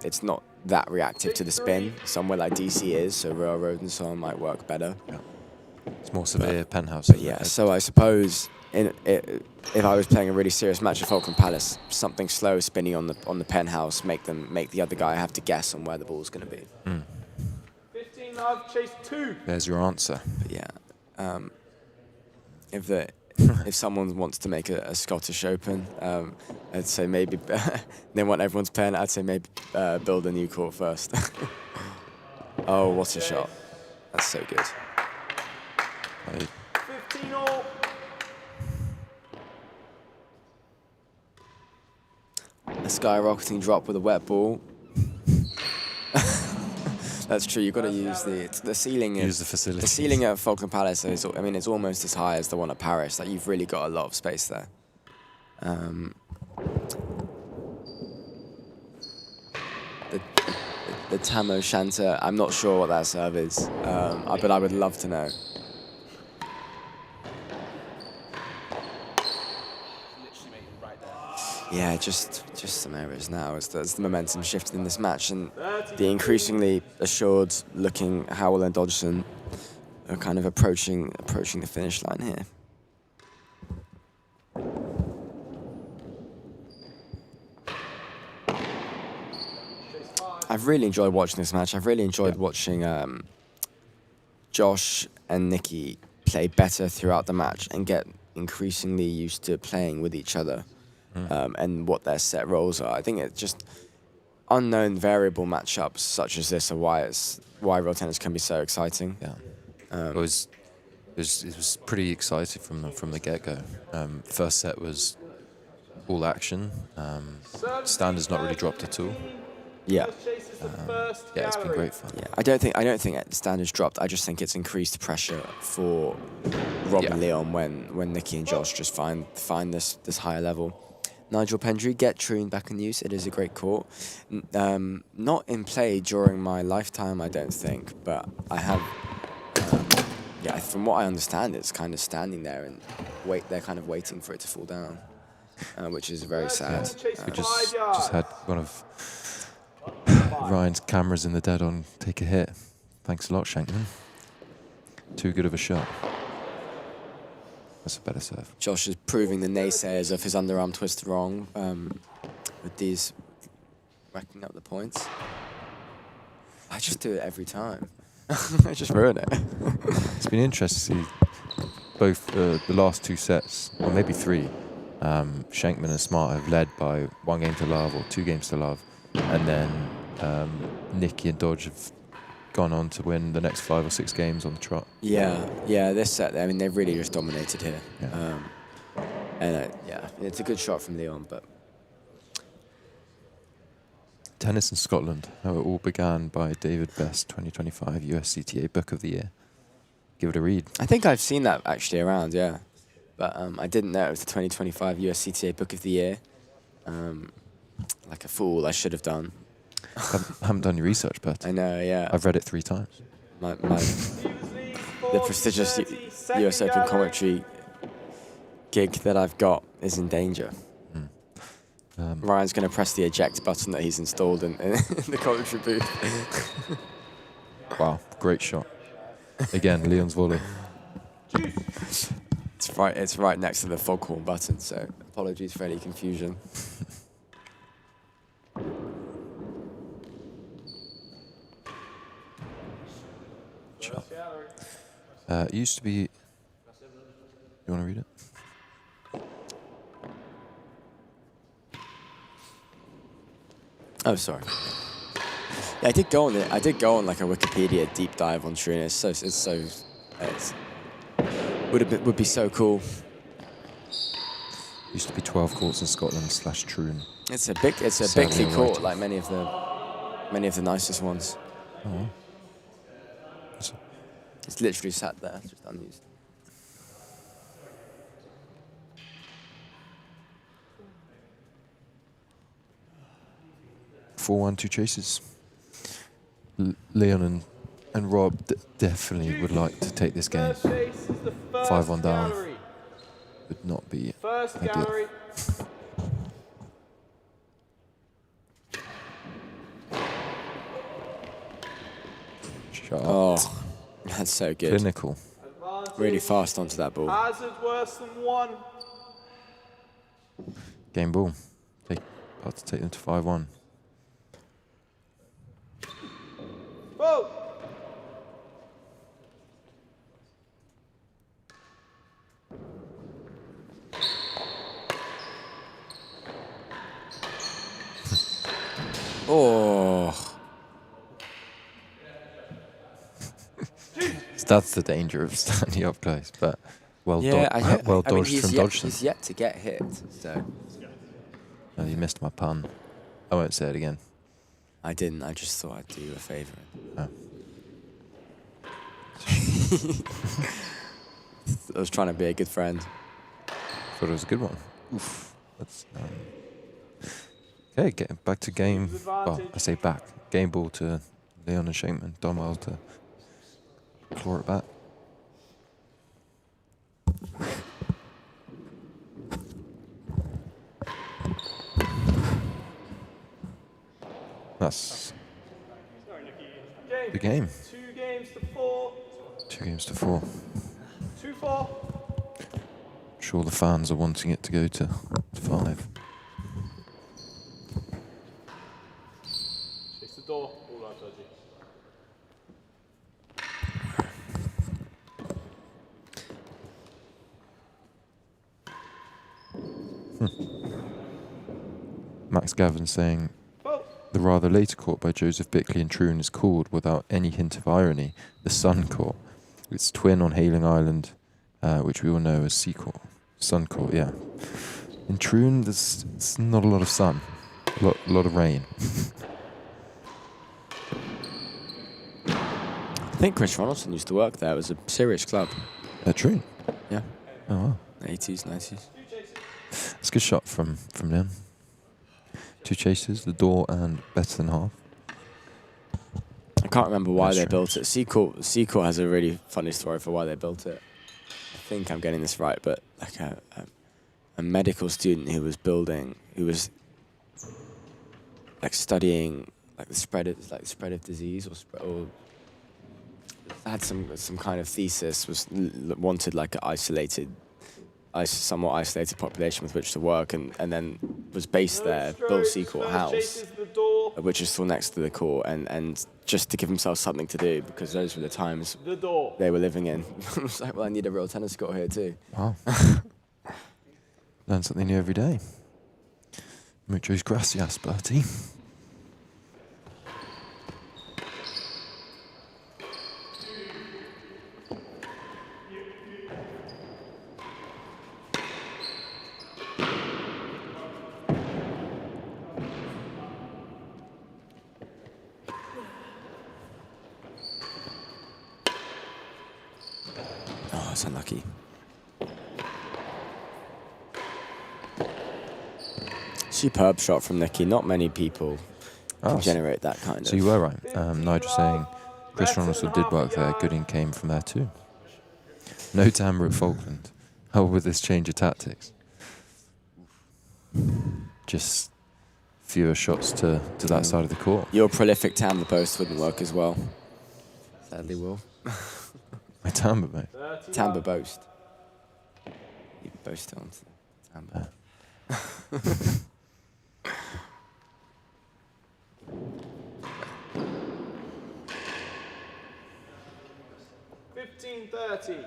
it's not that reactive to the spin. Somewhere like DC is, so Railroad and so on might work better. Yeah. It's more severe penthouse. Yeah, so I suppose if I was playing a really serious match at Falkland Palace, something slow spinning on the penthouse make the other guy have to guess on where the ball's going to be. 15 love, chase 2. There's your answer. But yeah, if someone wants to make a Scottish Open, I'd say maybe they want everyone's playing. I'd say maybe build a new court first. Oh, what a shot! That's so good. 15 all. A skyrocketing drop with a wet ball. That's true. You've got to use the ceiling. Use the facility. The ceiling at Falkland Palace is, it's almost as high as the one at Paris. Like you've really got a lot of space there. the Tamo Shanta. I'm not sure what that serve is, but I would love to know. Yeah, just some errors now as the momentum shifted in this match, and the increasingly assured looking Howell and Dodgson are kind of approaching the finish line here. I've really enjoyed watching this match. I've really enjoyed watching Josh and Nikki play better throughout the match and get increasingly used to playing with each other and what their set roles are. I think it's just unknown variable matchups such as this are why real tennis can be so exciting. Yeah, it was pretty exciting from the get-go. First set was all action. Standard's not really dropped at all. Yeah. Yeah, it's been great fun. Yeah, I don't think standards dropped. I just think it's increased pressure for Rob and Leon when Nikki and Josh just find this higher level. Nigel Pendry, get Troon back in use. It is a great court. Not in play during my lifetime, I don't think, but I have. Yeah, from what I understand, it's kind of standing there and they're kind of waiting for it to fall down, which is very sad. We just had one of Ryan's cameras in the dead on take a hit. Thanks a lot, Shenkman. Too good of a shot. That's a better serve. Josh is proving the naysayers of his underarm twist wrong with these racking up the points. I just do it every time. I just ruin it. It's been interesting to see both the last two sets, or maybe three. Shenkman and Smart have led by 1 game to love or 2 games to love. And then Nikki and Dodge have gone on to win the next 5 or 6 games on the trot. Yeah, this set, I mean, they've really just dominated here. Yeah. And it's a good shot from Leon, but... Tennis in Scotland, how it all began by David Best, 2025 USCTA Book of the Year. Give it a read. I think I've seen that actually around, yeah. But I didn't know it was the 2025 USCTA Book of the Year. Like a fool, I should have done. Haven't done your research, but I know, yeah. I've read it 3 times. The prestigious US Open commentary gig that I've got is in danger. Ryan's going to press the eject button that he's installed in the commentary booth. Wow, great shot. Again, Leon's volley. It's right next to the foghorn button, so apologies for any confusion. Shot. It used to be... You want to read it? Oh, sorry. Yeah, I did go on it. I did go on like a Wikipedia deep dive on Troon. Would be so cool. Used to be 12 courts in Scotland / Troon. It's a bigly court, like many of the nicest ones. Oh. It's literally sat there, just unused. Four 1-2 chases. Leon and Rob definitely would like to take this game. 5-1 down would not be ideal. Shot. Oh, that's so good. Clinical. Really fast onto that ball. Hazard worse than 1. Game ball. About to take them to 5-1. Whoa! Oh. That's the danger of standing up close, but well dodged from Dodgson. He's yet to get hit, so... Oh, you missed my pun. I won't say it again. I didn't, I just thought I'd do you a favour. Oh. I was trying to be a good friend. Thought it was a good one. Oof. That's Okay, getting back to game. Team's Well, advantage. I say back. Game ball to Leon and Shenkman. Domwell to claw it back. That's the game. 2 games to 4. 2 games to 4. 2-4. I'm sure the fans are wanting it to go to 5. Chase the door. All right, Dodgy. Max Gavin saying Oh. the rather later court by Joseph Bickley and Troon is called, without any hint of irony, the Sun Court. It's twin on Hailing Island, which we all know as Sea Court. Sun Court, yeah. In Troon, there's not a lot of sun. A lot of rain. I think Chris Ronaldson used to work there. It was a serious club. At Troon? Yeah. Oh, wow. 80s, 90s. It's a good shot from them. 2 chases, the door, and better than half. I can't remember why That's they strange. built it. Seacourt has a really funny story for why they built it. I think I'm getting this right, but like a medical student who was like studying like the spread of disease or had some kind of thesis, wanted like an somewhat isolated population with which to work, and then was based there, built Seacourt House, Chases the door. which is still next to the court, and just to give himself something to do, because those were the times The door. they were living in. I was like, well, I need a real tennis court here too. Wow. Learn something new every day. Muchos gracias, Bertie. Oh, that's unlucky. Superb shot from Nicky. Not many people Oh, can generate that kind so of. you were right. Nigel saying Chris Ronaldson did work there. Gooding came from there too. No Tamra at Falkland. How would this change of tactics? Just fewer shots to that side of the court. Your prolific Tamla post wouldn't work as well. Sadly, will. My Tamra, mate. Tamba boast. You boast on Tamba. 15-30.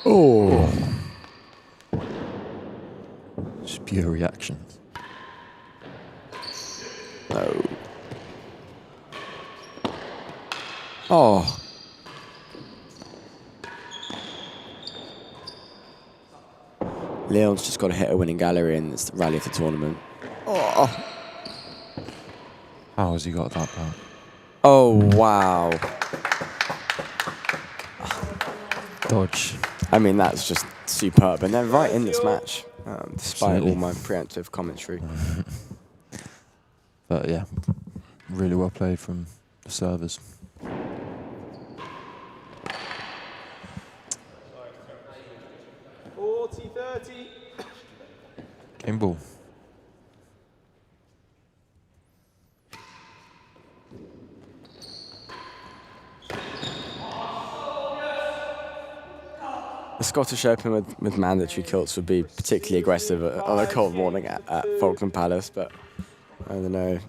Oh. Just pure reactions. No. Oh. Leon's just got to hit a winning gallery and it's the rally of the tournament. Oh. How has he got that part? Oh, wow. Dodge. I mean, that's just superb. And they're right in this match, despite Absolutely. all my preemptive commentary. But yeah, really well played from the servers. Game ball. The Scottish Open with mandatory kilts would be particularly aggressive on a cold morning at Falkland Palace, but I don't know.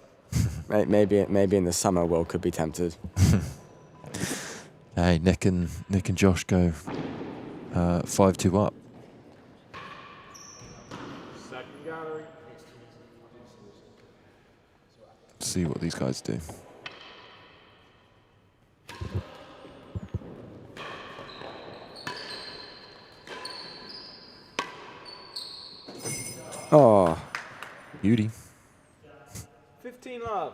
Maybe in the summer, Will could be tempted. Hey, Nick and Josh go 5-2 up. Second gallery. Let's see what these guys do. Oh, Beauty. 15 love.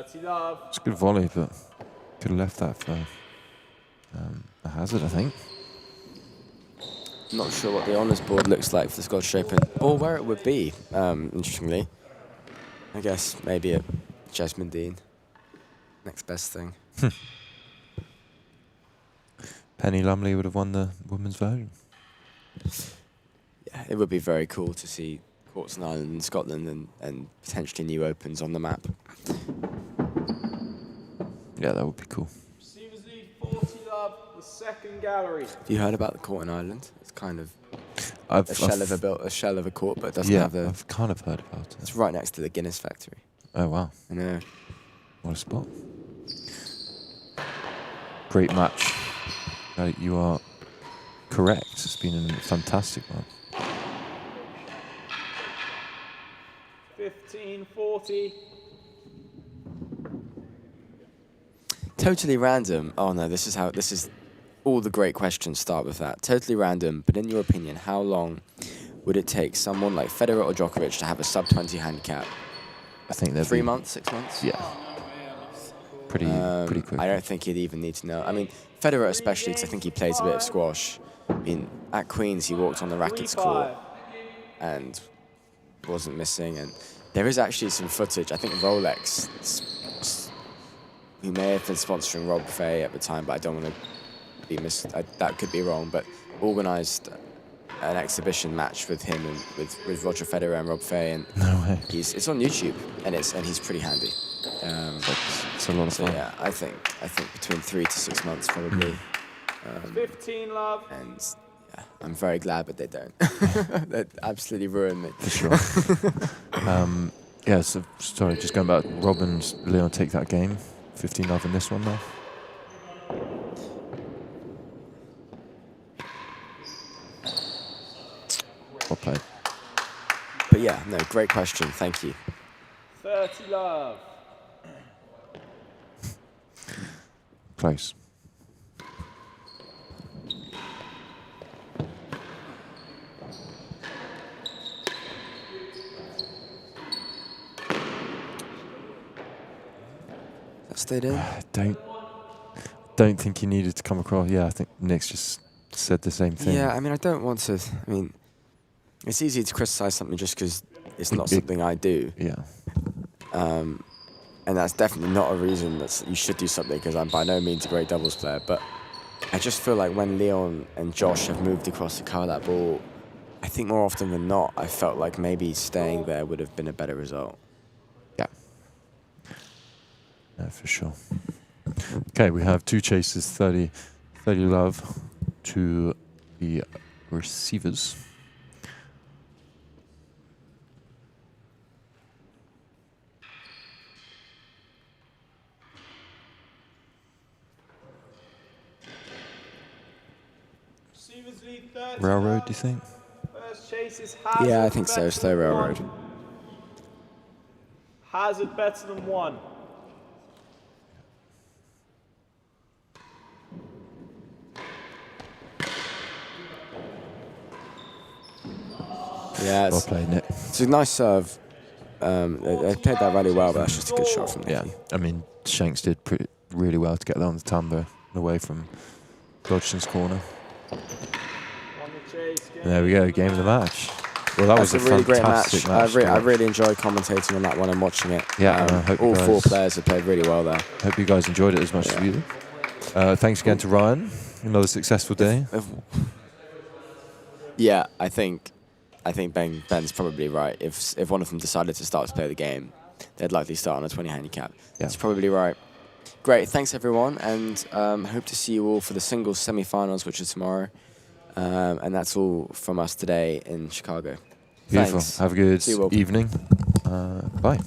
30 love. It's a good volley, but could have left that for a hazard, I think. Not sure what the honours board looks like for the Scottish Open, or where it would be, interestingly. I guess maybe at Jasmine Dean. Next best thing. Penny Lumley would have won the women's version. Yeah, it would be very cool to see courts in Ireland and Scotland and potentially new Opens on the map. Yeah, that would be cool. Receivers lead 40 love. The second gallery. Have you heard about the court in Ireland? It's kind of I've a shell of a court, but it doesn't have the. I've kind of heard about it. It's right next to the Guinness factory. Oh wow, I know. what a spot! Great match. You are correct. It's been a fantastic one. 15-40. Totally random. Oh no, this is all the great questions start with that. Totally random, but in your opinion, how long would it take someone like Federer or Djokovic to have a sub-20 handicap? I think they're 3 months, 6 months? Yeah. Pretty quick. I don't think you'd even need to know. I mean, Federer especially, because I think he plays a bit of squash. I mean, at Queen's, he walked on the rackets court and wasn't missing. And there is actually some footage. I think Rolex, who may have been sponsoring Rob Fay at the time, but I don't want to be that could be wrong, but organised an exhibition match with him and with Roger Federer and Rob Fay, and No way. it's on YouTube, and he's pretty handy. It's a lot of So fun. yeah, I think between 3 to 6 months probably. 15 love. And yeah, I'm very glad, but they don't. That absolutely ruined me. For sure. Yeah, so sorry, just going back. Rob and Leon take that game. 15 love in this one now. Well played. But yeah, no, great question. Thank you. 30 love. Close. That stayed in. Don't think you needed to come across. Yeah, I think Nick's just said the same thing. Yeah, I mean, I don't want to. I mean, it's easy to criticise something just because it's not something I do. Yeah. And that's definitely not a reason that you should do something, because I'm by no means a great doubles player. But I just feel like when Leon and Josh have moved across to cover that ball, I think more often than not, I felt like maybe staying there would have been a better result. Yeah. No, for sure. Okay, we have two chases, 30 love to the receivers. Receivers lead 30 Railroad, love. do you think? First chase is Hazard. Yeah, I think so. better Slow than railroad. one. Hazard better than one. Yeah, Well played, Nick. it's a nice serve. They played that really well, but that's just a good shot from Nicky. Yeah, I mean, Shanks did really well to get that on the tumble away from Dodgson's corner. On the chase. There we go, game of the match. Well, that That's was a really great fantastic match. match. I really enjoyed commentating on that one and watching it. Yeah, and I hope all you four guys- players have played really well there. Hope you guys enjoyed it as much as we did. Thanks again to Ryan. Another successful day. Yeah, I think Ben's probably right. If one of them decided to start to play the game, they'd likely start on a 20 handicap. Yeah. That's probably right. Great, thanks everyone, and hope to see you all for the singles semi-finals, which is tomorrow. And that's all from us today in Chicago. Beautiful. Thanks. Have a good See you all. evening. Bye.